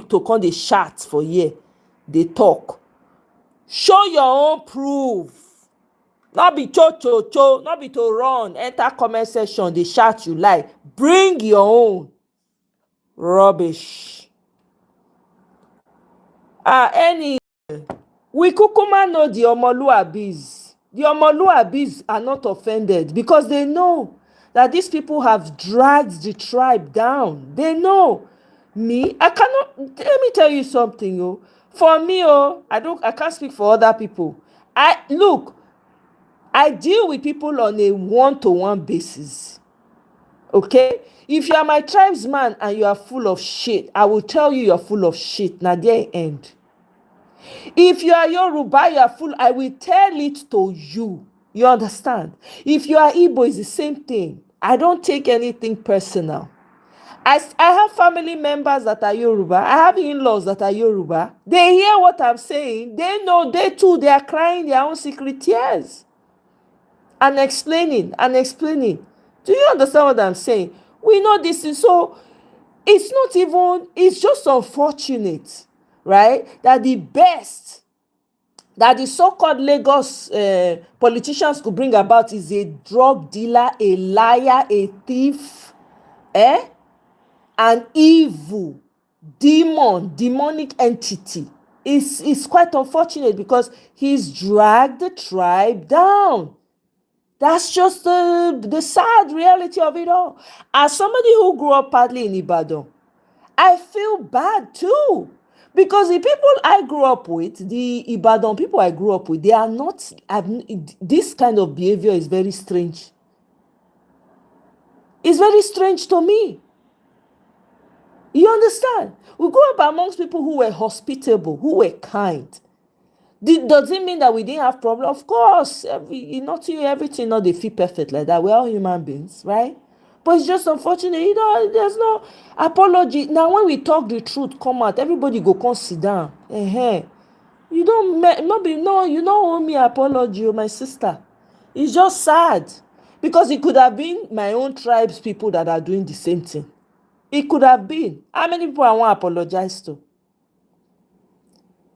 to come dey chat for here. They talk. Show your own proof. Not be cho. Not be to run. Enter comment section. They chat you lie. Bring your own. Rubbish. We kukuma know the Omoluabis. The Omoluabis are not offended because they know that these people have dragged the tribe down. They know. I cannot. Let me tell you something. For me, I can't speak for other people. I deal with people on a one-to-one basis. Okay? If you are my tribesman and you are full of shit, I will tell you you're full of shit. Now there end. If you are Yoruba, you are full. I will tell it to you. You understand? If you are Igbo, it's the same thing. I don't take anything personal. I have family members that are Yoruba. I have in-laws that are Yoruba. They hear what I'm saying. They know they too, they are crying their own secret tears. And explaining. Do you understand what I'm saying? We know this is so. It's just unfortunate, right? That the so-called Lagos politicians could bring about is a drug dealer, a liar, a thief, an evil demonic entity. It's quite unfortunate because he's dragged the tribe down. That's just the sad reality of it all. As somebody who grew up partly in Ibadan, I feel bad too. Because the people I grew up with, the Ibadan people I grew up with, they are not, this kind of behavior is very strange. It's very strange to me. You understand? We grew up amongst people who were hospitable, who were kind. Does it mean that we didn't have problems? Of course, everything not they feel perfect like that. We're all human beings, right? But it's just unfortunate, there's no apology. Now, when we talk the truth, come out, everybody go come sit down. You don't, you don't owe me apology, my sister. It's just sad. Because it could have been my own tribe's people that are doing the same thing. It could have been. How many people I want to apologize to?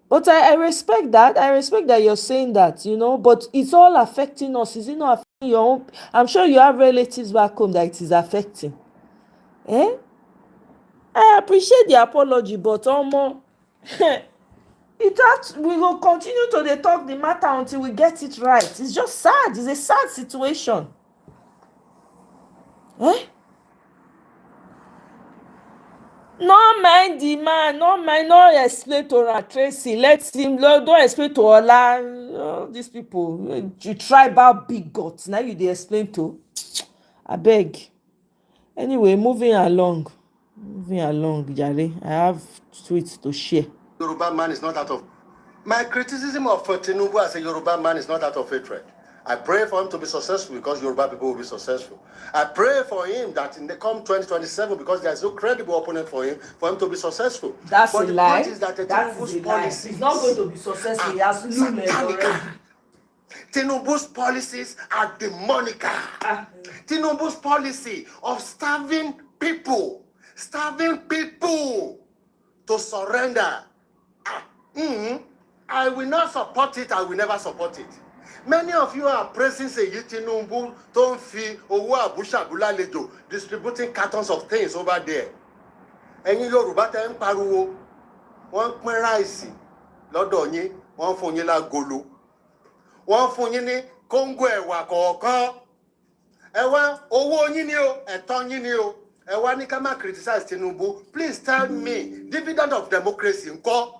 But I respect that. I respect that you're saying that, but it's all affecting us. Is it not affecting your own? I'm sure you have relatives back home that it is affecting. I appreciate the apology, but we will continue to talk the matter until we get it right. It's just sad. It's a sad situation. No mind the man, no explain to Tracy. Let him, don't explain to Ola. These people, you tribal bigots. Now you dey explain to. I beg. Anyway, moving along, Jare. I have tweets to share.
Yoruba man is not out of. My criticism of Tinubu as a Yoruba man is not out of hatred. I pray for him to be successful because Yoruba people will be successful. I pray for him that in the come 2027, because there is no credible opponent for him to be successful.
That's
but
a
the
lie.
point is that
Tinubu's policy. He's not going to be successful. He has loomed already.
Tinubu's policies are demonical. Tinubu's policy of starving people to surrender. I will not support it. I will never support it. Many of you are praising Seyi Tinubu, don't feel Owo Abushabula Lejo, distributing cartons of things over there. Ẹ̀yin Yorùbá tẹ́ ń pariwo, wọ́n pín ráìsì lọ́dọ̀ yín, wọ́n fún yín lágolo. Wọ́n fún yín ní kóńgò ẹ̀wà kọ̀ọ̀kan. Ẹ wá owó yín ni o, ẹ̀tọ́ yín ni o. Ẹ wá ní ká má criticize Tinubu. Please tell me, dividend of democracy ńkọ́?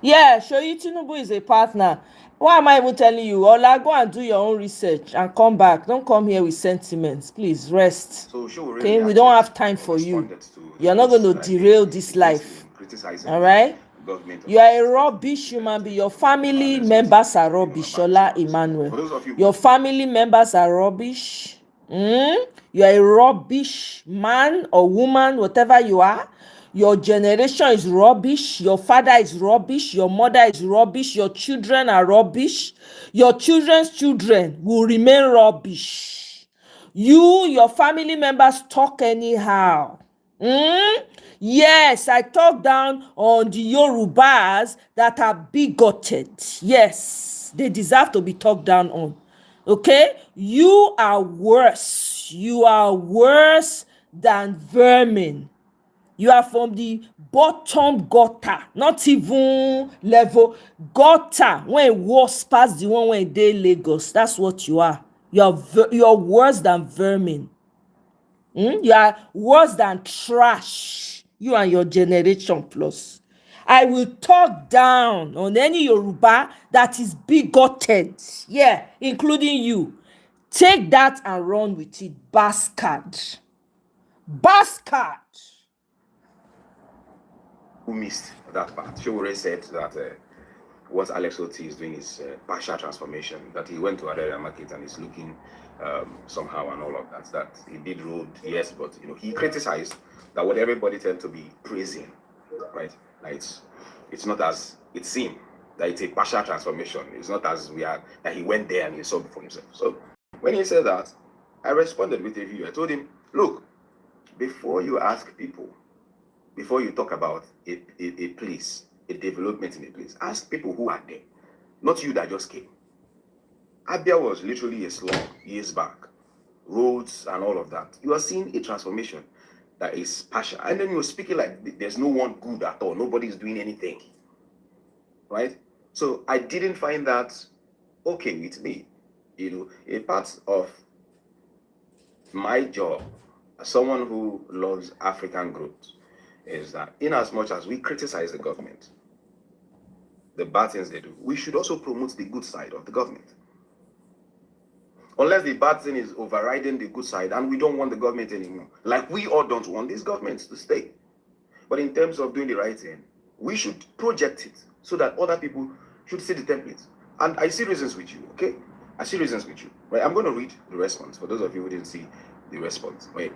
Yeah, Seyi Tinubu is a partner. Why am I even telling you? Ola, go and do your own research and come back. Don't come here with sentiments. Please rest.
So
okay, we don't have time for you. You're not going to derail this life. All right? You are a rubbish human being. Your family members are rubbish, Ola Emmanuel. Your family members are rubbish. You are a rubbish man or woman, whatever you are. Your generation is rubbish. Your father is rubbish. Your mother is rubbish. Your children are rubbish. Your children's children will remain rubbish. Your family members talk anyhow. Yes, I talk down on the Yorubas that are bigoted. Yes, they deserve to be talked down on. Okay? You are worse. You are worse than vermin. You are from the bottom gutter, not even level gutter. When it was past the one when they Lagos, that's what you are. You are worse than vermin. You are worse than trash. You and your generation plus. I will talk down on any Yoruba that is bigoted. Yeah, including you. Take that and run with it, bastard. Bastard.
Who missed that part? She already said that what Alex Oti is doing is partial transformation, that he went to Adria market and is looking somehow and all of that. That he did road, yes, but he criticized that what everybody tend to be praising, right? Like it's not as it seemed that it's a partial transformation. It's not as that he went there and he saw for himself. So when he said that, I responded with a view. I told him, look, before you ask people, before you talk about a place, a development in a place, ask people who are there, not you that just came. Abia was literally a slum years back, roads and all of that. You are seeing a transformation that is partial, and then you're speaking like there's no one good at all, nobody's doing anything, right? So I didn't find that okay with me. You know, a part of my job as someone who loves African growth is that in as much as we criticize the government, the bad things they do, we should also promote the good side of the government. Unless the bad thing is overriding the good side and we don't want the government anymore. Like we all don't want these governments to stay. But in terms of doing the right thing, we should project it so that other people should see the templates. And I see reasons with you, okay? I see reasons with you. Right? I'm going to read the response for those of you who didn't see the response. Wait.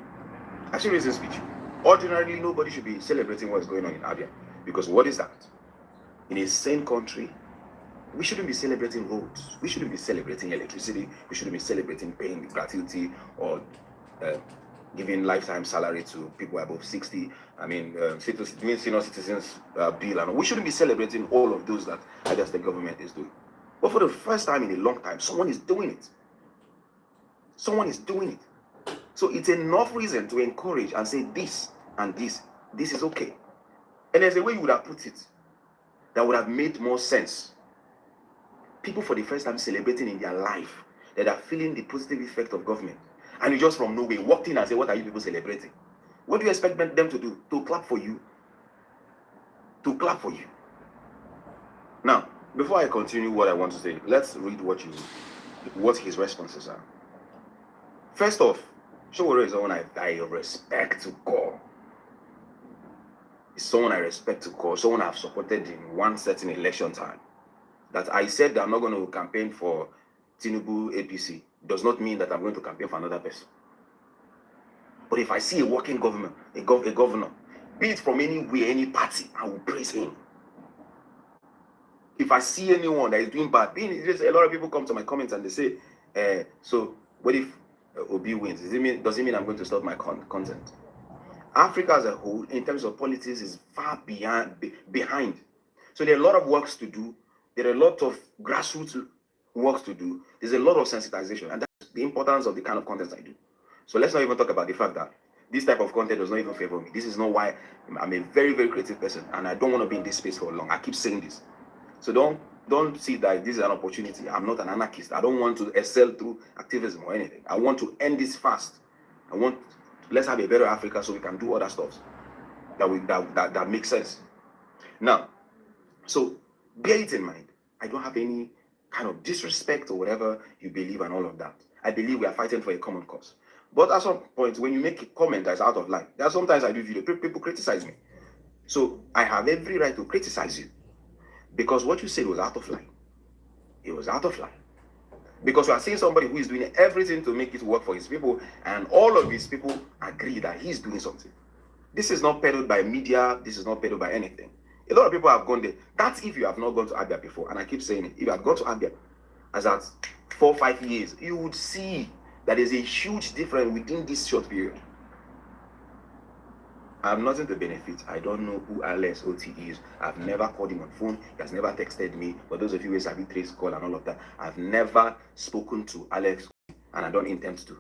I see reasons with you. Ordinarily, nobody should be celebrating what's going on in Abia. Because what is that? In a sane country, we shouldn't be celebrating roads. We shouldn't be celebrating electricity. We shouldn't be celebrating paying gratuity or giving lifetime salary to people above 60. I mean, doing senior citizens bill. And we shouldn't be celebrating all of those that I guess the government is doing. But for the first time in a long time, someone is doing it. Someone is doing it. So it's enough reason to encourage and say this and this is okay. And there's a way you would have put it that would have made more sense. People for the first time celebrating in their life that are feeling the positive effect of government. And you just from nowhere walked in and said, what are you people celebrating? What do you expect them to do? To clap for you? To clap for you. Now, before I continue what I want to say, let's read what his responses are. First off, Showore is someone I respect to call. It's someone I respect to call, someone I've supported in one certain election time. That I said that I'm not going to campaign for Tinubu APC does not mean that I'm going to campaign for another person. But if I see a working government, a governor, be it from anywhere, any party, I will praise him. If I see anyone that is doing bad, a lot of people come to my comments and they say, so what if Obi wins? Does it mean I'm going to stop my content? Africa as a whole, in terms of politics, is far behind. So there are a lot of works to do. There are a lot of grassroots works to do. There's a lot of sensitization, and that's the importance of the kind of content I do. So let's not even talk about the fact that this type of content does not even favor me. This is not why I'm a very, very creative person, and I don't want to be in this space for long. I keep saying this. So don't see that this is an opportunity. I'm not an anarchist. I don't want to excel through activism or anything. I want to end this fast. Let's have a better Africa so we can do other stuff that makes sense. Now, so bear it in mind. I don't have any kind of disrespect or whatever you believe and all of that. I believe we are fighting for a common cause. But at some point, when you make a comment that's out of line, there are sometimes I do video, people criticize me. So I have every right to criticize you. Because what you said was out of line. It was out of line. Because you are seeing somebody who is doing everything to make it work for his people, and all of his people agree that he's doing something. This is not peddled by media. This is not peddled by anything. A lot of people have gone there. That's if you have not gone to Abia before. And I keep saying it. If you have gone to Abia as at 4 or 5 years, you would see that there's a huge difference within this short period. I have nothing to benefit. I don't know who Alex OT is. I've never called him on phone. He has never texted me. For those of you who have trace call and all of that, I've never spoken to Alex, and I don't intend to.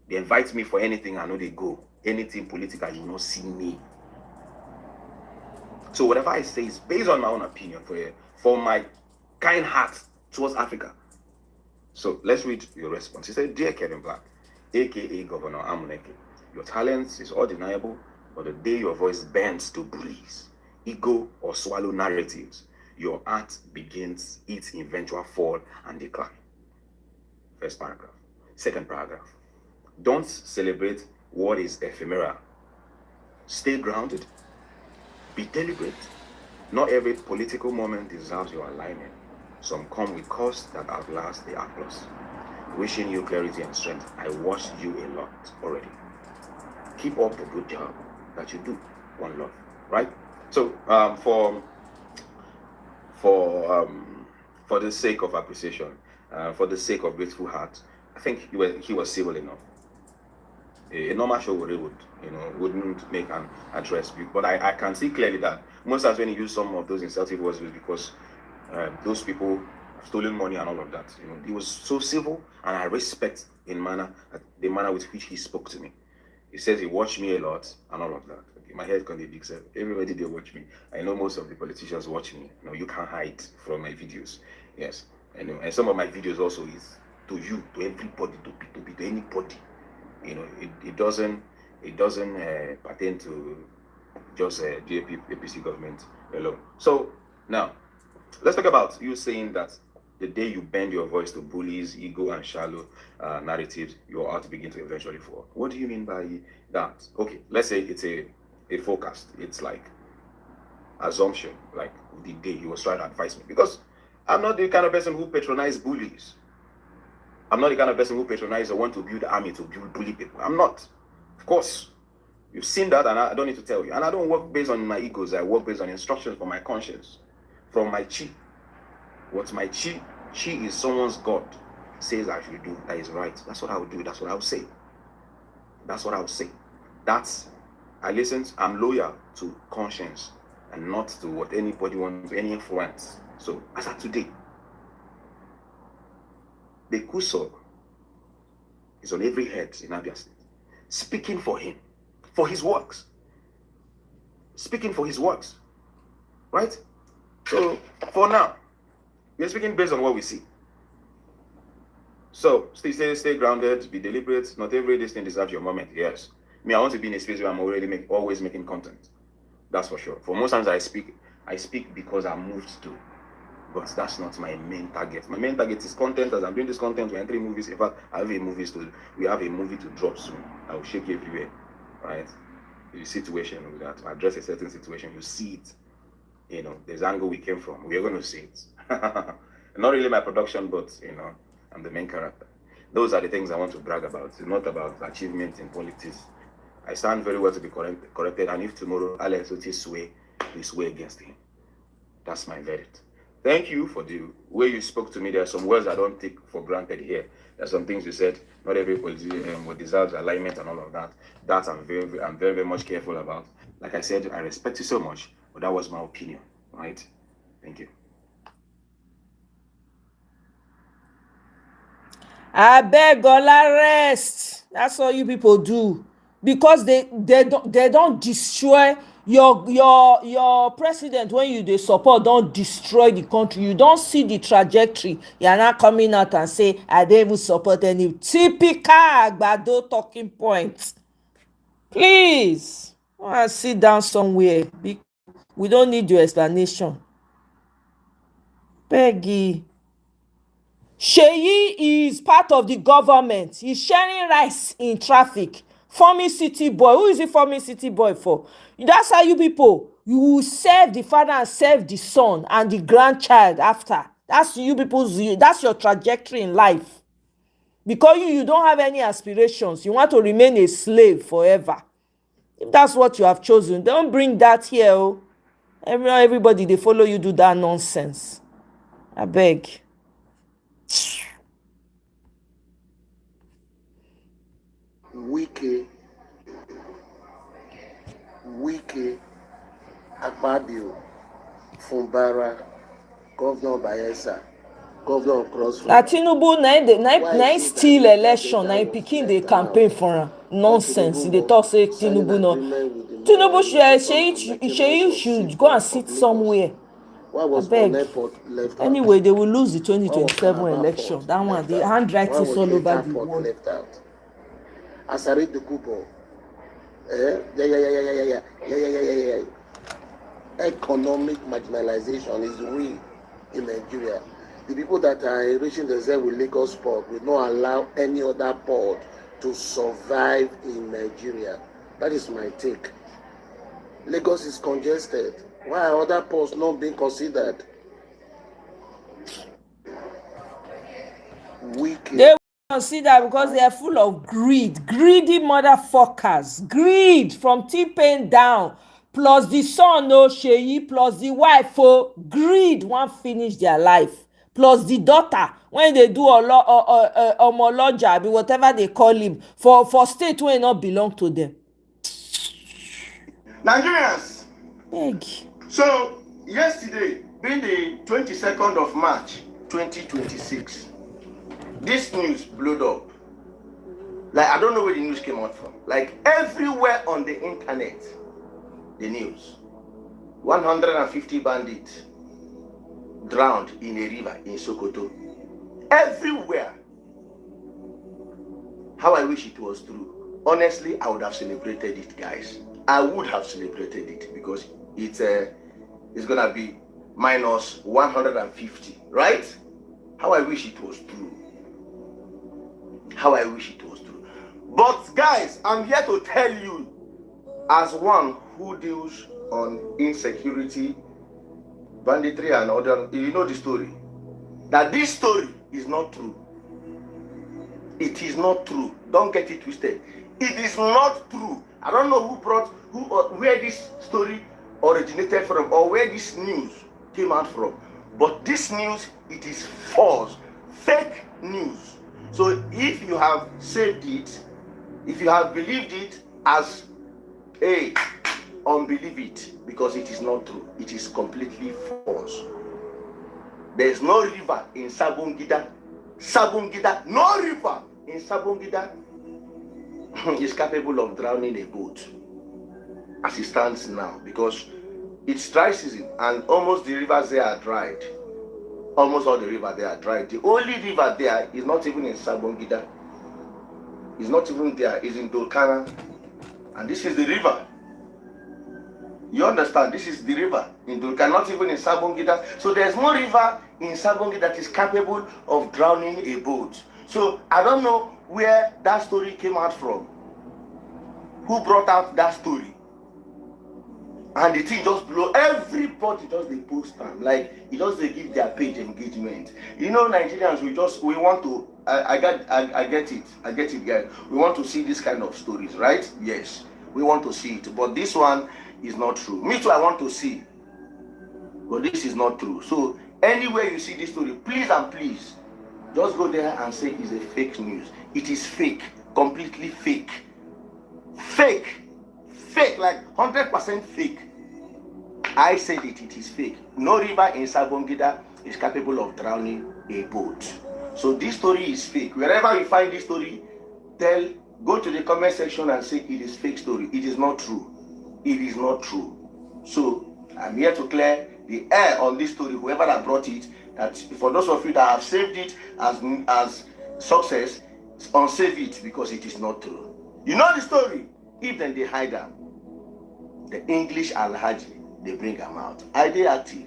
They invite me for anything, I know they go. Anything political, you will not see me. So whatever I say is based on my own opinion for my kind heart towards Africa. So let's read your response. He said, Dear Kevin Black, aka Governor Amuneke, your talent is undeniable, but the day your voice bends to bullies, ego, or swallow narratives, your art begins its eventual fall and decline. First paragraph. Second paragraph. Don't celebrate what is ephemeral. Stay grounded. Be deliberate. Not every political moment deserves your alignment. Some come with costs that outlast the applause. Wishing you clarity and strength. I watched you a lot already. Keep up the good job that you do. One love. Right? So for the sake of appreciation, for the sake of grateful heart, I think he was civil enough. A normal show wouldn't make an address, but I can see clearly that most times when he used some of those insultive words was because those people have stolen money and all of that. He was so civil, and I respect the manner with which he spoke to me. He says he watched me a lot and all of that. Okay, my head can be big. Everybody they watch me. I know most of the politicians watch me. You can't hide from my videos. Yes. And some of my videos also is to you, to everybody, to anybody. It doesn't pertain to just APC government alone. So now, let's talk about you saying that the day you bend your voice to bullies, ego, and shallow narratives, your art begin to eventually fall. What do you mean by that? Okay, let's say it's a forecast. It's like assumption, like the day he was trying to advise me. Because I'm not the kind of person who patronize bullies. I'm not the kind of person who patronize or want to build an army to bully people. I'm not. Of course, you've seen that, and I don't need to tell you. And I don't work based on my egos. I work based on instructions from my conscience, from my chi. What's my chi? Chi is someone's God says I should do. That is right. That's what I would do. That's what I would say. That's what I would say. I'm loyal to conscience and not to what anybody wants, any influence. So, as of today, the Kuso is on every head in Abia State, speaking for him, for his works. Speaking for his works. Right? So, for now, we are speaking based on what we see. So, stay grounded, be deliberate. Not every this thing deserves your moment. Yes. I want to be in a space where I'm always making content. That's for sure. For most times I speak because I'm moved to. But that's not my main target. My main target is content. As I'm doing this content, we're entering movies. In fact, we have a movie to drop soon. I will shake everywhere. Right? The situation with that, to address a certain situation, you see it. There's angle we came from. We're going to see it. Not really my production, but I'm the main character. Those are the things I want to brag about. It's not about achievement in politics. I stand very well to be corrected, and if tomorrow Alex Oti sway, we sway against him. That's my verdict. Thank you for the way you spoke to me. There are some words I don't take for granted here. There are some things you said. Not every politician deserves alignment and all of that. That I'm very much careful about. Like I said, I respect you so much, but that was my opinion, right? Thank you.
Abeg Ola rest. That's all you people do. Because they don't destroy your president when they support, don't destroy the country. You don't see the trajectory. You are not coming out and say I don't even support any typical Agbado talking point. Please go and sit down somewhere. We don't need your explanation. Peggy. Sheyi is part of the government. He's sharing rice in traffic. Forming city boy. Who is he forming city boy for? That's how you people, you will serve the father and serve the son and the grandchild after. That's you people's, that's your trajectory in life. Because you don't have any aspirations. You want to remain a slave forever. If that's what you have chosen, don't bring that here. Oh. Everybody, they follow you do that nonsense. I beg.
Wike, Akpabio, Fumbara, Governor Bayelsa, Governor of Cross River.
Na Tinubu na steal election, na pikin dey campaign for am. Nonsense. They talk say Tinubu no. Tinubu should go and sit somewhere. Abeg. Anyway, they will lose the 2027 election. That one, the handwriting is all over the wall.
Asari the Kubo. Economic marginalization is real in Nigeria. The people that are enriching themselves with Lagos port will not allow any other port to survive in Nigeria. That is my take. Lagos is congested. Why are other ports not being considered?
They consider because they are full of greedy motherfuckers. Greed from T-Pain down, plus the son Sheyi, plus the wife greed wan finish their life, plus the daughter when they do omoloja be whatever they call him for state wey not belong to them.
Nigerians.
Egg.
So yesterday being the 22nd of March 2026. This news blew up. Like, I don't know where the news came out from. Like, everywhere on the internet, the news. 150 bandits drowned in a river in Sokoto.
everywhere. How I wish it was true. Honestly, I would have celebrated it, guys. I would have celebrated it because it's gonna be minus 150, right? How I wish it was true. How I wish it was true. But guys, I'm here to tell you, as one who deals on insecurity, banditry, and other, you know the story. That this story is not true. It is not true. Don't get it twisted. It is not true. I don't know where this story originated from or where this news came out from. But this news, it is false, fake news. So if you have saved it, if you have believed it as unbelieve it, because it is not true. It is completely false. There is no river in Sabongida. No river in Sabongida is capable of drowning a boat as it stands now, because it's dry season and almost the rivers there are dried. Almost all the rivers there are dried. The only river there is not even in Sabongida. It's not even there. It's in Dolkana. And this is the river. You understand? This is the river in Dolkana, not even in Sabongida. So there's no river in Sabongida that is capable of drowning a boat. So I don't know where that story came out from. Who brought out that story? And the thing just blow. Everybody just they post them. Like, it just they give their page engagement. You know, Nigerians, we want to, I get it, guys. We want to see this kind of stories, right? Yes, we want to see it. But this one is not true. Me too, I want to see. But this is not true. So anywhere you see this story, please and please, just go there and say it's a fake news. It is fake, completely fake. Fake, like 100% fake. I said it is fake. No river in Sabongida is capable of drowning a boat. So this story is fake. Wherever you find this story, go to the comment section and say it is fake story. It is not true. It is not true. So I'm here to clear the air on this story, whoever that brought it, that for those of you that have saved it as success, unsave it because it is not true. You know the story. If then they hide them, the English Alhaji, they bring them out. Are they active?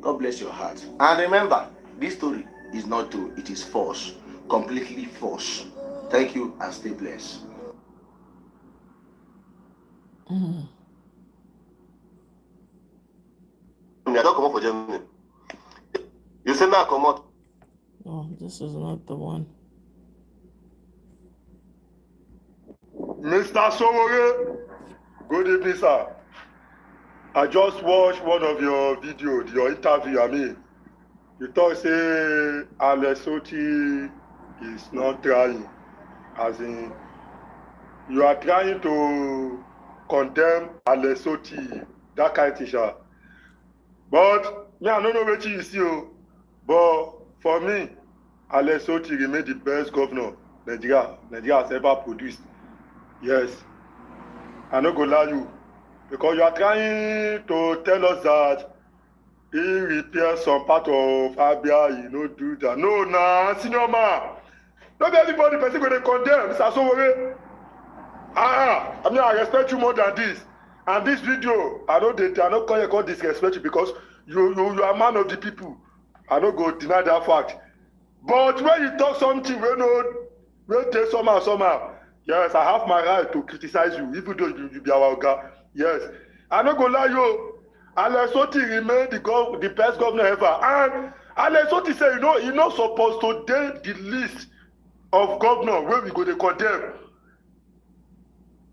God bless your heart. And remember, this story is not true. It is false. Completely false. Thank you and stay blessed.
Mm-hmm.
I don't come up for Germany. You say now come out.
Oh, this is not the one.
Mr. Omoye, good evening, sir. I just watched one of your videos, your interview. You talk say Alex Oti is not trying, as in you are trying to condemn Alex Oti, that kind of thing. But me, I don't know what you see, but for me, Alex Oti remains the best governor Nigeria has ever produced. Yes, I no go lie you, because you are trying to tell us that he repairs some part of Abia, you know, do that. No, nah, senior man. Not everybody person going to condemn, Mr. Omoye. I respect you more than this. And this video, I know call disrespect you because you are a man of the people. I don't go deny that fact. But when you talk something, we take somehow. Yes, I have my right to criticize you, even though you be our guy. Yes. I don't go lie you. Alex Oti remain the best governor ever. And Alex Oti say, you're not supposed to take the list of governors where we go to condemn.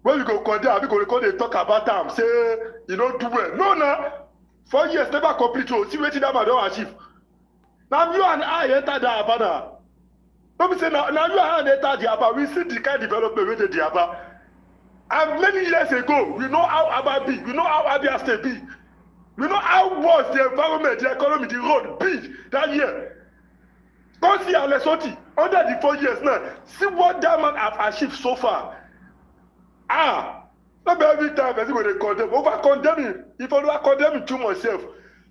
When we go condemn, we go to talk about them, say, do well. No. 4 years never complete. See what that man don't achieve. Now you and I enter the Abana. Let me say now you and I enter the Abba. We see the kind of development with the Abba. And many years ago, we know how Abba be. We know how Abia State be. We know how was the environment, the economy, the road be that year. Go see Alex Oti under the 4 years now. See what that man have achieved so far. Not every time person go dey condemn. Over condemning. If I condemn too myself,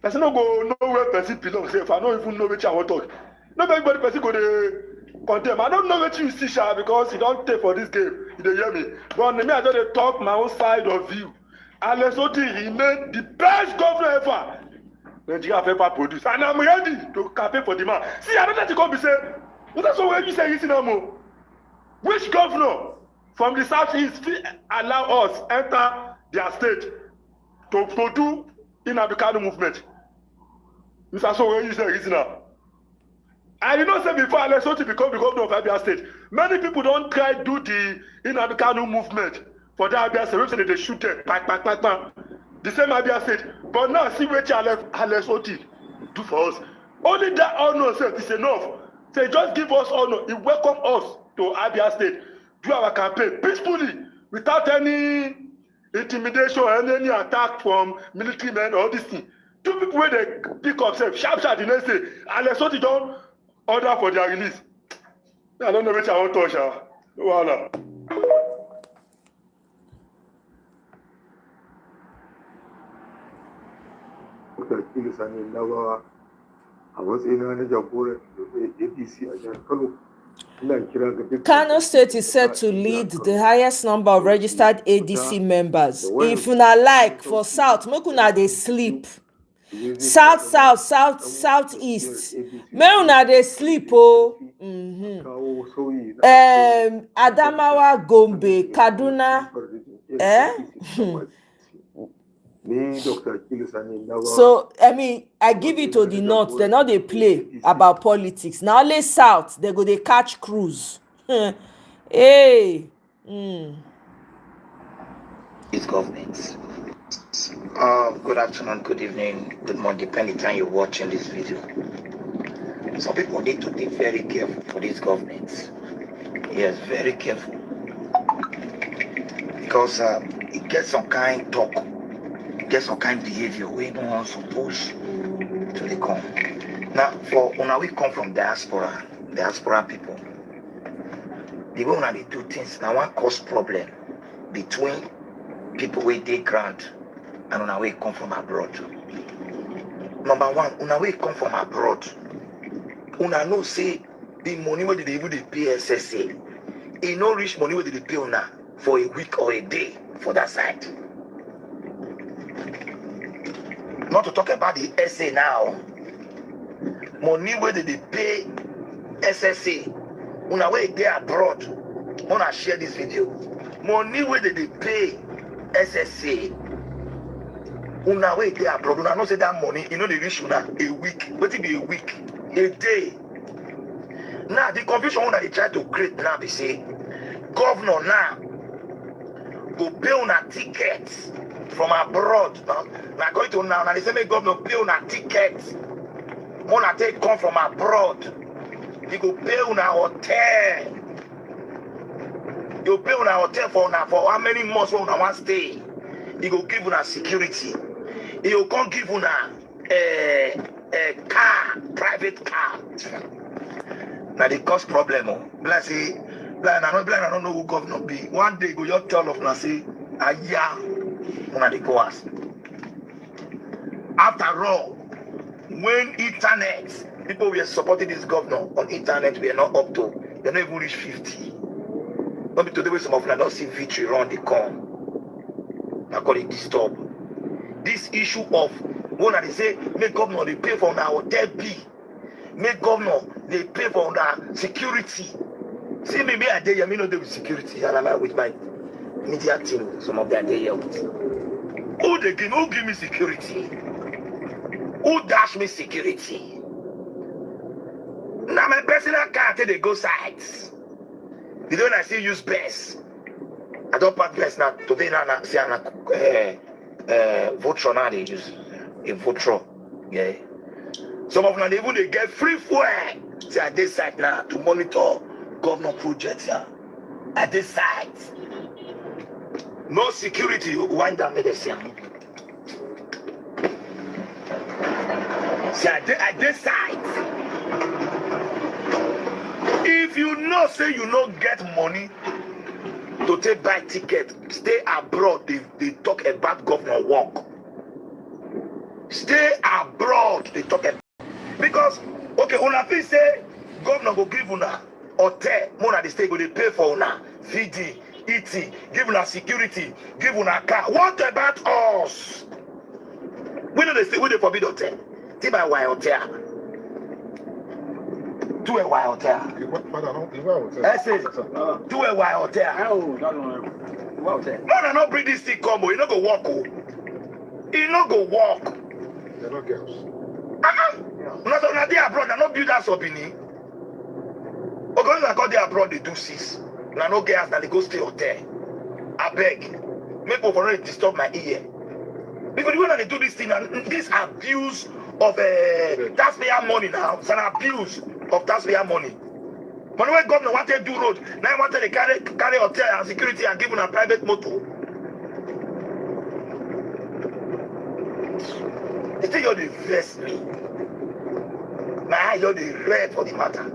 person no go know where person belongs. If I don't even know which I want to talk. Not everybody person go to condemn. I don't know what you see, Sha, because you don't take for this game. You don't hear me. But me, I just talk my own side of view. Alex Oti remain the best governor ever. Nigeria have ever produced. And I'm ready to campaign for the man. See, I don't let you come and say, what that's what you say, you see no more. Which governor from the southeast allow us enter their state to do inhabitable movement? Mr. So where you say is now. And you know, say before Alex Oti become the governor of Abia State, many people don't try to do the inhabitable movement for the Abia State. Say they shoot them, bang. The same Abia State. But now see what Alex Oti do for us. Only that honor is enough. Say just give us honor. He welcome us to Abia State. Do our campaign peacefully, without any intimidation and any attack from military men or this thing. Two people where they pick up, say, sharp, the next day, Alex Oti don't order for their release. I don't know which I want to touch. Voila.
Kano State is set to lead the highest number of registered ADC members. If una like for South, make una dey sleep. South, Southeast. Make una dey sleep oh. Adamawa, Gombe, Kaduna. So I mean, I give it to the north. They not they play about politics. Now only south, they go they catch cruise. Hey.
These governments. Good afternoon, good evening, good morning, depending on the time you're watching this video. Some people need to be very careful for these governments. Yes, very careful. Because it gets some kind talk. Get some kind of behavior we don't want to push to the come. Now, for when we come from diaspora people, the way when they do things now one cause problem between people where they grant and when we come from abroad. Number one, when we come from abroad, una know say the money where they even pay SSA, it no rich money where they pay una for a week or a day for that side. Not to talk about the SA now. Money where they pay SSA. Una way they abroad. Wanna share this video. Money where they pay SSA. Una way they abroad. Una not say that money. You know they reach una a week. What it be a week? A day. Now the confusion that they try to create now they say governor now go pay una tickets from abroad. Now going to now they say make governor pay una tickets. Wanna take come from abroad. He go pay una hotel. You pay una hotel for how many months when una want stay. He go give una security. He will come give una a car, private car. Now they cause problem. I don't know who governor be. One day go just tell of na say yeah. Una dey go ask. After all, when internet people were supporting this governor on internet, we are not up to. They don't even reach 50. Not be today when some of them don't see victory around the corner. I call it disturb. This issue of when they say make governor they pay for our hotel bill, make governor they pay for our security. See me I dey here, me no dey with security, and I'm with my media team. Some of them are here with. Who give me security? Who dash me security? Now my personal car till they go sides. The day when I see use best, I don't pack best now. Today now see Votro now they use a Votro. Yeah. Some of them they get free fuel. See at this site now to monitor government projects. Yeah. At this site. No security, you wind down medicine. See, at this side, if you know, say you don't get money to take buy ticket, stay abroad, they talk about government work. Stay abroad, they talk about. Because Okay, una please say governor go give una hotel, more the state go dey pay for una feeding, eating, give una security, give una car. What about us? We know they say we dey forbid hotel. Tiba why hotel? Do a why hotel? I say do a why hotel? No, no, bring this thing come. You no go walk. You no go walk.
They're not girls.
Not they abroad. They no build us up in it. Because I got there abroad, they do sis. Now no girls, now they go stay hotel. I beg, make people not disturb my ear. Because when they do this thing, and this abuse of taxpayer money now, it's an abuse of taxpayer money. Money when government wanted to do road, now wanted to carry hotel and security and give them a private motor. You think you're the vest me? My eye, you're the red for the matter.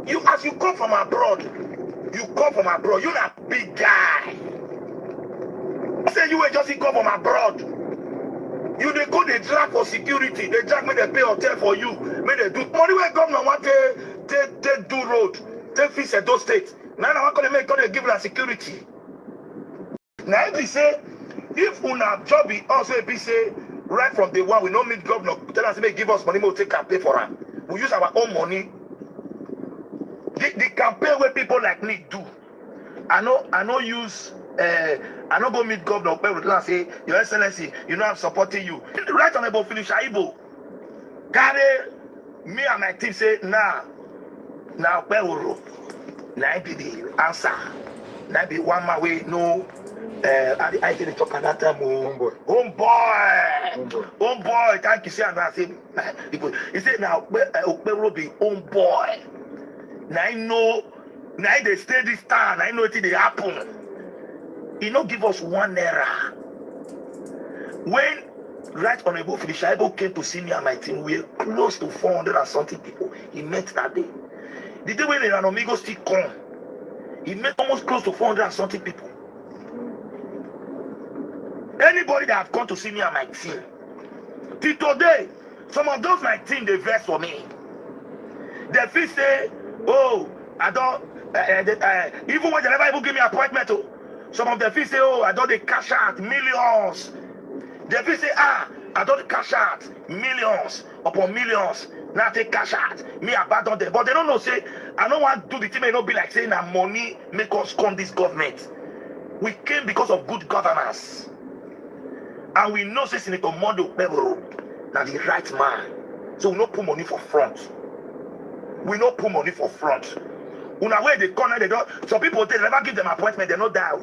You, as you come from abroad, you're not big guy. I say you were just come from abroad. You they go, they drag for security, they drag me, they pay hotel for you, may they do money where government want to do road, they fix at those states. Now I want to make they give them security. Now if we say, if una job is also if we say right from day one, we don't meet governor, tell us they give us money, we'll take and pay for them. We use our own money. The campaign where people like me do. I know use I don't go meet governor and say, Your Excellency, you know I'm supporting you. Right Honorable Philip Shaibu. Carry me and my team say, now Peru. Now be the answer. Now be one my way, no. I didn't talk at that time. Homeboy. Thank you, sir. And I say, he said, now Peru be homeboy. Now I know, now they stay this time. I know it they happen. He not give us one error. When Right Honorable Philip Shaibu came to see me and my team, we were close to 400 and something people. He met that day. The day when an Amigo still come, he met almost close to 400 and something people. Anybody that have come to see me and my team, till today, some of those my team they vex for me. They feel say, oh, I don't. Even when they never even give me appointment, some of them feel say, oh, I don't they cash out millions. They feel say, I don't cash out millions upon millions. Now they cash out. Me abandon them. But they don't know, say, I don't want to do the thing, may not be like saying that money make us come this government. We came because of good governance. And we know, say, Senator Mondo Pebble, now the right man. So we don't put money for front. We don't put money for front. Una way they corner, they don't. Some people they never give them appointment, they not die.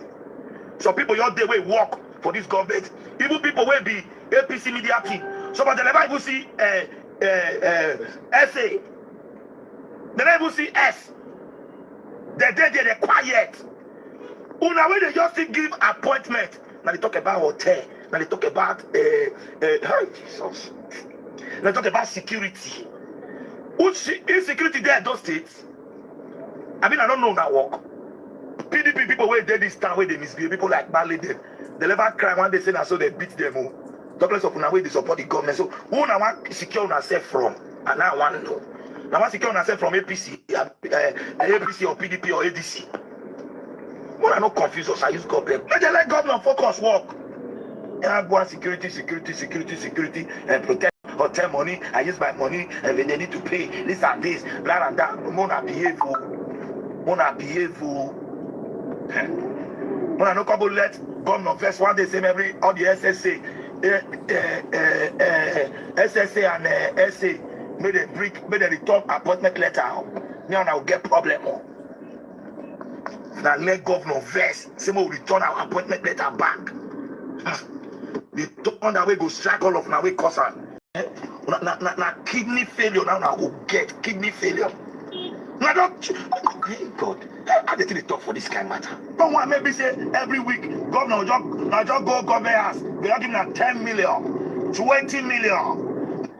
Some people your day will work for this government. Even people will be APC media team. Some of them never even see SA. They never even see S. They're quiet. Una way they just give appointment. Now they talk about hotel. Now they talk about Jesus. Now they talk about security. Which insecurity there in those states? I mean, I don't know that work. PDP people where they this town where they misbehave, people like Bali them. They never cry when they say that, so they beat them. Talk less of una way they support the government. So who now want secure ourselves from? And now I want to know. Now want secure ourselves from APC, APC or PDP or ADC. When I not confuse us, I use government. Let them let government focus work. I go on security, and protect hotel money. I use my money, and when they need to pay this and this, blah and that. Mona behave. Mona no couple let government first one day same every all the SSA, SSA and SA made a return appointment letter. Now I will get problem. Now let government first same will return our appointment letter back. The turn that way go strike all of now we cause na kidney failure now go get kidney failure. Now don't hey God, how they talk for this kind of matter? Don't want maybe say every week governor just go government house. They are giving them 10 million, 20 million.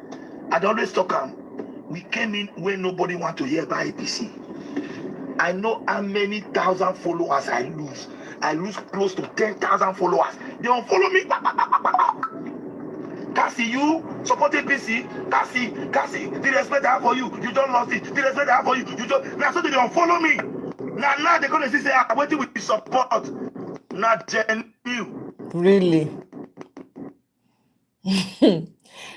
I don't always talk we came in when nobody want to hear about APC. I know how many thousand followers I lose. I lose close to 10,000 followers. They don't follow me. Cassie, you support APC. Cassie, the respect I have for you, you don't lost it. The respect I have for you, you don't. Now, so they don't follow me. Now they're going to say, I'm waiting with the support. Not genuine.
Really?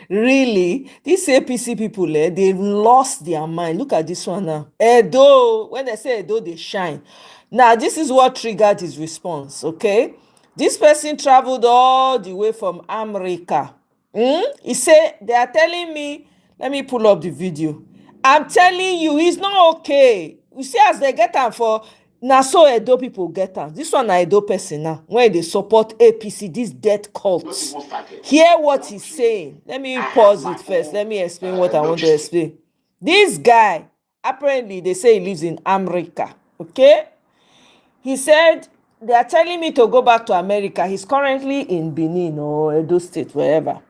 Really? These APC people, they've lost their mind. Look at this one now. Edo, when they say Edo, they shine. Now, this is what triggered his response, okay? This person traveled all the way from America. He said, they are telling me, let me pull up the video. I'm telling you, it's not okay. You see, as they get am for, na so Edo people get am. This one na Edo person now, when they support APC, this death cult. Hear what he's saying. Let me pause it first. Let me explain what I want to explain. This guy, apparently, they say he lives in America, okay? He said, they are telling me to go back to America. He's currently in Benin or Edo State, wherever.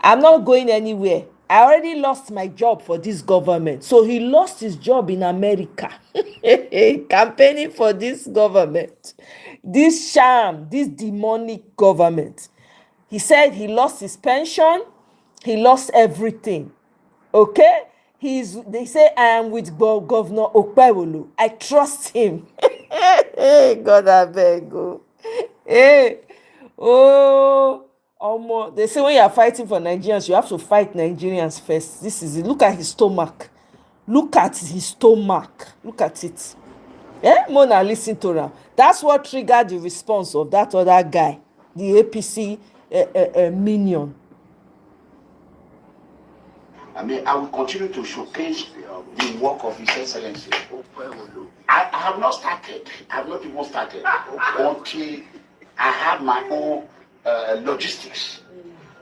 I'm not going anywhere. I already lost my job for this government. So he lost his job in America. Campaigning for this government. This sham, this demonic government. He said he lost his pension. He lost everything. Okay? They say, I am with Governor Okpewolo. I trust him. God, I beg you. Hey. Oh. Omo, they say when you are fighting for Nigerians, you have to fight Nigerians first. This is it. Look at his stomach. Look at his stomach. Look at it. Mona, listen to him. That's what triggered the response of that other guy, the APC minion.
I mean, I will continue to showcase the work of His Excellency. I have not started. I have not even started until I have my own logistics.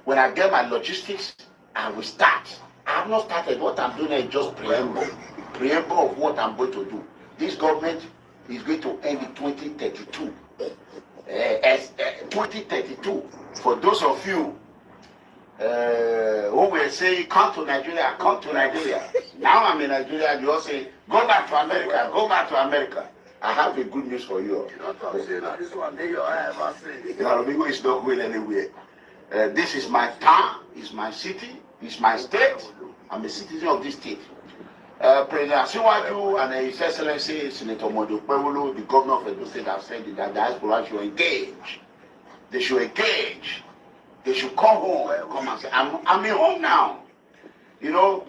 When I get my logistics, I will start. I have not started. What I'm doing is just preamble of what I'm going to do. This government is going to end in 2032. 2032. For those of you who will say, come to Nigeria, come to Nigeria. Now I'm in Nigeria, you all say, go back to America, go back to America. I have a good news for you. Amigo is not going anywhere. This is my town, it's my city, it's my state. I'm a citizen of this state. President Asiwaju and His Excellency Senator Omoye Okpewolo, the governor of Edo State, have said that Diaspora should engage. They should engage. They should come home. Come and say, I'm in home now. You know,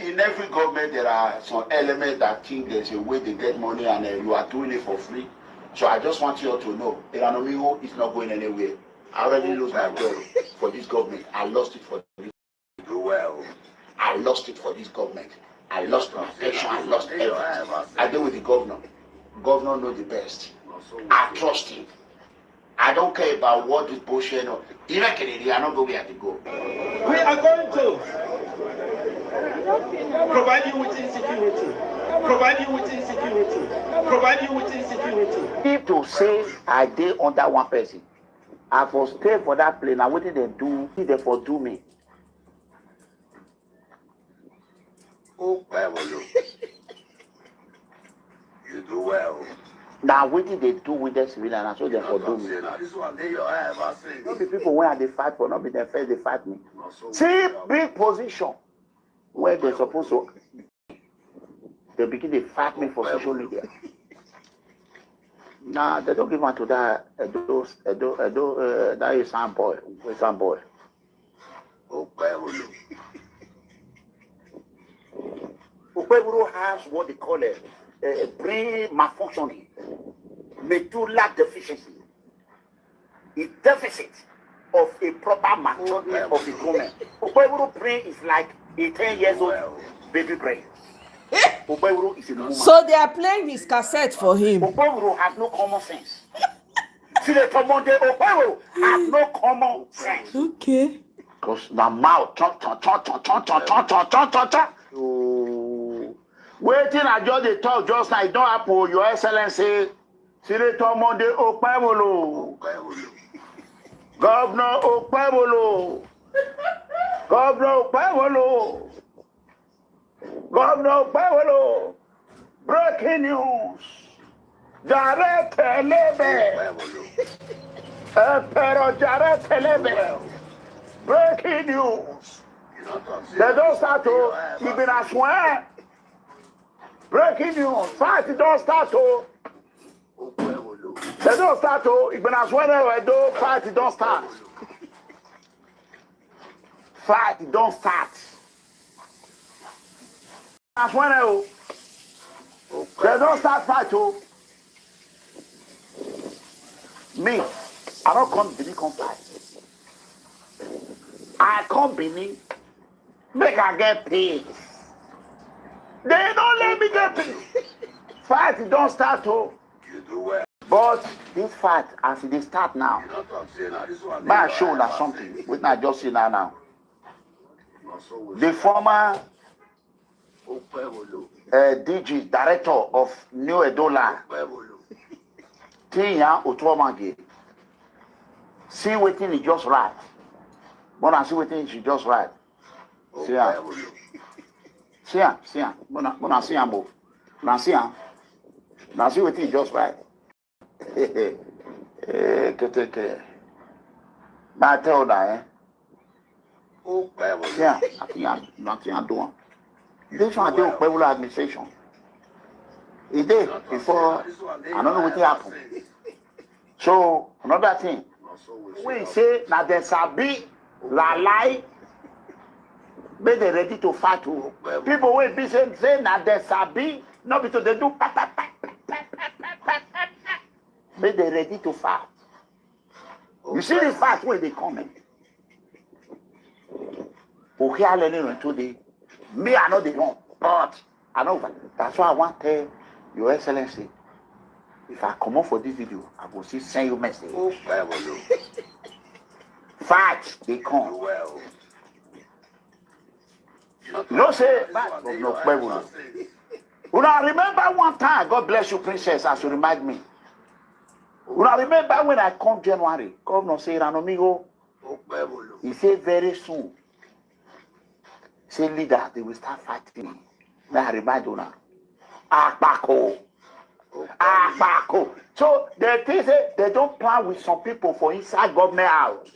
in every government there are some elements that think there's a way they get money and you are doing it for free. So I just want you all to know, Amigo is not going anywhere. I already lost my job for this government. I lost it for this. I lost it for this government. I lost my pension. I lost everything. I deal with the governor. Governor knows the best. I trust him. I don't care about what this bullshit or even Kennedy, I don't go where to go.
We are going to provide you with insecurity. Provide you with insecurity. Provide you with insecurity.
If to say I did under one person, I for stay for that plane. Now what did they do? They for do me.
Oh, you do well.
Now what did they do with the civilian? And so they for do me. Not the people where they fight for, not be the first they fight me. See big position where they're supposed to. They begin to fight me for social media. Nah, they don't give on to that that is some boy. Some boy. Okpewolo has what they call a brain malfunctioning, medulla deficiency. A deficit of a proper maturing of the government. Okpewolo brain is like a 10 years old baby brain. Okpewolo is a woman.
So they are playing his cassette for him.
Okpewolo has no common sense. Okpewolo has no common sense.
Okay.
Because the mouth, waiting, I just they talk just like don't happen. Your Excellency, Senator Monday Okpewolo, Governor Okpewolo, Governor Okpewolo, Governor Okpewolo. Breaking news. Direct telebe. Pero direct telebe.
Breaking news. They don't start to. You've been a swear. Breaking news. Fight don't start to. They don't start to. You've been a swear. Don't fight don't start. Fight don't start. As when they don't start fight to. Me, I don't come Benin come fight. I come Benin, make I get paid. They don't let me get paid. Fight don't start to. But this fight, as it start now, may I show that something. We not just see now. The former DG, director of New Edola, Tinya Otuomage, see what he just right. But I see what he just right. See ya. Bona see him. Now see him. Now see what he just right. I tell that, yeah, nothing I'm doing. This one I do with administration. It did before, I don't know what happened. So, another thing, we say, now there's a big lie, but they're ready to fight. People will be saying, now there's a big, not because they do, but they're ready to fight. You see the fight where they coming. Okay, I learn today. Me, I know they don't, but I know that's why I want to tell Your Excellency. If I come up for this video, I will see send you message. Facts, they come. No say, no. Una remember one time, God bless you, princess, as you remind me. Una remember when I come January, Governor say, Ranomigo, he said very soon. Say leader, they will start fighting. Now I remind you now. Apako. So they say they don't plan with some people for inside government house.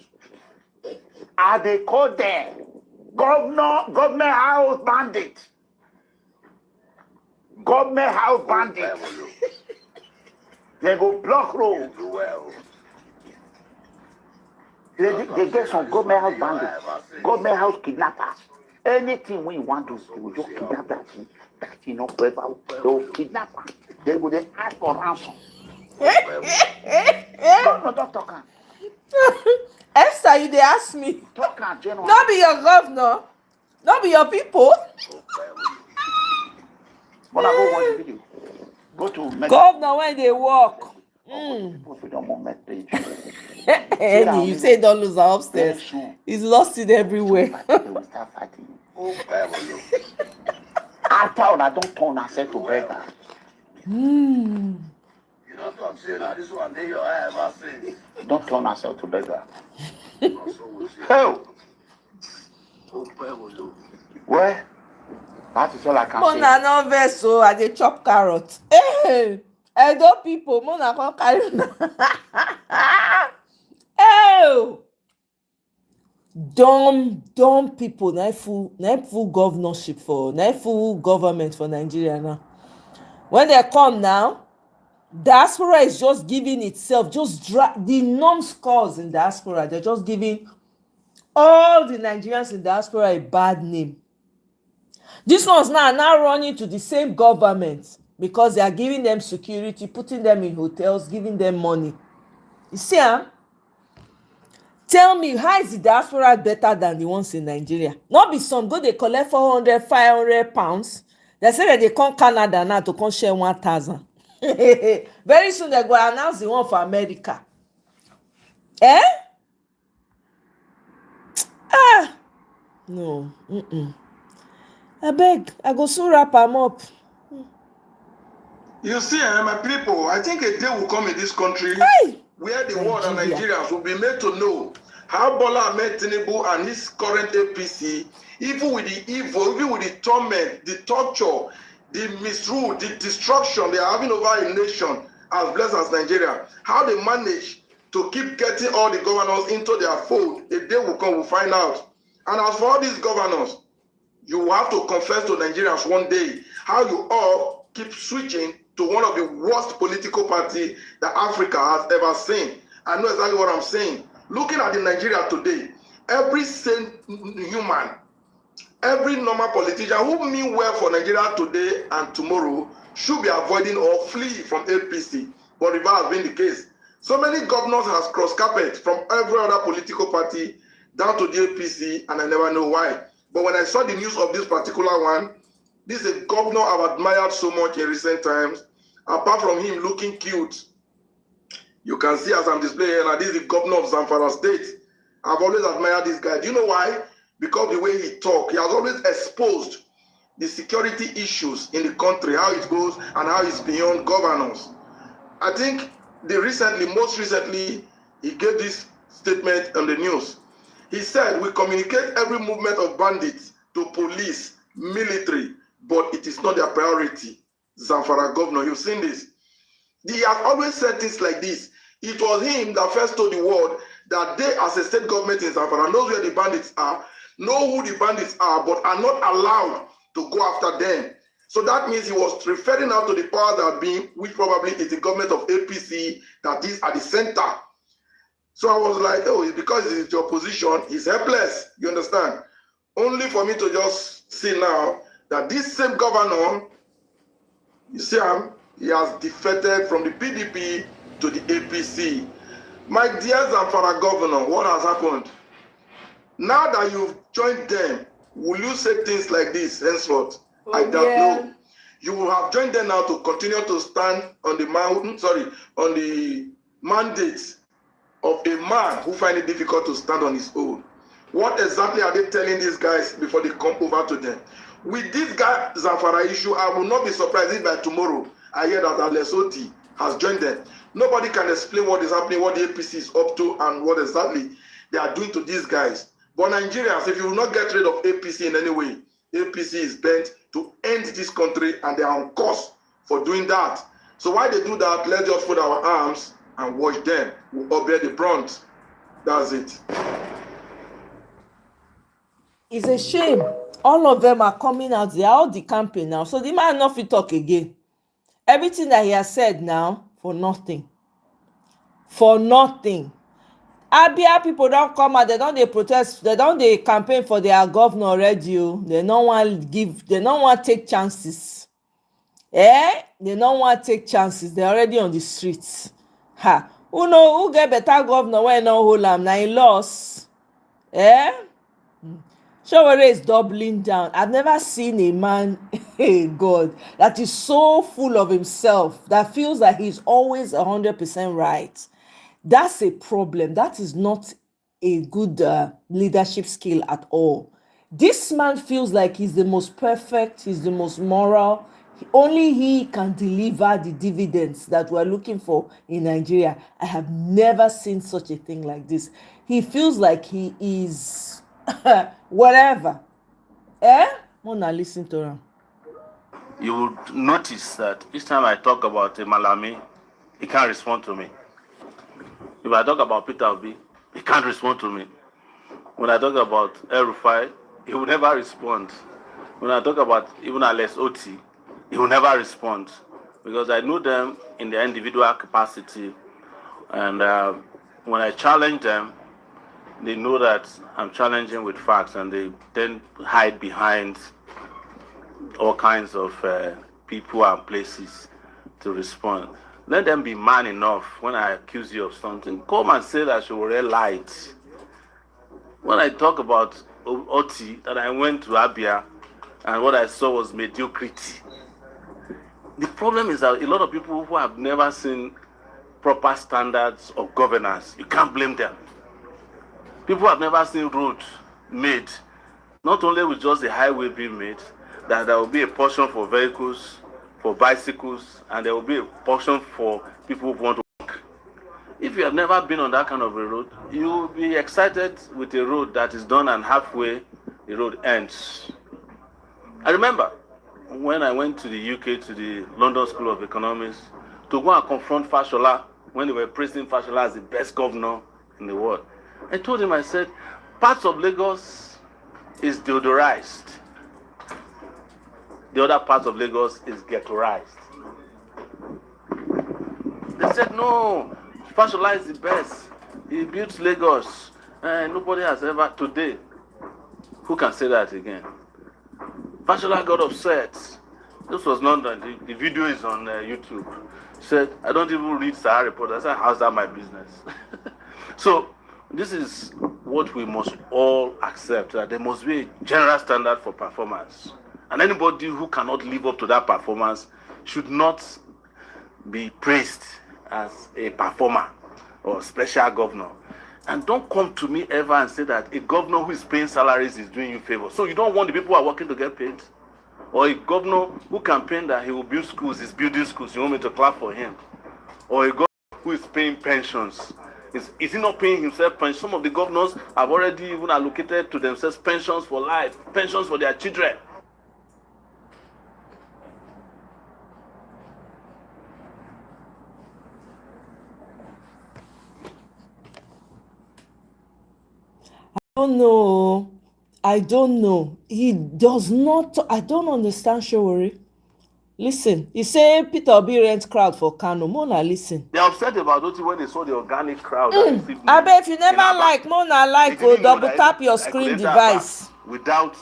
And they call them government house bandit. Government house bandit. They go block road. They get some government house bandits, government house kidnappers. Anything we want to do, they will just kidnap that thing. That thing not forever. They will kidnap her. They will then ask for ransom. Governor, don't talk.
Esther, you they ask me.
Talk general.
Not be your governor. Not be your people.
But I go watch the video. Go to
governor when they walk. Any, you say don't lose her upstairs. He's lost it everywhere.
After I don't turn herself to beggar. Don't turn herself to beggar. Hell. Where? That is all I can say.
Mona no vessel, I dey chop carrot. Hey, Edo people, Mona come carry na. Hey, dumb people, na full governorship for, na full government for Nigeria now. When they come now, diaspora is just giving itself, the non-scores in diaspora, they're just giving all the Nigerians in diaspora a bad name. These ones now running to the same government because they are giving them security, putting them in hotels, giving them money. You see, tell me, how is the diaspora better than the ones in Nigeria? Not be some go they collect 400, 500 pounds. They say that they come Canada now to come share 1,000. Very soon they go announce the one for America. No. I beg, I go soon wrap them up.
You see, my people, I think a day will come in this country where the world and Nigerians will be made to know how Bola Ahmed Tinubu and his current APC, even with the evil, even with the torment, the torture, the misrule, the destruction they are having over a nation as blessed as Nigeria, how they manage to keep getting all the governors into their fold. A day will come, we'll find out. And as for all these governors, you will have to confess to Nigerians one day how you all keep switching to one of the worst political parties that Africa has ever seen. I know exactly what I'm saying. Looking at the Nigeria today, every sane human, every normal politician who mean well for Nigeria today and tomorrow should be avoiding or flee from APC. But reverse has been the case. So many governors has crossed carpet from every other political party down to the APC, and I never know why. But when I saw the news of this particular one, this is a governor I've admired so much in recent times. Apart from him looking cute, you can see as I'm displaying here, now this is the governor of Zamfara State. I've always admired this guy. Do you know why? Because the way he talks, he has always exposed the security issues in the country, how it goes and how it's beyond governance. I think most recently, he gave this statement on the news. He said, we communicate every movement of bandits to police, military, but it is not their priority. Zamfara governor, you've seen this. He has always said things like this. It was him that first told the world that they, as a state government in Zamfara, knows where the bandits are, know who the bandits are, but are not allowed to go after them. So that means he was referring out to the power that be, which probably is the government of APC, that is at the center. So I was like, oh, it's because it's the opposition, he's helpless, you understand? Only for me to just see now that this same governor, you see him, he has defected from the PDP to the APC. My dear Zamfara governor, what has happened? Now that you've joined them, will you say things like this henceforth? I don't know. You will have joined them now to continue to stand on the on the mandate of a man who finds it difficult to stand on his own. What exactly are they telling these guys before they come over to them? With this guy Zamfara issue, I will not be surprised if by tomorrow I hear that Alesoti has joined them. Nobody can explain what is happening, what the APC is up to, and what exactly they are doing to these guys. But Nigerians, if you will not get rid of APC in any way, APC is bent to end this country, and they are on course for doing that. So why they do that, let's just put our arms and watch them. We'll all bear the brunt. That's it.
It's a shame. All of them are coming out. They are all the campaign now. So the man not fit talk again. Everything that he has said now, for nothing. For nothing. Abia people don't come out, they don't they protest, they don't they campaign for their governor already. They don't want give, they don't want take chances. They don't want take chances. They're already on the streets. Ha. Who know who get better governor when no hold am? Now he lost. Showore is doubling down. I've never seen a man, hey God, that is so full of himself, that feels like he's always 100% right. That's a problem. That is not a good leadership skill at all. This man feels like he's the most perfect, he's the most moral. Only he can deliver the dividends that we're looking for in Nigeria. I have never seen such a thing like this. He feels like he is whatever. Wanna listen to him.
You would notice that each time I talk about Malami, he can't respond to me. If I talk about Peter Obi, he can't respond to me. When I talk about El-Rufai, he will never respond. When I talk about even Alex Oti, he will never respond. Because I know them in their individual capacity. And when I challenge them, they know that I'm challenging with facts, and they then hide behind all kinds of people and places to respond. Let them be man enough when I accuse you of something. Come and say that you were lied. When I talk about Oti, that I went to Abia and what I saw was mediocrity. The problem is that a lot of people who have never seen proper standards of governance, you can't blame them. People have never seen roads made, not only with just the highway being made, that there will be a portion for vehicles, for bicycles, and there will be a portion for people who want to walk. If you have never been on that kind of a road, you will be excited with a road that is done and halfway the road ends. I remember when I went to the UK, to the London School of Economics, to go and confront Fashola when they were praising Fashola as the best governor in the world. I told him, I said, parts of Lagos is deodorized. The other parts of Lagos is ghettoized. They said, no, Fashola is the best. He built Lagos. Nobody has ever, today, who can say that again? Fashola got upset. This was London. The video is on YouTube. He said, I don't even read Sahara Report. I said, how's that my business? So, this is what we must all accept, that there must be a general standard for performance. And anybody who cannot live up to that performance should not be praised as a performer or a special governor. And don't come to me ever and say that a governor who is paying salaries is doing you favor. So you don't want the people who are working to get paid? Or a governor who campaigned that he will build schools is building schools. You want me to clap for him? Or a governor who is paying pensions. Is he not paying himself pensions? Some of the governors have already even allocated to themselves pensions for life, pensions for their children.
I don't know. He does not. I don't understand Showore. Listen, he say Peter Obi rent crowd for Kano. Mona, listen.
They're upset about it when they saw the organic crowd.
I bet if you never like, Mona like, go double tap your screen device.
Without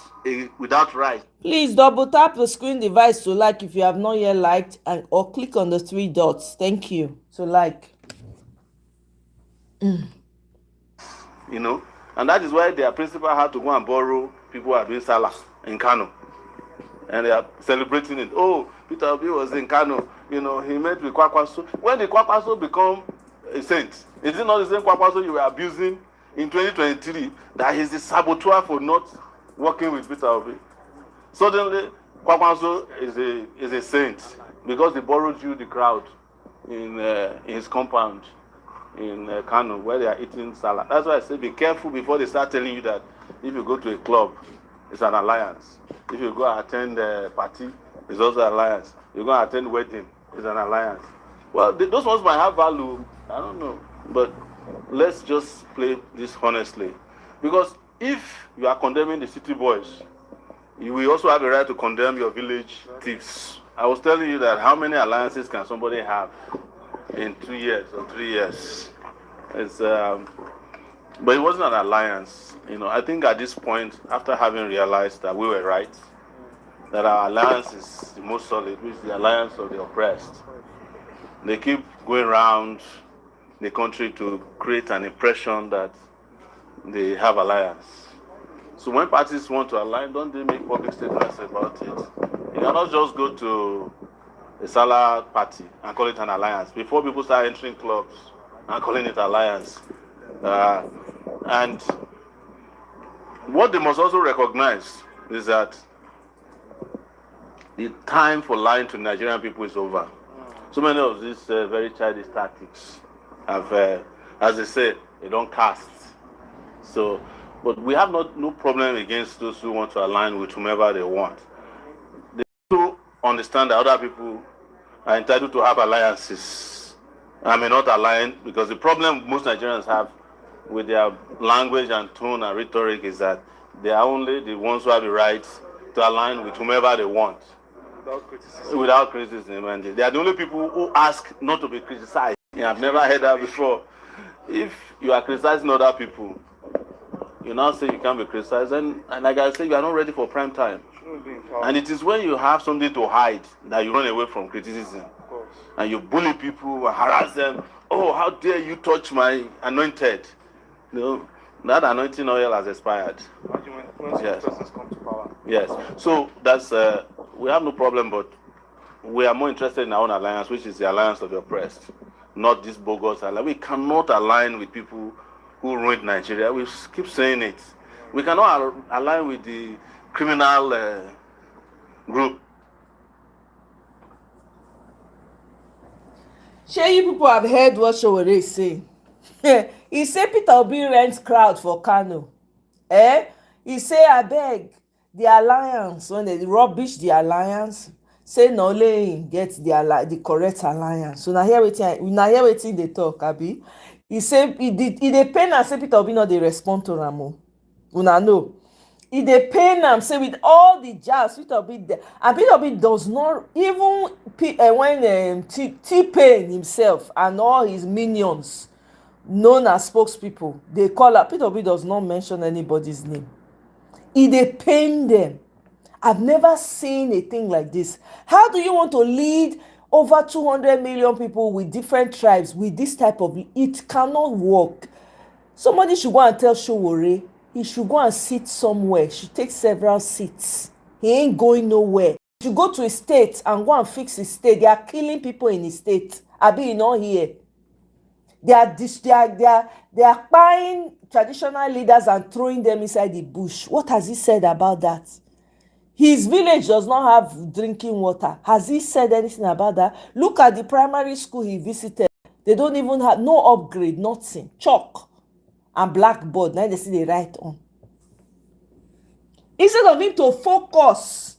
right.
Please double tap the screen device to like if you have not yet liked, and or click on the 3 dots. Thank you. To like.
You know, and that is why their principal had to go and borrow people who are doing Salah in Kano. And they are celebrating it. Oh, Peter Obi was in Kano. You know, he met with Kwakwaso. When did Kwakwaso become a saint? Is it not the same Kwakwaso you were abusing in 2023 that he's the saboteur for not working with Peter Obi? Suddenly, Kwakwaso is a saint because he borrowed you the crowd in his compound in Kano where they are eating salad. That's why I say be careful before they start telling you that if you go to a club, it's an alliance. If you go attend a party, it's also an alliance. You go attend wedding, it's an alliance. Well, those ones might have value. I don't know. But let's just play this honestly. Because if you are condemning the city boys, you will also have a right to condemn your village thieves. I was telling you that how many alliances can somebody have in 2 years or 3 years? It's but it wasn't an alliance. You know, I think at this point, after having realized that we were right, that our alliance is the most solid, which is the alliance of the oppressed. They keep going around the country to create an impression that they have alliance. So when parties want to align, don't they make public statements about it? You cannot just go to a Salah party and call it an alliance before people start entering clubs and calling it alliance. And what they must also recognize is that the time for lying to Nigerian people is over. So many of these very childish tactics have, as they say, they don't cast. So, but we have no problem against those who want to align with whomever they want. They do understand that other people are entitled to have alliances. I may not align, because the problem most Nigerians have with their language and tone and rhetoric is that they are only the ones who have the right to align with whomever they want. Without criticism. And they are the only people who ask not to be criticized. Yeah, I've never heard that before. If you are criticizing other people, you now say you can't be criticized, and like I say, you are not ready for prime time. And it is when you have something to hide that you run away from criticism. And you bully people, harass them. Oh, how dare you touch my anointed? You know, that anointing oil has expired. Yes. Come to power. Yes. So that's we have no problem, but we are more interested in our own alliance, which is the alliance of the oppressed, not this bogus alliance. We cannot align with people who ruined Nigeria. We keep saying it. We cannot align with the criminal group.
Sure, you people have heard what Showore is saying. He say Peter Obi rents crowd for Kano. He say abeg the alliance, when they rubbish the alliance, say na only him get the correct alliance. So na hear wetin dey talk, abi. He say e dey pain am say Peter Obi no dey respond to am o. Una know. E dey pain am say with all the jazz Peter Obi dey, and Peter Obi does not even when T-Pain himself and all his minions known as spokespeople dey call am, Peter Obi does not mention anybody's name. E dey pain them. I've never seen a thing like this. How do you want to lead over 200 million people with different tribes with this type of... It cannot work. Somebody should go and tell Sowore he should go and sit somewhere. He should take several seats. He ain't going nowhere. He should go to his state and go and fix his state. They are killing people in his state. Abi, you not here. They are buying traditional leaders and throwing them inside the bush. What has he said about that? His village does not have drinking water. Has he said anything about that? Look at the primary school he visited. They don't even have no upgrade, nothing. Chalk and blackboard. Now they see they write on. Instead of him to focus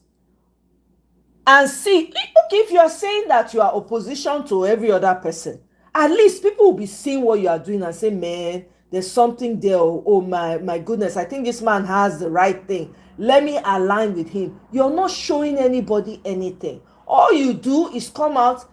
and see, okay, if you are saying that you are opposition to every other person, at least people will be seeing what you are doing and say, man, there's something there. Oh my goodness, I think this man has the right thing. Let me align with him. You're not showing anybody anything. All you do is come out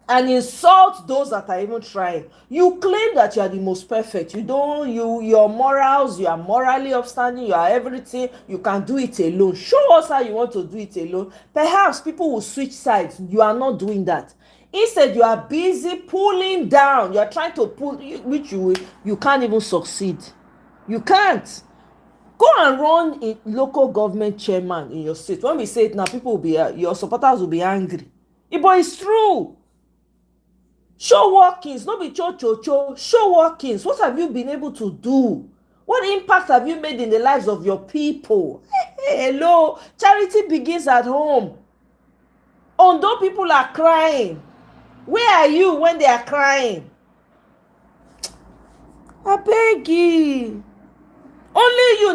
and insult those that are even trying. You claim that you are the most perfect. Your morals, you are morally upstanding, you are everything. You can do it alone. Show us how you want to do it alone. Perhaps people will switch sides. You are not doing that. Instead, you are busy pulling down. You are trying to pull, which you can't even succeed. You can't. Go and run a local government chairman in your state. When we say it now, people will be, your supporters will be angry. But it's true. Show workings, not be cho. Show workings. What have you been able to do? What impact have you made in the lives of your people? Hey, hello. Charity begins at home. Although people are crying, where are you when they are crying? I beg you. Only you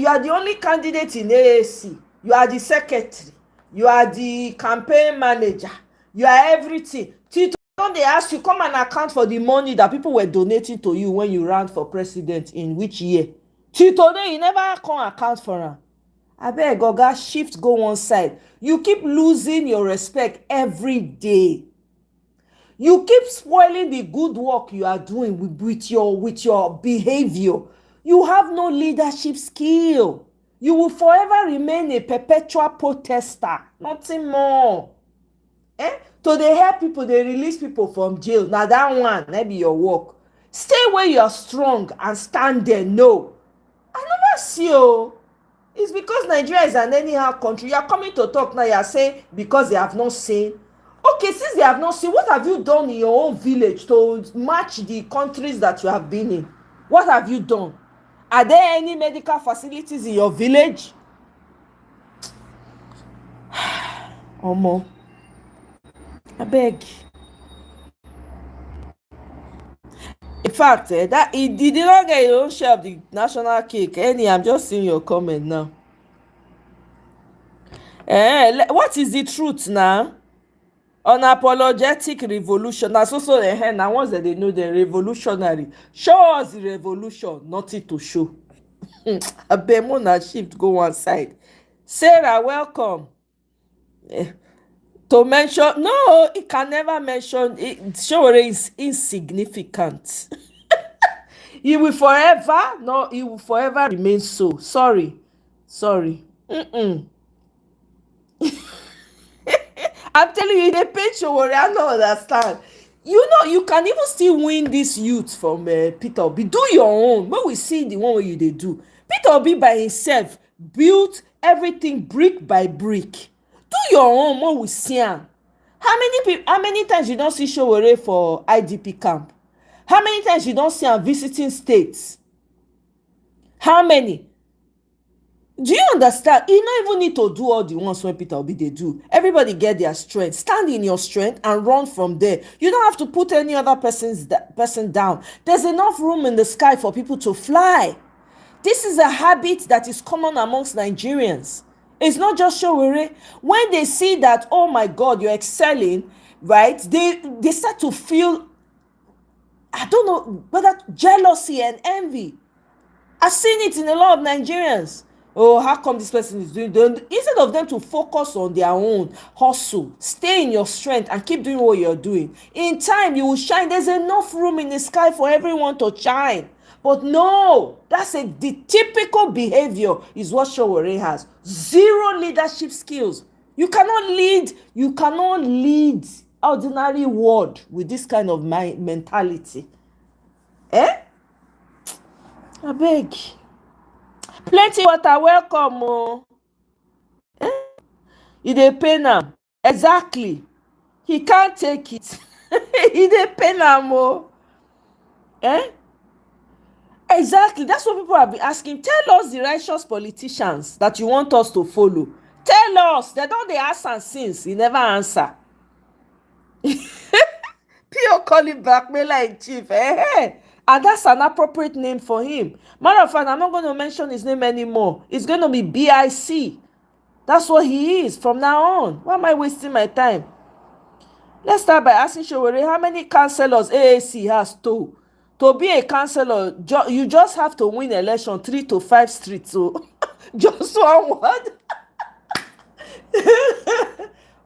are the only candidate in AAC. You are the secretary. You are the campaign manager. You are everything. Tito, they ask you, come and account for the money that people were donating to you when you ran for president in which year? Tito, you never come account for them. I beg, Oga, shift, go one side. You keep losing your respect every day. You keep spoiling the good work you are doing with your behavior. You have no leadership skill. You will forever remain a perpetual protester. Nothing more. So they help people, they release people from jail. Now that one, maybe your work. Stay where you are strong and stand there. No. I never see you. It's because Nigeria is an anyhow country. You are coming to talk now. You are saying because they have not seen. Okay, since they have not seen, what have you done in your own village to match the countries that you have been in? What have you done? Are there any medical facilities in your village? Omo, I beg. In fact, that he did not get your own share of the national cake. I'm just seeing your comment now. What is the truth now? Unapologetic revolution. That's also now once that they know the revolutionary. Show us the revolution, nothing to show. A bemona shift go one side. Sarah, welcome. To mention, no, it can never mention it. Sure is insignificant. He will forever, no, he will forever remain so. Sorry. I'm telling you, they pay Sowore. I don't understand. You know, you can even still win this youth from Peter Obi. Do your own. When we see the one way they do, Peter Obi by himself built everything brick by brick. Do your own. When we see him. How many times you don't see Sowore for IDP camp? How many times you don't see him visiting states? How many? Do you understand? You don't even need to do all the ones when Peter Obi they do. Everybody get their strength. Stand in your strength and run from there. You don't have to put any other person down. There's enough room in the sky for people to fly. This is a habit that is common amongst Nigerians. It's not just Showore. When they see that, oh my God, you're excelling, right? They start to feel, I don't know, whether jealousy and envy. I've seen it in a lot of Nigerians. Oh, how come this person is doing? Instead of them to focus on their own hustle, stay in your strength and keep doing what you're doing. In time, you will shine. There's enough room in the sky for everyone to shine. But no, the typical behavior is what Showore has. Zero leadership skills. You cannot lead ordinary world with this kind of mentality. I beg. Plenty water, welcome. Oh. E dey pain am. Exactly. He can't take it. E dey pain am. Oh. Exactly. That's what people have been asking. Tell us the righteous politicians that you want us to follow. Tell us. They don't ask am since. He never answer. P.O. call him blackmailer in chief. And that's an appropriate name for him. Matter of fact, I'm not going to mention his name anymore. It's going to be BIC. That's what he is from now on. Why am I wasting my time? Let's start by asking Showore how many councillors AAC has to be a councillor. You just have to win election 3 to 5 streets. So just one word.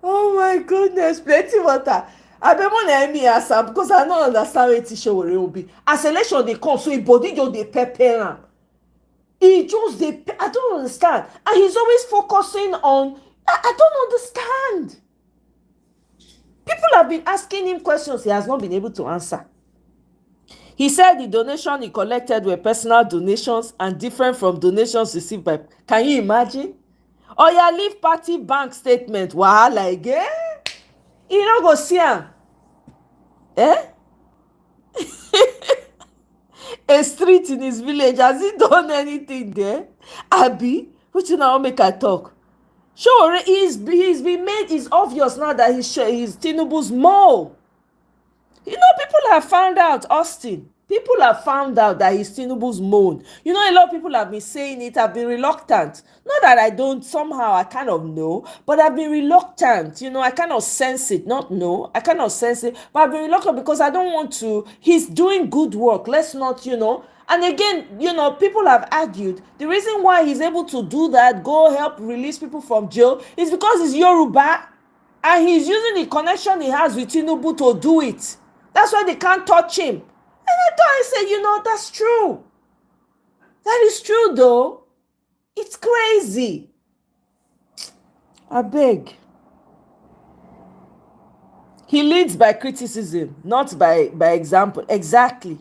Oh my goodness, plenty water. I be want to me answer because I don't understand what Showore will be. As election they come, so his body just dey pepper am. He just I don't understand, and he's always focusing on. I don't understand. People have been asking him questions he has not been able to answer. He said the donation he collected were personal donations and different from donations received by. Can you imagine? Oh yeah, leave party bank statement. Wahala again. You no go see am. A street in his village, has he done anything there? Abi, which you now make I talk? Sure, he's been made. It's obvious now that he's Tinubu's mole. You know, people have found out, Austin. People have found out that he's Tinubu's mole. You know, a lot of people have been saying it. I've been reluctant. Not that I don't, somehow I kind of know, but I've been reluctant. You know, I kind of sense it. Not know, I kind of sense it. But I've been reluctant because I don't want to. He's doing good work. Let's not, you know. And again, you know, people have argued the reason why he's able to do that, go help release people from jail, is because he's Yoruba and he's using the connection he has with Tinubu to do it. That's why they can't touch him. And I thought, I said, you know, that's true. That is true, though. It's crazy. I beg. He leads by criticism, not by example. Exactly.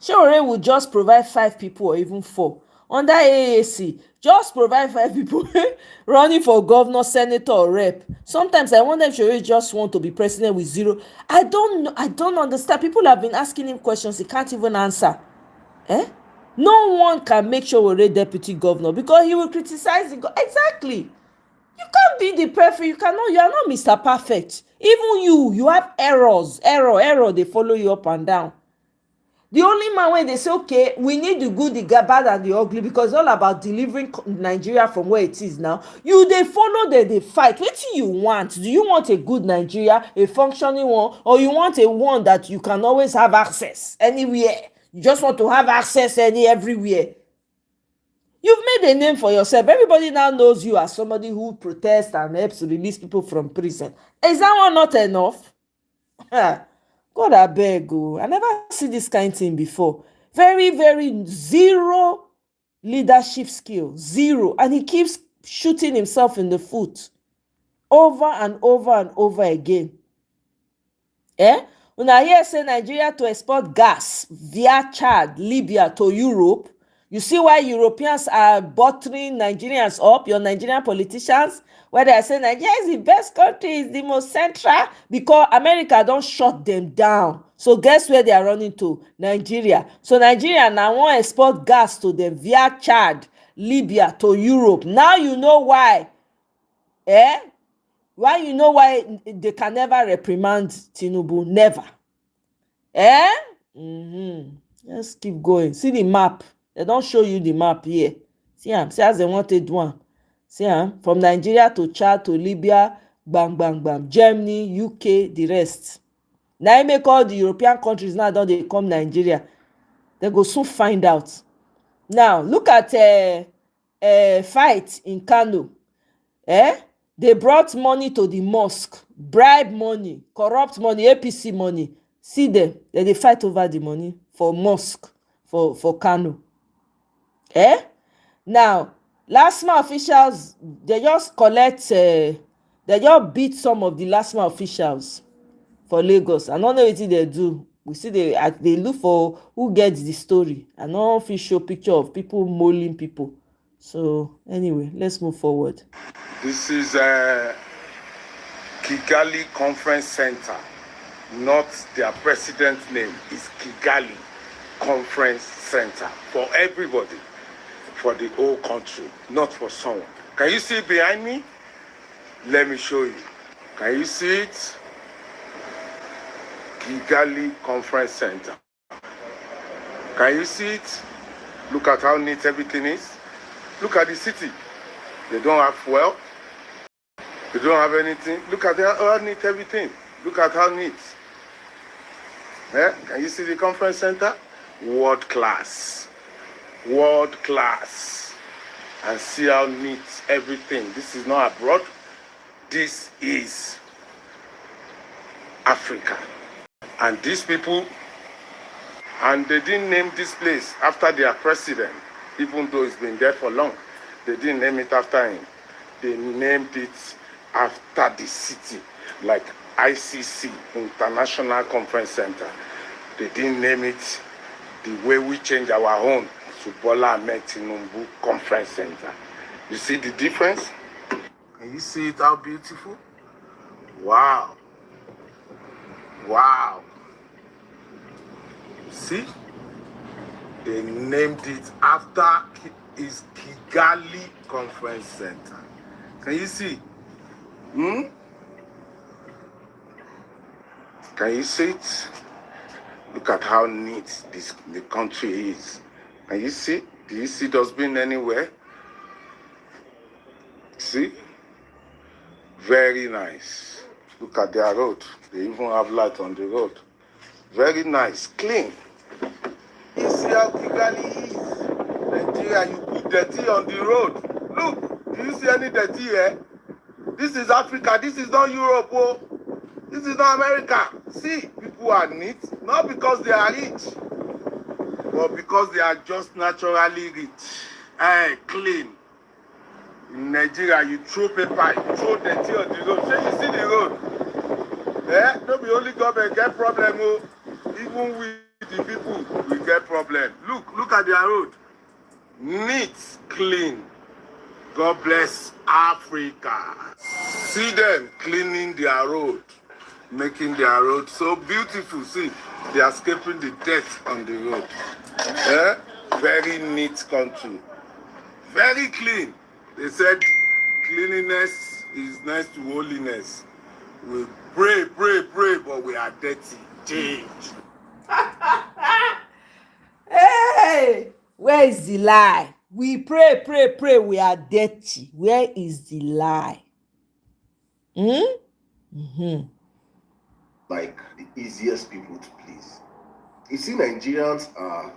Showore will just provide 5 people or even 4. Under AAC, just provide 5 people running for governor, senator, or rep. Sometimes I wonder if Showore just want to be president with 0. I don't understand. People have been asking him questions he can't even answer. No one can make Showore deputy governor because he will criticize the exactly. You can't be the perfect. You are not Mr. Perfect. Even you have errors. Error. They follow you up and down. The only man when they say, okay, we need the good, the bad, and the ugly, because it's all about delivering Nigeria from where it is now. They follow they fight. What do you want? Do you want a good Nigeria, a functioning one, or you want a one that you can always have access anywhere? You just want to have access everywhere. You've made a name for yourself. Everybody now knows you as somebody who protests and helps to release people from prison. Is that one not enough? God, I beg you. I never see this kind of thing before. Very, very zero leadership skill. Zero. And he keeps shooting himself in the foot. Over and over and over again. When I hear say Nigeria to export gas via Chad, Libya to Europe, you see why Europeans are buttering Nigerians up, your Nigerian politicians, where they say Nigeria is the best country, is the most central, because America don't shut them down. So guess where they are running to? Nigeria. So Nigeria now want to export gas to them via Chad, Libya to Europe. Now you know why. Why you know why they can never reprimand Tinubu. Never. Let's keep going. See the map. They don't show you the map here. See as they wanted one. See, from Nigeria to Chad to Libya, bam, bam, bam, Germany, UK, the rest. Now, make all the European countries now don't they come Nigeria. They go soon find out. Now, look at fight in Kano. They brought money to the mosque, bribe money, corrupt money, APC money. See them, they fight over the money for mosque, for Kano. Now, LASTMA officials, they just collect, they just beat some of the LASTMA officials for Lagos. I don't know what they do. We see they look for who gets the story. I don't fit show picture of people mauling people. So anyway, let's move forward.
This is Kigali Conference Center, not their president's name. It's Kigali Conference Center for everybody, for the whole country, not for someone. Can you see it behind me? Let me show you. Can you see it? Kigali Conference Center. Can you see it? Look at how neat everything is. Look at the city. They don't have fuel. They don't have anything. Look at how neat everything. Look at how neat. Can you see the conference center? World class. World class. And see how neat everything. This is not abroad. This is Africa. And these people, and they didn't name this place after their president, even though it's been there for long. They didn't name it after him. They named it after the city, like ICC, International Conference Center. They didn't name it the way we change our own to Bola Ahmed Tinubu Conference Center. You see the difference? Can you see it, how beautiful? Wow. Wow. See? They named it after his Kigali Conference Center. Can you see? Can you see it? Look at how neat the country is. Can you see? Do you see dustbin anywhere? See? Very nice. Look at their road. They even have light on the road. Very nice, clean. You see how Kigali is. Nigeria, you put dirty on the road. Look, do you see any dirty here? This is Africa. This is not Europe. Oh. This is not America. See, people are neat, not because they are rich, but because they are just naturally rich. Clean. In Nigeria, you throw paper, you throw dirty on the road. So you see the road. Don't be only government get problem. Oh. Even with the people, we get problem. Look at their road. Neat, clean. God bless Africa. See them cleaning their road, making their road so beautiful. See, they are escaping the dirt on the road. Very neat country. Very clean. They said cleanliness is next to holiness. We pray, but we are dirty. Change.
Hey, where is the lie? We pray, we are dirty. Where is the lie?
Like the easiest people to please. You see, Nigerians are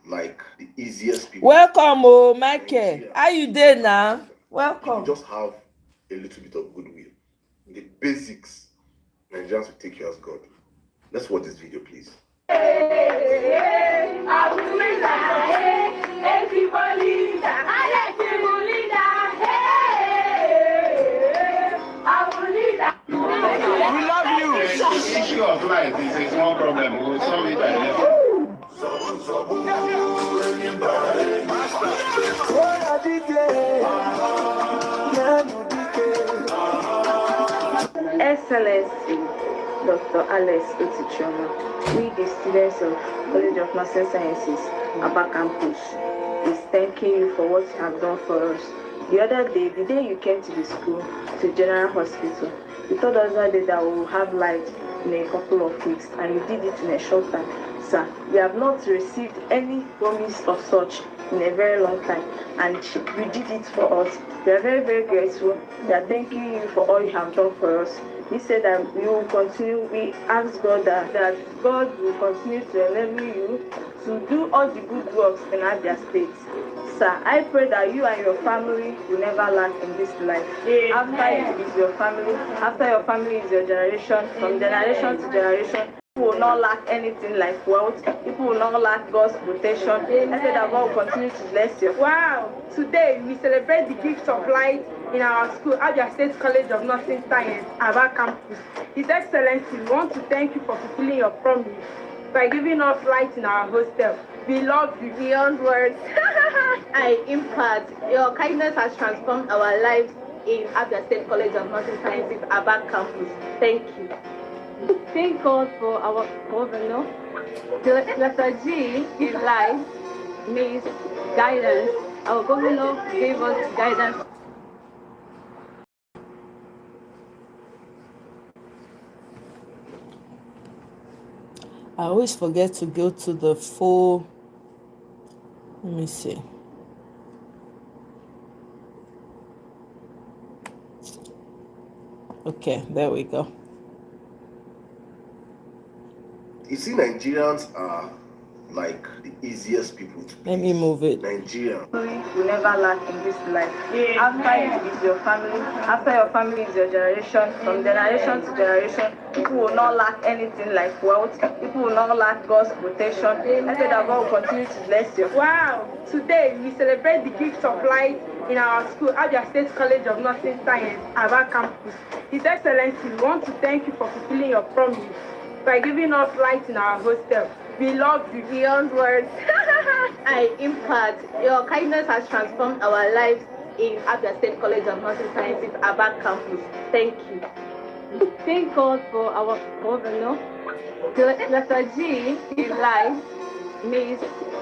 like the easiest people.
Welcome, Michael. How you doing now? Welcome.
You just have a little bit of goodwill. The basics, Nigerians will take you as God. Let's watch this video, please.
We love you. The issue of life is a small problem. We'll solve it by next.
Excellency Dr. Alex Otichoma, we the students of College of Nursing Sciences, Aba Campus, is thanking you for what you have done for us. The other day, the day you came to the school, to General Hospital, you told us that day that we will have light in a couple of weeks, and you did it in a short time. Sir, we have not received any promise of such in a very long time, and you did it for us. We are very, very grateful. We are thanking you for all you have done for us. He said that we will continue. We ask God that God will continue to enable you to do all the good works in Abia State. Sir, I pray that you and your family will never lack in this life. After it is your family, after your family is your generation, from generation to generation, people will not lack anything like wealth. People will not lack God's protection. I pray that God will continue to bless you.
Wow! Today we celebrate the gift of light in our school, Abia State College of Nursing Science, Aba campus. His Excellency, we want to thank you for fulfilling your promise by giving us light in our hostel. We love you beyond words.
Impact, your kindness has transformed our lives in Abia State College of Nursing Sciences, Aba campus. Thank you.
Thank God for our governor. Dr. G is life, means guidance. Our governor gave us guidance.
I always forget to go to the full. Let me see. Okay, there we go.
You see, Nigerians are like the easiest people to please.
Let me move it.
Nigerian.
You never lack in this life. After it is your family, after your family is your generation, from generation to generation, people will not lack anything like wealth. People will not lack God's protection. I pray that God will continue to bless you.
Wow! Today we celebrate the gift of light in our school, Abia State College of Nursing Science, Aba campus. His Excellency, we want to thank you for fulfilling your promise by giving us light in our hostel. We love you beyond words.
Impact, your kindness has transformed our lives in Abia State College of Nursing Sciences, Aba campus. Thank you.
Thank God for our governor. Dr. G is life, means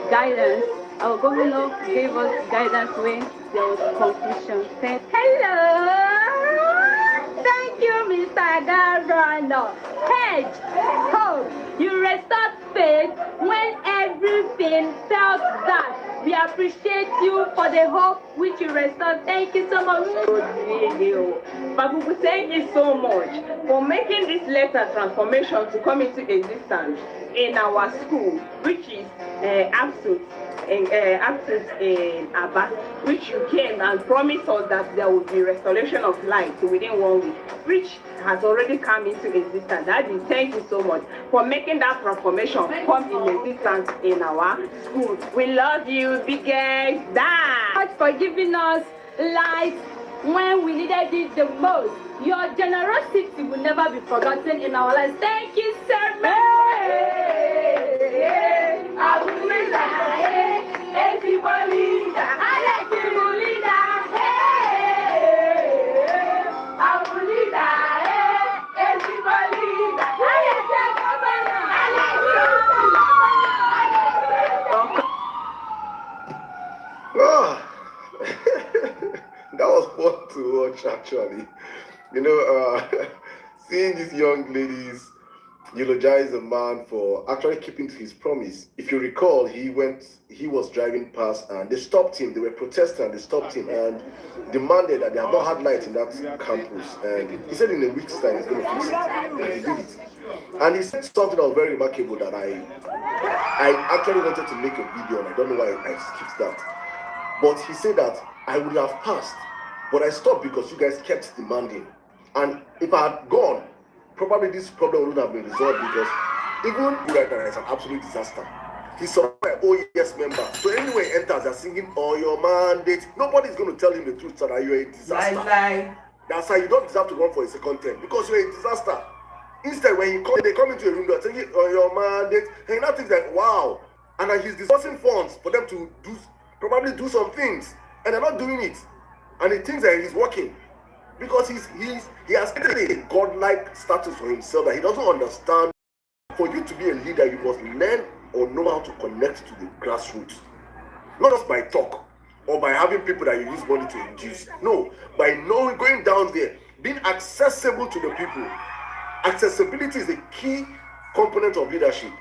guidance. Our governor gave us guidance when there was confusion.
Hello! Thank you, Mr. Governor. Hedge, hope, you restored faith when everything felt dark. We appreciate you for the hope which you restored. Thank you so much.
Babubu, thank you so much for making this letter transformation to come into existence in our school, which is absent in Aba, which you came and promised us that there will be restoration of light within 1 week, which has already come into existence. Daddy, thank you so much for making that transformation come in existence in our school. We love you, biggest dad.
For giving us light when we needed it the most. Your generosity will never be forgotten in our lives. Thank you so much.
Oh, that was fun to watch, actually. You know, seeing these young ladies eulogize a man for actually keeping to his promise. If you recall, he was driving past and they stopped him. They were protesting and they stopped him and demanded that they have not had light in that campus. And he said in a week's time he's going to fix it. And he did it. And he said something that was very remarkable that I actually wanted to make a video and I don't know why I skipped that. But he said that I would have passed, but I stopped because you guys kept demanding. And if I had gone, probably this problem would have been resolved because even right now it's an absolute disaster. He's an OES member. So anyway he enters, they're singing all your mandate. Nobody's going to tell him the truth that you're a disaster. That's why you don't deserve to run for a second term because you're a disaster. Instead, when they come into a room, they're saying all your mandate, and he now thinks like, wow. And then he's discussing funds for them to probably do some things, and they're not doing it. And he thinks that he's working because he has created a godlike status for himself that he doesn't understand. For you to be a leader, you must learn or know how to connect to the grassroots, not just by talk or by having people that you use money to induce. No, by knowing, going down there, being accessible to the people. Accessibility is a key component of leadership,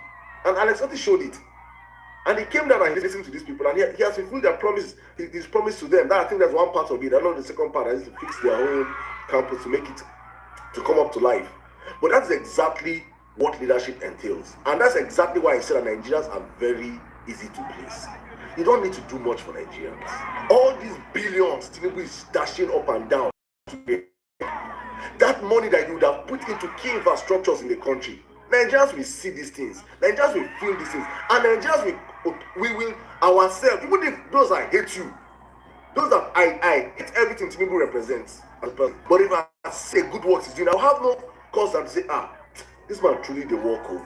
and Alex Otti showed it.
And he came down and he listened to these people, and he has fulfilled their promise, his promise to them. That, I think that's one part of it. I know the second part is to fix their own campus to make it to come up to life. But that's exactly what leadership entails. And that's exactly why I said that Nigerians are very easy to please. You don't need to do much for Nigerians. All these billions Tinubu is dashing up and down today, that money that you would have put into key infrastructures in the country, Nigerians will see these things. Nigerians will feel these things. And Nigerians we will ourselves, even if those I hate you, those that I hate everything Tinubu represents as person. But if I say good works is doing, I'll have no cause to say, this man truly the work of.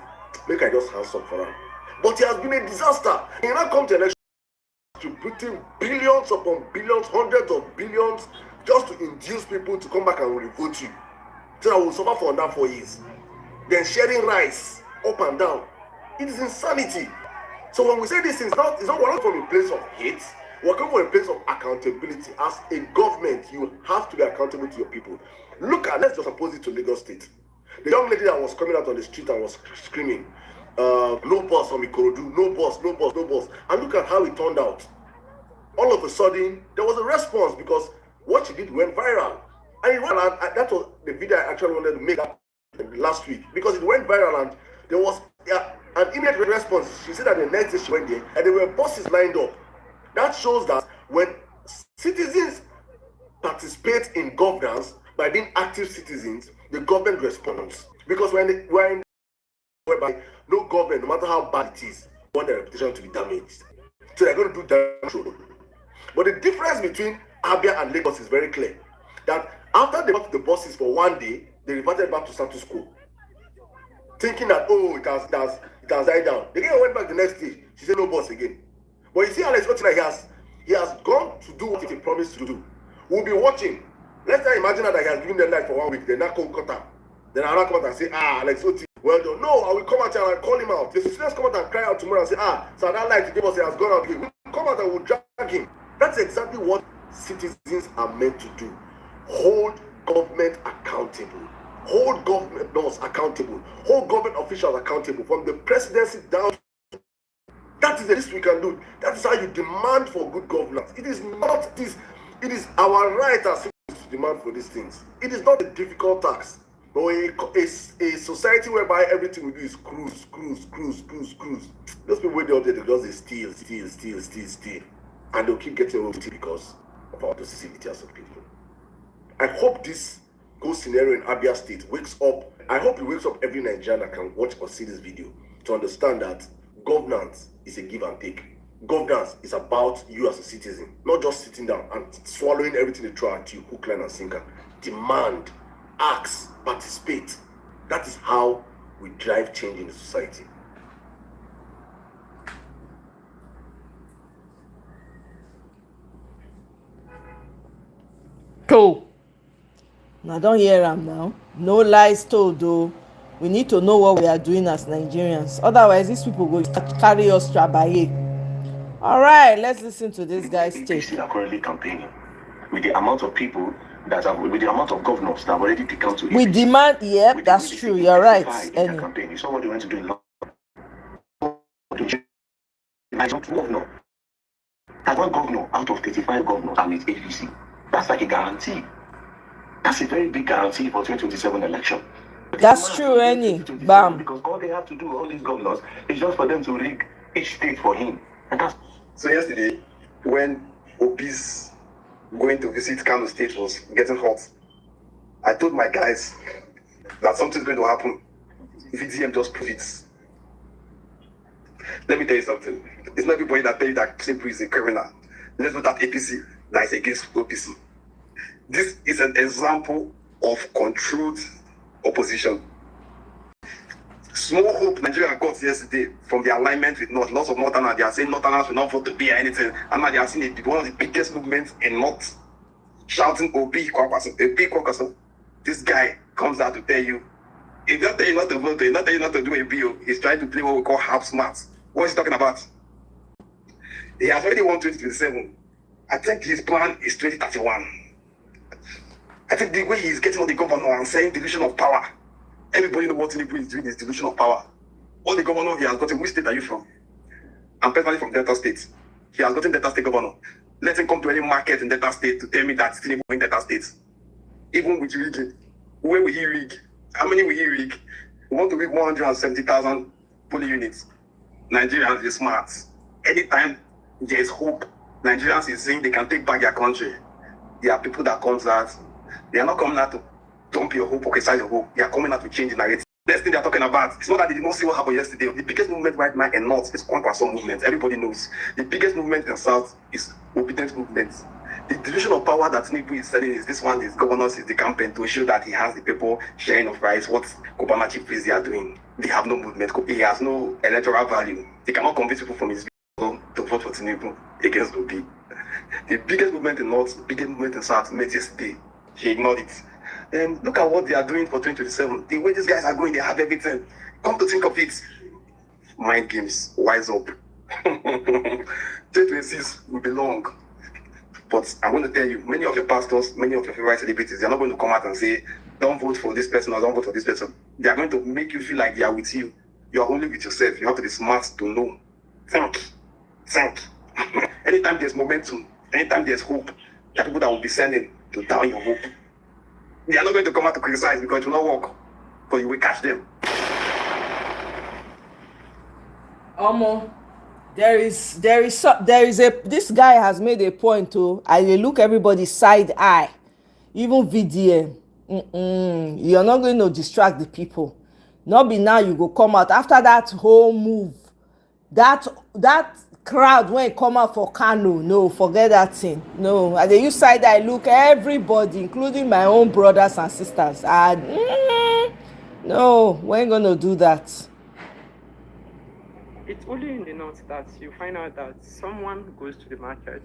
Make I just hands up for him. But he has been a disaster. He now come to election to put in billions upon billions, hundreds of billions, just to induce people to come back and revote you. So I will suffer for under 4 years. Then sharing rice up and down. It is insanity. So when we say this, we're not from a place of hate. We're coming from a place of accountability. As a government, you have to be accountable to your people. Let's just oppose it to Lagos State. The young lady that was coming out on the street and was screaming, no boss from Ikorodu, no boss, no boss, no boss. And look at how it turned out. All of a sudden, there was a response because what she did went viral. And that was the video I actually wanted to make last week, because it went viral and there was an immediate response. She said that the next day she went there and there were buses lined up. That shows that when citizens participate in governance by being active citizens, the government responds. Because when whereby no government, no matter how bad it is, want their reputation to be damaged. So they're going to do damage. But the difference between Abia and Lagos is very clear. That after they bought the buses for one day, they reverted back to status quo, thinking that it has died down. The guy went back the next day. She said no bus again. But you see, Alex, he has gone to do what he promised to do. We'll be watching. Let's not imagine that he has given them life for 1 week. Then not cut out. Then I'll come out and say, Alex Oti, well done. No, I will come out and call him out. The students come out and cry out tomorrow and say, so that light he gave us, he has gone out again. We'll come out and we'll drag him. That's exactly what citizens are meant to do. Hold government accountable. Hold government laws accountable. Hold government officials accountable, from the presidency down. That is the least we can do. That is how you demand for good governance. It is not this. It is our right as citizens to demand for these things. It is not a difficult task. But a society whereby everything we do is cruise. Those people wait up there, they just steal. And they'll keep getting away with it because of our toxicity as a people. I hope this ghost scenario in Abia State wakes up. I hope it wakes up every Nigerian that can watch or see this video to understand that governance is a give and take. Governance is about you as a citizen, not just sitting down and swallowing everything they throw at you, hook, line, and sinker. Demand, ask, participate. That is how we drive change in the society.
Cool. Now don't hear am now. No lies told though. We need to know what we are doing as Nigerians. Otherwise, these people will carry us trabaye. All right, let's listen to this guy's take.
APC are currently campaigning with the amount of people that have, with the amount of governors that have already become to.
We demand, yep, that's true. You're right.
In campaign, you saw what they went to do in London. I don't governor. I want governor out of 35 governors and it's APC. That's like a guarantee. That's a very big guarantee for 2027 election.
That's true, any bam.
Because all they have to do, all these governors, is just for them to rig each state for him. And that's
so yesterday, when Obi's going to visit Kano State was getting hot, I told my guys that something's going to happen if EDM just prove it. Let me tell you something. It's not everybody that tell you that Simple is a criminal. Let's look at APC that is against OPC. This is an example of controlled opposition. Small hope Nigeria got yesterday from the alignment with North. Lots of Northerners, they are saying Northerners will not vote to be anything. And now they are seeing one of the biggest movements in North, shouting Obi Kwakwaso. This guy comes out to tell you, if they tell you not to vote, he's not tell you not to do a bill. He's trying to play what we call half smart. What is he talking about? He has already won 2027. I think his plan is 2031. I think the way he's getting on the governor and saying division of power, everybody knows what Tinubu is doing is division of power. All the governor he has gotten, which state are you from? I'm personally from Delta State. He has gotten Delta State governor. Let him come to any market in Delta State to tell me that Tinubu in Delta State. Even with rigging, where will he rig? How many will he rig? We want to rig 170,000 polling units. Nigerians is smart. Anytime there is hope, Nigerians is saying they can take back their country. There are people that comes out. They are not coming out to dump your hope or criticize your hope. They are coming out to change the narrative. Next thing they are talking about, it's not that they did not see what happened yesterday. The biggest movement right now in North is Kwankwaso movement. Everybody knows. The biggest movement in South is obedient movement. The division of power that Tinubu is selling is this one, is governors, is the campaign to show that he has the people sharing of rights. What Obama chief priests are doing. They have no movement. He has no electoral value. They cannot convince people from his people to vote for Tinubu against Obi. The biggest movement in North, the biggest movement in South met yesterday. He ignored it. And look at what they are doing for 2027. The way these guys are going, they have everything. Come to think of it, mind games, wise up. 2026 will be long. But I'm going to tell you, many of your pastors, many of your favorite celebrities, they're not going to come out and say, don't vote for this person or don't vote for this person. They are going to make you feel like they are with you. You are only with yourself. You have to be smart to know. Think. Anytime there's momentum, anytime there's hope, there are people that will be sending to down your hope. They are not going to come out to criticize because it will not work. But you will catch them.
Omo, this guy has made a point too. I dey look everybody side eye, even VDM. You're not going to distract the people. Not be now you go come out after that whole move. That crowd when it come out for Kano, no, forget that thing. No, I dey use side eye look everybody, including my own brothers and sisters. No, we ain't gonna do that.
It's only in the north that you find out that someone goes to the market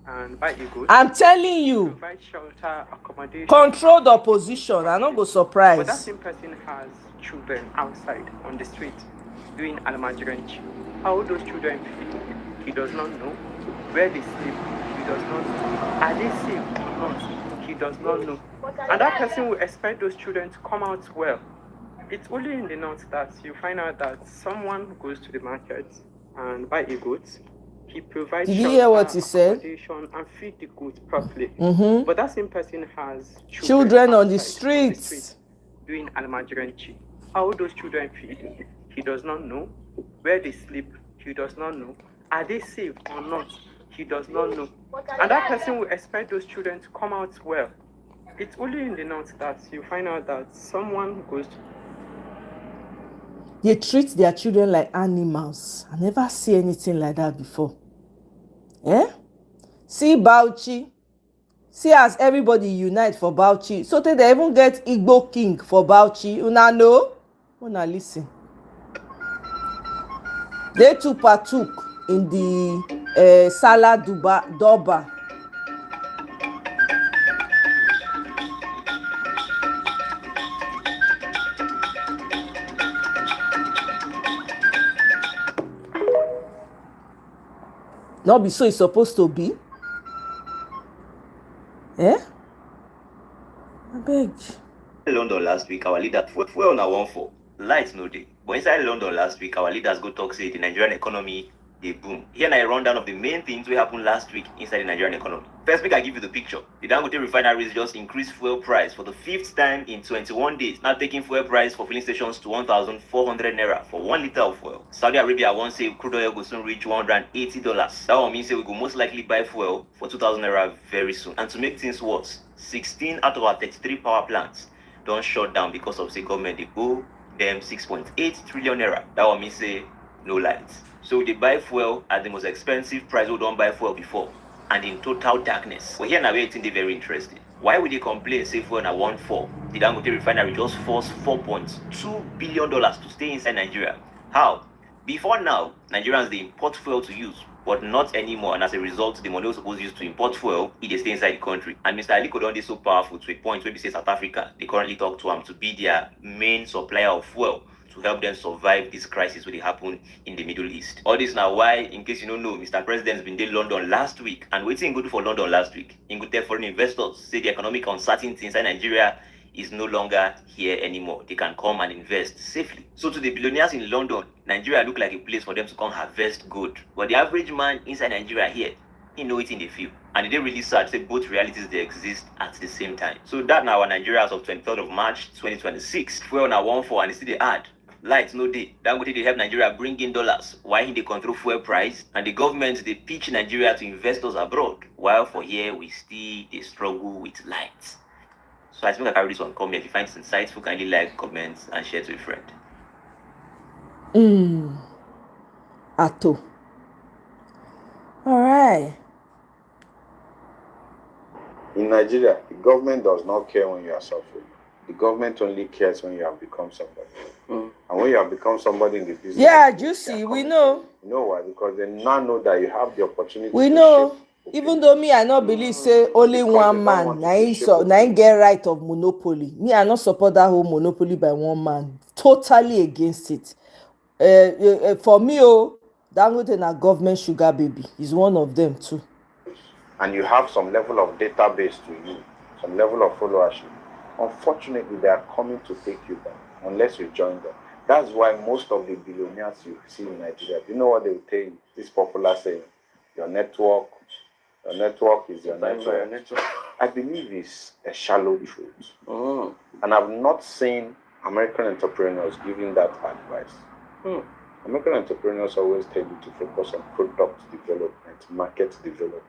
and buy a good.
I'm telling you,
provide shelter, accommodation,
controlled opposition. I no go surprise.
But that same person has children outside on the street doing almajiranchi. How those children feel, he does not know. Where they sleep, he does not know. Are they safe or not? He does not know. And that person will expect those children to come out well. It's only in the north that you find out that someone goes to the market and buy a goat. He provides
Did you hear what he said?
And feed the goat properly.
Mm-hmm.
But that same person has
children on the streets
doing almajiranchi. How those children feed, he does not know. Where they sleep, he does not know. Are they safe or not? He does not know. And that person will expect those children to come out well. It's only in the north that you find out that someone goes to...
They treat their children like animals. I never see anything like that before. See Bauchi. See as everybody unite for Bauchi. So they even get Igbo king for Bauchi. Una know? Una listen. They too partook in the Salah Doba. Not be so it's supposed to be. I beg.
London last week, our leader fuel on a 1-4. Lights no day. But inside London last week, our leaders go talk say the Nigerian economy they boom. Here now a rundown of the main things that happened last week inside the Nigerian economy. First week I give you the picture. The Dangote refineries just increased fuel price for the 5th time in 21 days. Now taking fuel price for filling stations to 1,400 naira for 1 liter of fuel. Saudi Arabia won't say crude oil will soon reach $180. That one means we will most likely buy fuel for 2,000 naira very soon. And to make things worse, 16 out of our 33 power plants don't shut down because of the government they owe them 6.8 trillion naira. That one means say no lights. So they buy fuel at the most expensive price we don't buy fuel before, and in total darkness. But here now we're they very interesting. Why would they complain say fuel na 1.4? The Dangote refinery just forced $4.2 billion to stay inside Nigeria. How? Before now, Nigerians they import fuel to use, but not anymore. And as a result, the money was supposed to use to import fuel, they stay inside the country. And Mr. Aliko Don is so powerful to a point where we say South Africa, they currently talk to him to be their main supplier of fuel, to help them survive this crisis when it happened in the Middle East. All this now why, in case you don't know, Mr. President's been in London last week, and waiting good for London last week. In good foreign investors say the economic uncertainty inside Nigeria is no longer here anymore. They can come and invest safely. So to the billionaires in London, Nigeria look like a place for them to come harvest gold. But the average man inside Nigeria here, he know it in the field. And they really sad say both realities they exist at the same time. So that now our Nigeria as of 23rd of March 2026. Fuel now 1.4 and it's still they add. Light no day. That way they help Nigeria bring in dollars. Why they control fuel price? And the government they pitch Nigeria to investors abroad. While for here we still they struggle with light. So I think I carry this one come here. If you find it insightful, kindly like, comment, and share to a friend.
Ato. All right.
In Nigeria, the government does not care when you are suffering. The government only cares when you have become somebody. And when you have become somebody in the business.
Yeah, Juicy, we know.
You know why? Because they now know that you have the opportunity
We
to
know.
shape.
Even though me, I not believe say only one man na him get right of monopoly. Me, I not support that whole monopoly by one man. Totally against it. For me, Dangote na government sugar baby. He's one of them too.
And you have some level of database to you, some level of followership. Unfortunately, they are coming to take you down unless you join them. That's why most of the billionaires you see in Nigeria, you know what they will tell you? This popular saying, your network is your network. I believe it's a shallow truth. And I've not seen American entrepreneurs giving that advice. American entrepreneurs always tell you to focus on product development, market development.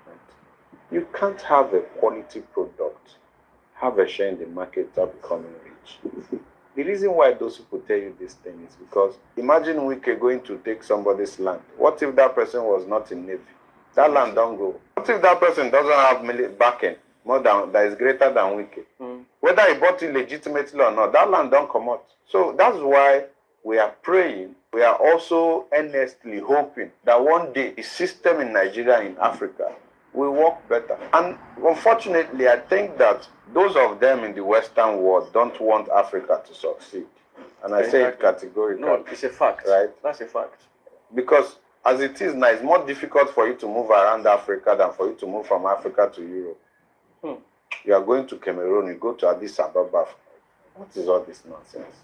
You can't have a quality product, have a share in the market without becoming rich. The reason why those people tell you this thing is because imagine we are going to take somebody's land. What if that person was not in Navy? That land don't go. What if that person doesn't have backing more than that is greater than Wiki? Whether he bought it legitimately or not, that land don't come out. So that's why we are praying. We are also earnestly hoping that one day the system in Nigeria and in Africa will work better. And unfortunately, I think that those of them in the Western world don't want Africa to succeed. And I say it categorically.
No, it's a fact.
Right?
That's a fact.
Because as it is now, it's more difficult for you to move around Africa than for you to move from Africa to Europe. You are going to Cameroon, you go to Addis Ababa. What is all this nonsense?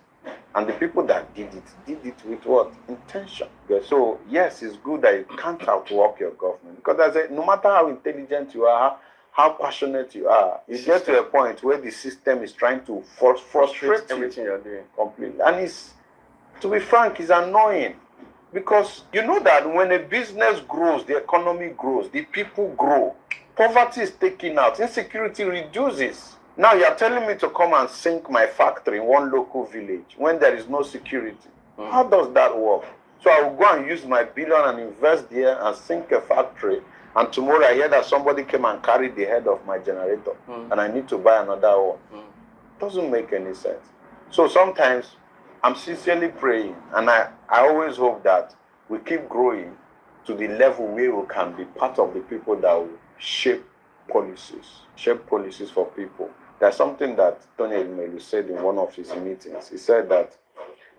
And the people that did it with what? Intention. So, yes, it's good that you can't outwork your government. Because no matter how intelligent you are, how passionate you are, you get to a point where the system is trying to frustrate
everything you're doing
completely. And it's, to be frank, it's annoying. Because you know that when a business grows, the economy grows, the people grow, poverty is taken out, insecurity reduces. Now you are telling me to come and sink my factory in one local village when there is no security. How does that work? So I will go and use my billion and invest there and sink a factory. And tomorrow I hear that somebody came and carried the head of my generator and I need to buy another one. Doesn't make any sense. So sometimes I'm sincerely praying and I always hope that we keep growing to the level where we can be part of the people that will shape policies for people. There's something that Tony Elmelu said in one of his meetings. He said that,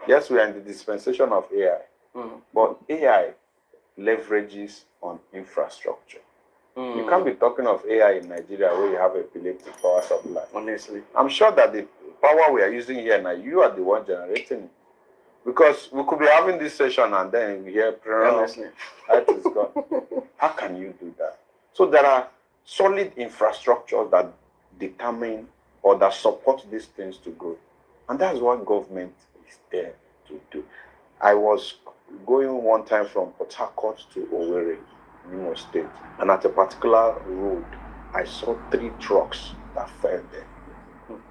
yes, we are in the dispensation of AI, but AI leverages on infrastructure. You can't be talking of AI in Nigeria where you have a epileptic power supply.
Honestly.
I'm sure that the power we are using here now, you are the one generating it. Because we could be having this session and then we hear,
Honestly.
that is gone. How can you do that? So there are solid infrastructures that determine or that support these things to grow. And that's what government is there to do. I was going one time from Port Harcourt to Omoye, Imo State. And at a particular road, I saw 3 trucks that fell there.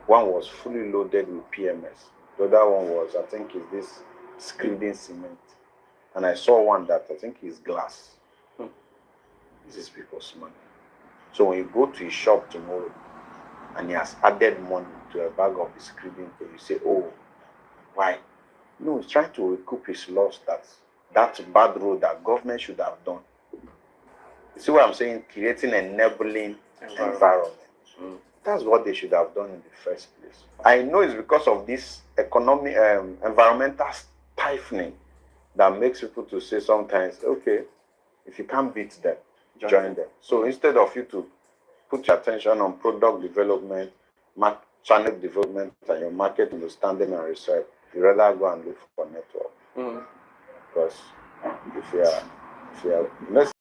One was fully loaded with PMS. The other one was, I think, is this screeding cement. And I saw one that I think is glass. This is people's money. So when you go to his shop tomorrow and he has added money to a bag of his screeding, you say, oh, why? No, he's trying to recoup his loss. That's bad road that government should have done. You see what I'm saying? Creating an enabling environment. That's what they should have done in the first place. I know it's because of this economic, environmental stifling that makes people to say sometimes, okay, if you can't beat them, join them. So instead of you to put your attention on product development,
channel development and your market understanding and research, you rather go and look for network. Because if you are let's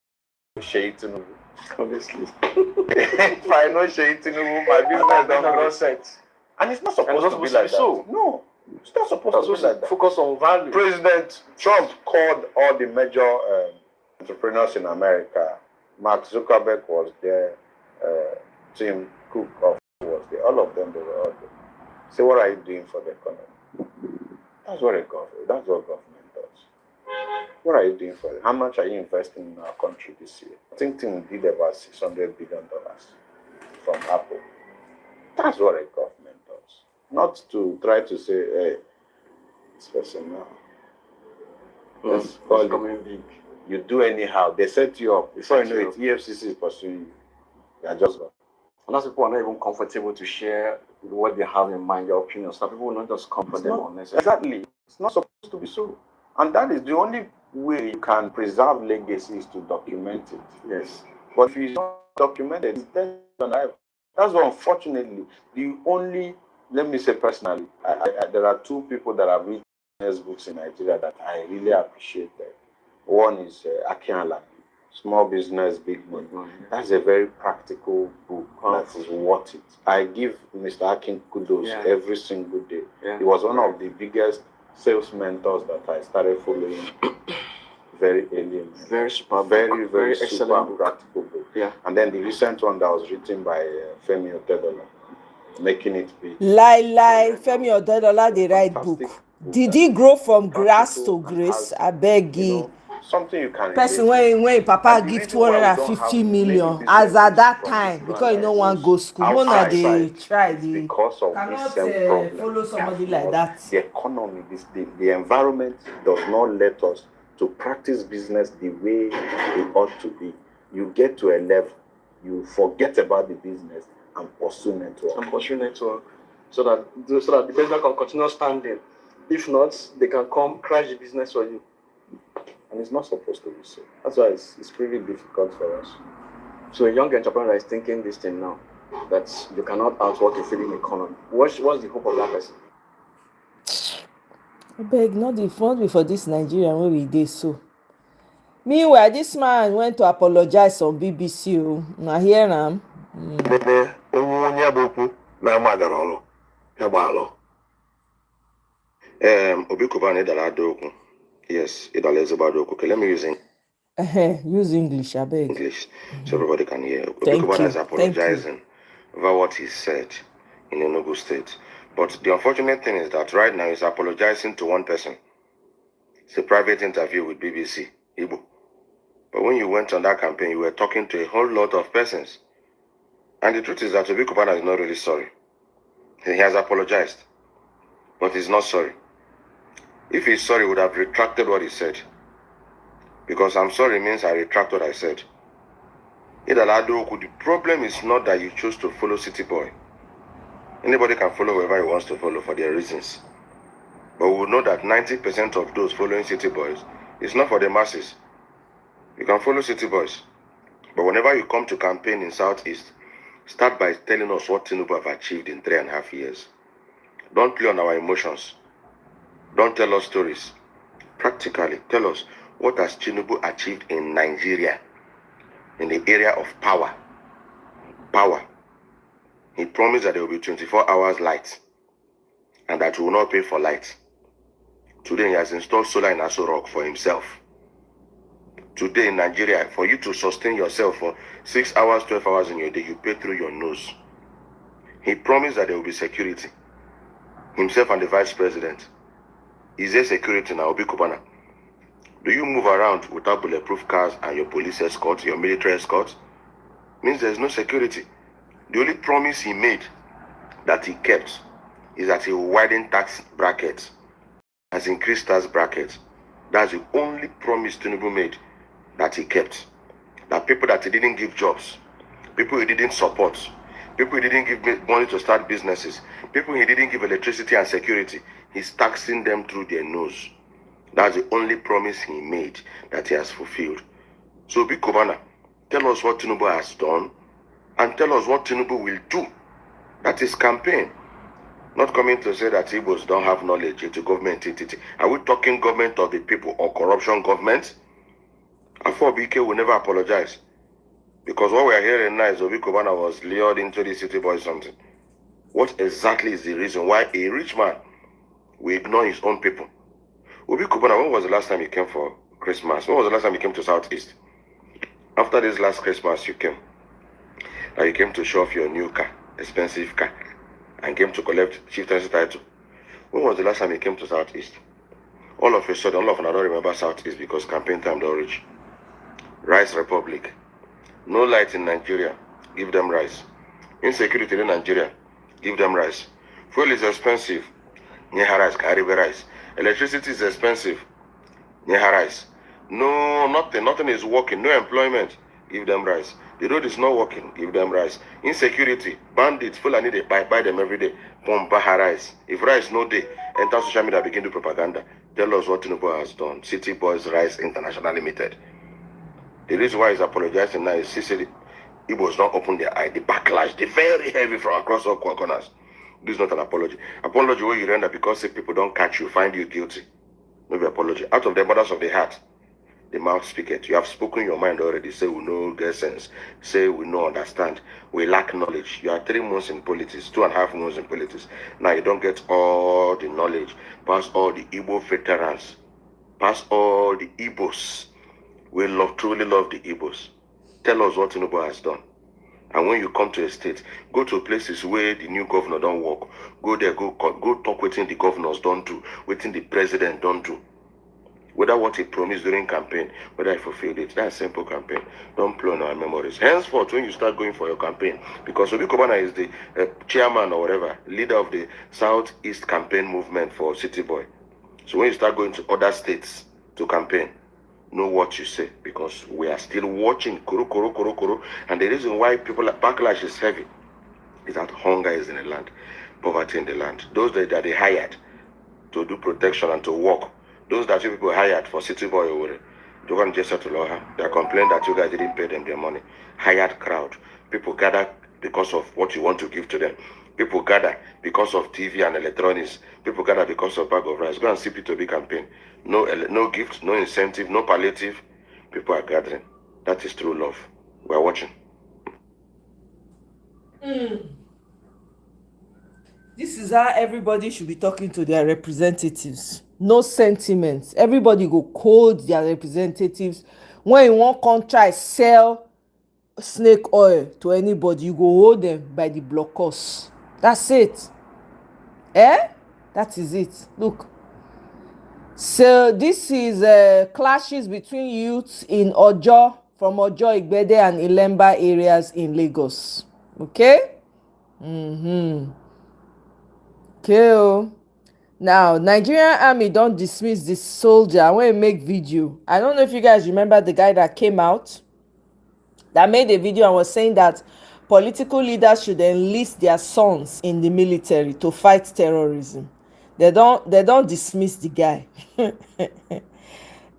shade to obviously. If I know shade to my business don't set. And it's not supposed to be like that. So. No, it's not supposed to be like that. Focus on value. President Trump called all the major entrepreneurs in America. Mark Zuckerberg was there, Tim Cook was there. All of them, they were all there. So what are you doing for the economy? That's what government does. What are you doing for it? How much are you investing in our country this year? I think Tim did about $600 billion from Apple. That's what a government does. Not to try to say, hey, this person now. Let's call it big. You do anyhow. They set you up. Before you know it, EFCC is pursuing you. You are just gone.
And that's people are not even comfortable to share what they have in mind, their opinions. Some people will not just comfortable unnecessarily.
Exactly. It's not supposed to be so. And that is the only way you can preserve legacy is to document it. Yes. But if it's not documented, it's dead on arrival. That's why, unfortunately, the only, let me say personally, there are two people that have written books in Nigeria that I really appreciate them. One is Akiala, Small Business, Big Money. That's a very practical book that is worth it. I give Mr. Akin kudos every single day. He was one of the biggest sales mentors that I started following very early. Very super, very excellent super practical book. And then the recent one that was written by Femi Otedola, Making It Big.
Lie, Femi Otedola, they write book. Did he grow from grass to grace? I beg you.
Something you can
person when papa give 250 million as at that time because you no wan go school. Mona dey try dey
because of
cannot
this problem.
follow somebody like that.
The economy, the environment does not let us to practice business the way it ought to be. You get to a level, you forget about the business and pursue network.
So that the business can continue standing. If not, they can come crash the business for you.
And it's not supposed to be so. That's why it's pretty difficult for us.
So a young entrepreneur is thinking this thing now, that you cannot outwork a failing economy. What's the hope of that person?
I beg, not before this Nigerian where we dey so. Meanwhile, this man went to apologize on BBC. Now hear am.
Obi Kubani Daladoku. Yes, it is about Oku. Okay, let me use
use English, I beg.
English, so everybody can hear. Obi Kubani is apologizing over what he said in Enugu State. But the unfortunate thing is that right now he's apologizing to one person. It's a private interview with BBC, Igbo. But when you went on that campaign, you were talking to a whole lot of persons. And the truth is that Obi Kubana is not really sorry. He has apologized, but he's not sorry. If he's sorry, he would have retracted what he said. Because I'm sorry means I retract what I said. The problem is not that you choose to follow City Boy. Anybody can follow whoever he wants to follow for their reasons. But we know that 90% of those following City Boys is not for the masses. You can follow City Boys. But whenever you come to campaign in Southeast, start by telling us what Tinubu have achieved in 3.5 years. Don't play on our emotions. Don't tell us stories. Practically, tell us what has Tinubu achieved in Nigeria in the area of power. Power. He promised that there will be 24 hours light and that he will not pay for light. Today he has installed solar in Aso Rock for himself. Today in Nigeria, for you to sustain yourself for 6 hours, 12 hours in your day, you pay through your nose. He promised that there will be security. Himself and the vice president. Is there security now, Obi Kubana? Do you move around without bulletproof cars and your police escort, your military escort? Means there's no security. The only promise he made that he kept is that he will widen tax brackets, has increased tax brackets. That's the only promise Tinubu made that he kept. That people that he didn't give jobs, people he didn't support, people he didn't give money to start businesses, people he didn't give electricity and security, he's taxing them through their nose. That's the only promise he made that he has fulfilled. So Obi Kubana, tell us what Tinubu has done and tell us what Tinubu will do. That is campaign.
Not coming to say that Igbos don't have knowledge into government entity. Are we talking government of the people or corruption government? Afọ BK will never apologize. Because what we are hearing now is Obi Kubana was lured into the city boy something. What exactly is the reason why a rich man will ignore his own people? Obi Kubana, when was the last time you came for Christmas? When was the last time you came to Southeast? After this last Christmas you came. Now you came to show off your new car, expensive car, and came to collect chieftaincy title. When was the last time you came to Southeast? All of a sudden, all of them don't remember Southeast because campaign time don't reach. Rice Republic. No light in Nigeria. Give them rice. Insecurity in Nigeria. Give them rice. Fuel is expensive. Nyeha rice, Karibe rice. Electricity is expensive. Nyeha rice. No, nothing is working. No employment. Give them rice. The road is not working. Give them rice. Insecurity. Bandits. Fulani, they buy them every day. Pombaha rice. If rice no day, enter social media, begin to propaganda. Tell us what Tinubu has done. City Boys Rice International Limited. The reason why he's apologizing now is Sicily. Igbos don't open their eye. The backlash, the very heavy from across all corners. This is not an apology. Apology where you render because say people don't catch you, find you guilty. No be apology. Out of the abundance of the heart, the mouth speaketh. You have spoken your mind already. Say we no get sense. Say we no understand. We lack knowledge. You are 3 months in politics, 2.5 months in politics. Now you don't get all the knowledge. Pass all the Igbo veterans. Pass all the Igbos. We truly love the Igbos. Tell us what Tinubu has done. And when you come to a state, go to places where the new governor don't work. Go there, go talk with the governors don't do, with the president don't do. Whether what he promised during campaign, whether he fulfilled it. That's a simple campaign. Don't play on our memories. Henceforth, when you start going for your campaign, because Obi Kubana is the chairman or whatever, leader of the Southeast campaign movement for City Boy. So when you start going to other states to campaign, know what you say, because we are still watching kuru. And the reason why people backlash is heavy is that hunger is in the land, poverty in the land. Those that they hired to do protection and to work, those that you people hired for City Boy over they are complaining that you guys didn't pay them their money. Hired crowd. People gather because of what you want to give to them. People gather because of TV and electronics. People gather because of bag of rice. Go and see P2B campaign. No gift, no incentive, no palliative. People are gathering. That is true love. We are watching.
This is how everybody should be talking to their representatives. No sentiments. Everybody go code their representatives. When you want come try sell snake oil to anybody, you go hold them by the blockers. That's it. That is it. Look. So this is clashes between youths in Ojo, from Ojo, Igbede and Ilemba areas in Lagos. Okay? Okay. Now, Nigerian army don't dismiss this soldier when he make video. I don't know if you guys remember the guy that came out that made a video and was saying that political leaders should enlist their sons in the military to fight terrorism. They don't dismiss the guy.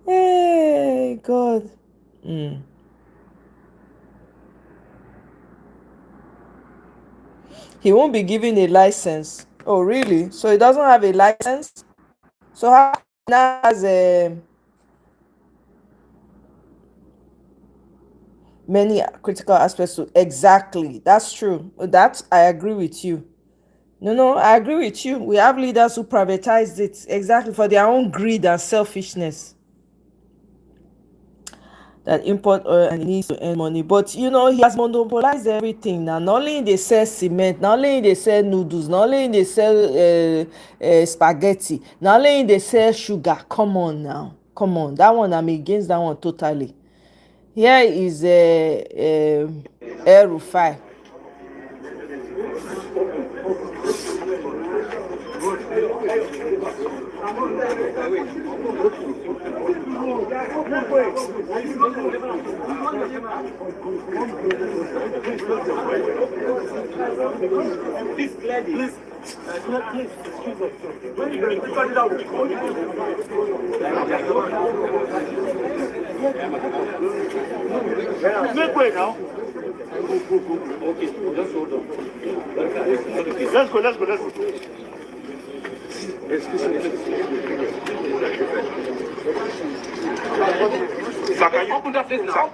Hey, God. He won't be given a license. Oh, really? So he doesn't have a license? So how now has many critical aspects to exactly. That's true. That I agree with you. No, I agree with you. We have leaders who privatized it exactly for their own greed and selfishness. That import oil and he needs to earn money. But he has monopolized everything now. Not only they sell cement, not only they sell noodles, not only they sell spaghetti, not only they sell sugar. Come on now. Come on. That one, I'm against that one totally. Here is Air Rufai.
Make way now. Okay, just hold on. Let's go.
Sir, can you open that place now?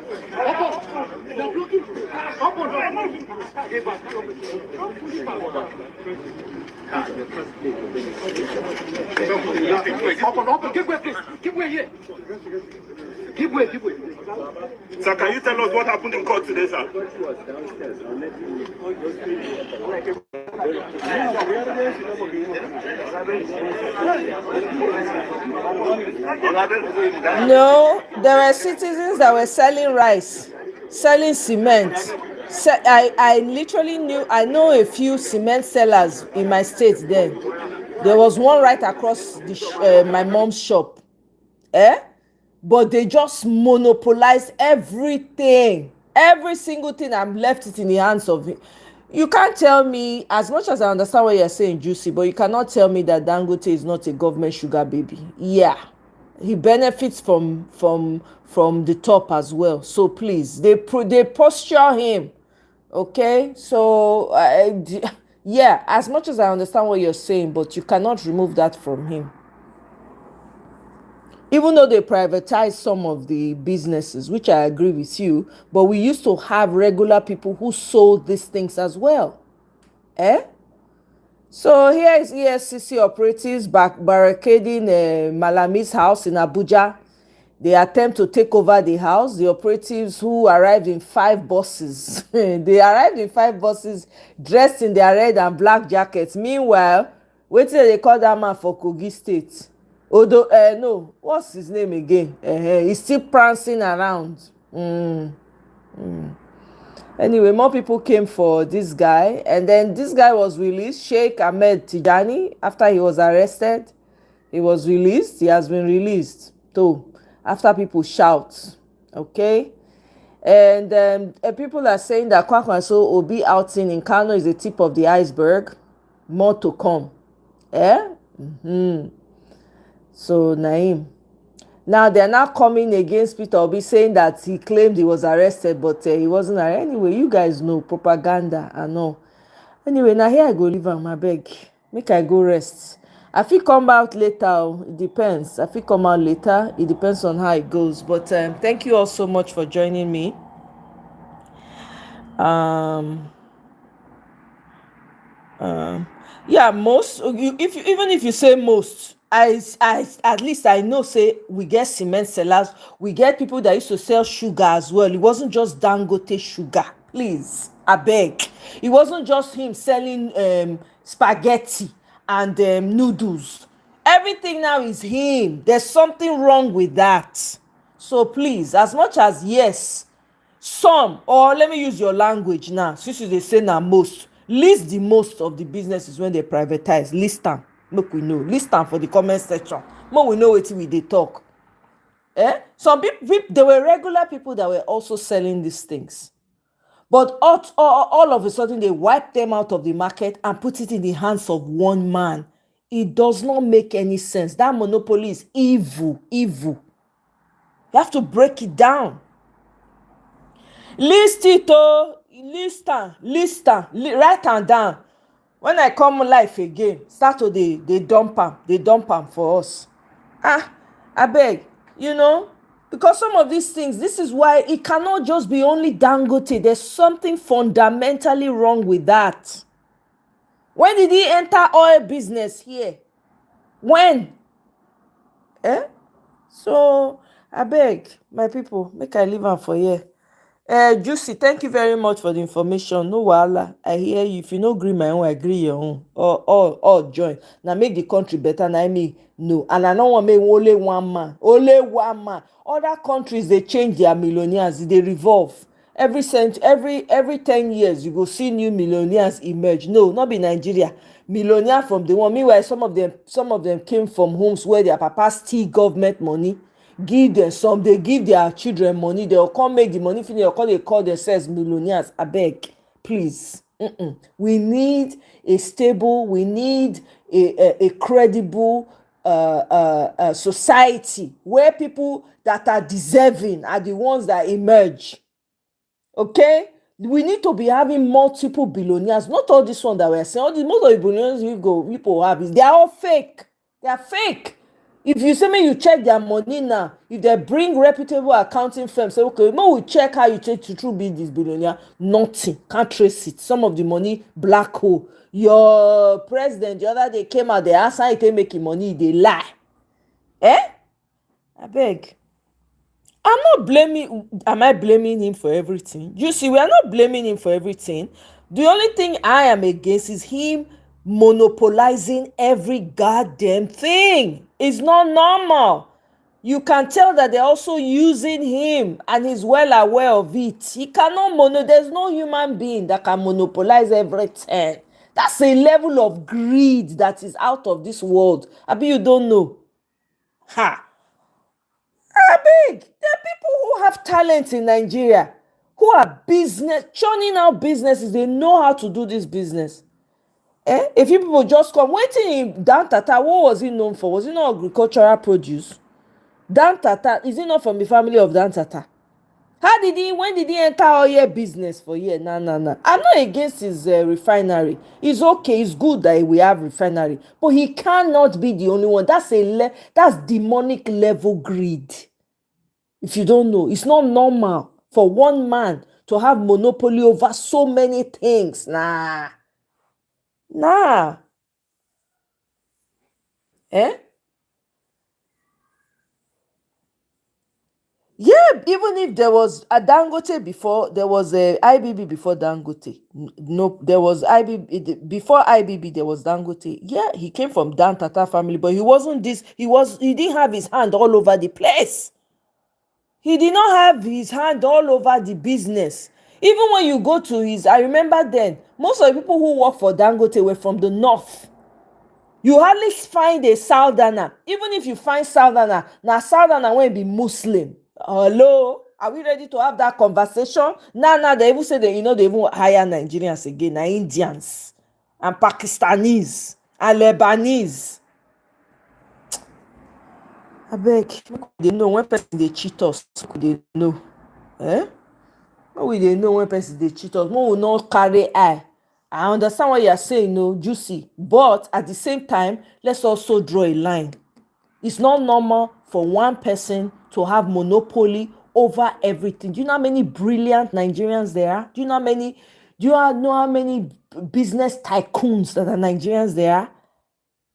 Open, give way, please. Give way here. Give way. Sir, can you tell us what happened in court today, sir?
No, there were citizens that were selling rice, selling cement. I literally I know a few cement sellers in my state then. There was one right across my mom's shop. But they just monopolized everything. Every single thing, and left it in the hands of it. You can't tell me, as much as I understand what you're saying, Juicy, but you cannot tell me that Dangote is not a government sugar baby. Yeah, he benefits from the top as well. So please, they posture him. Okay, so yeah, as much as I understand what you're saying, but you cannot remove that from him. Even though they privatized some of the businesses, which I agree with you, but we used to have regular people who sold these things as well. So here is EFCC operatives barricading Malami's house in Abuja. They attempt to take over the house. The operatives, who arrived in 5 buses, they arrived in 5 buses dressed in their red and black jackets. Meanwhile, wait till they call that man for Kogi State. Although, no, what's his name again? He's still prancing around. Anyway, more people came for this guy, and then this guy was released. Sheikh Ahmed Tijani, after he was arrested, he was released. He has been released too, after people shout. Okay, and people are saying that Kwakwanso Obi outing in Kano is the tip of the iceberg. More to come. So Naim, now they're now coming against Peter Obi, saying that he claimed he was arrested, but he wasn't arrested. Anyway, you guys know propaganda and all. Anyway, now here I go leave am, abeg, make I go rest. I fit come out later. It depends. I fit come out later. It depends on how it goes. But thank you all so much for joining me. Yeah, most. Even if you say most, I at least I know, say we get cement sellers, we get people that used to sell sugar as well. It wasn't just Dangote sugar, please, abeg. It wasn't just him selling spaghetti and noodles. Everything now is him. There's something wrong with that. So please, as much as yes, some, or let me use your language now, since they say now most, list the most of the businesses when they privatize. List them, make we know. List them for the comment section, make we know wetin we dey talk. Some people, there were regular people that were also selling these things, but all of a sudden they wiped them out of the market and put it in the hands of one man. It does not make any sense. That monopoly is evil. You have to break it down. List it, list am, write am down. When I come life again, start to dey dump am for us. Abeg, because some of these things, this is why it cannot just be only Dangote. There's something fundamentally wrong with that. When did he enter oil business here? When? So abeg, my people, make I leave am for here. Juicy, thank you very much for the information. No wahala, I hear you. If you no gree my own, I gree your own. All join. Now make the country better. Now me no, and I don't want make only one man. Other countries, they change their millionaires. They revolve. Every 10 years, you go see new millionaires emerge. No, not be Nigeria. Millionaire from the one. Meanwhile, some of them came from homes where their papa steal government money. Give them some, they give their children money, they'll come make the money finish, they call themselves millionaires. Abeg, please. We need a stable, we need a credible society where people that are deserving are the ones that emerge. Okay, we need to be having multiple billionaires, not all this one that we're saying. Most of the billionaires people have, they are all fake. They are fake. If you say me, you check their money now. If they bring reputable accounting firms, say okay, no, we check how you take to true be this billionaire. Nothing, can't trace it. Some of the money black hole. Your president the other day came out, they asked how he take making money, they lie. I beg. I'm not blaming. Am I blaming him for everything? You see, we are not blaming him for everything. The only thing I am against is him monopolizing every goddamn thing. It's not normal. You can tell that they're also using him, and he's well aware of it. He cannot there's no human being that can monopolize everything. That's a level of greed that is out of this world. Abi, you don't know. Ha! I beg. There are people who have talent in Nigeria, who are churning out businesses. They know how to do this business. If you people just come, waiting in Dan Tata, what was he known for? Was he not agricultural produce? Dan Tata, is he not from the family of Dan Tata? When did he enter oil business for here? No. I'm not against his refinery. It's okay, it's good that we have refinery. But he cannot be the only one. That's demonic level greed. If you don't know, it's not normal for one man to have monopoly over so many things. Nah. Yeah, even if there was a Dangote before, there was a IBB before Dangote. No, there was IBB before IBB. There was Dangote. Yeah, he came from Dan Tata family, but he wasn't this. He didn't have his hand all over the place. He did not have his hand all over the business. Even when you go to I remember then, most of the people who work for Dangote were from the north. You hardly find a Southerner. Even if you find Southerner, now Southerner won't be Muslim. Hello? Are we ready to have that conversation? Now they even say that, they even hire Nigerians again, na Indians and Pakistanis and Lebanese. I beg, they know when person they cheat us, they know. We they know when person they cheat us. We will not carry eye. I understand what you are saying, no, Juicy. But at the same time, let's also draw a line. It's not normal for one person to have monopoly over everything. Do you know how many brilliant Nigerians there are? Do you know how many business tycoons that are Nigerians there are?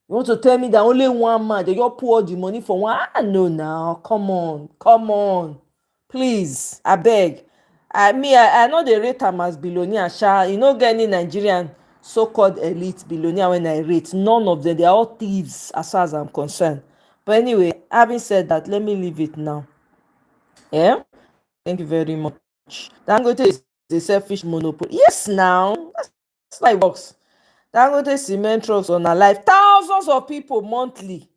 You want to tell me that only one man, they just pour all the money for one? No, now. Come on. Please, I beg. I know they rate them as billionaire. You know, get any Nigerian so-called elite billionaire when I rate. None of them. They are all thieves as far as I'm concerned. But anyway, having said that, let me leave it now. Yeah? Thank you very much. Dangote is a selfish monopoly. Yes, now. That's how it works. Dangote cement trucks on alive. Thousands of people monthly.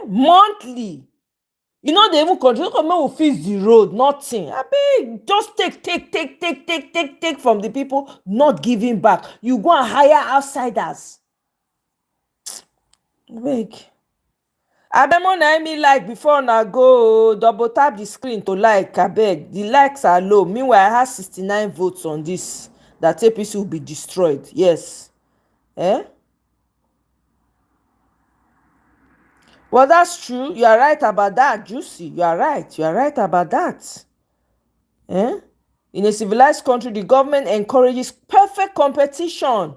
Monthly. You know they even control. Come on, we fix the road. Nothing. I mean, just take from the people, not giving back. You go and hire outsiders. Big. Abemo na me like before na go double tap the screen to like. Abeg, the likes are low. Meanwhile, I have 69 votes on this. That APC will be destroyed. Yes. Well, that's true. You are right about that, Juicy. You are right about that. In a civilized country, the government encourages perfect competition.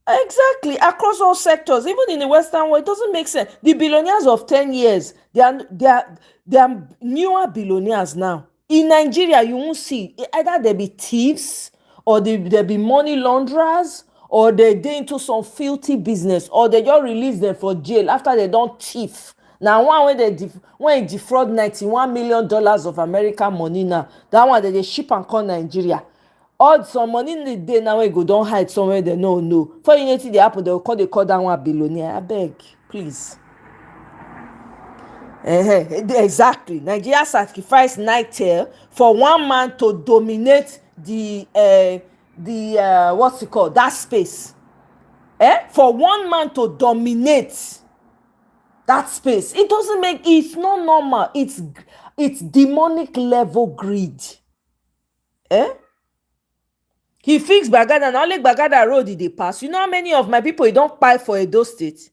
Exactly, across all sectors, even in the Western world, it doesn't make sense. The billionaires of 10 years, they are newer billionaires now. In Nigeria, you won't see either there be thieves, or there be money launderers, or they into some filthy business, or they just release them for jail after they don't thief. Now one when they defraud $91 million of American money now, that one they ship and call Nigeria. All some money in the day now when go don't hide somewhere they no. For unity they happen, they call that one billionaire. I beg, please. Exactly. Nigeria sacrificed Nitel for one man to dominate the what's it called? That space. For one man to dominate that space. It's not normal. It's demonic level greed. He fixed Bagada, and only Bagada road they pass. You know how many of my people don't buy for Edo State?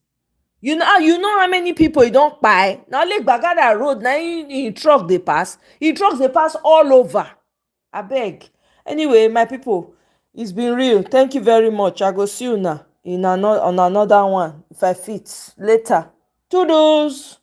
You know how many people e don kpai? Na only Gbagada road na im truck dey pass. Im trucks dey pass all over. Abeg. Anyway, my people, it's been real. Thank you very much. I go see you now on another one if I fit later. Toodles.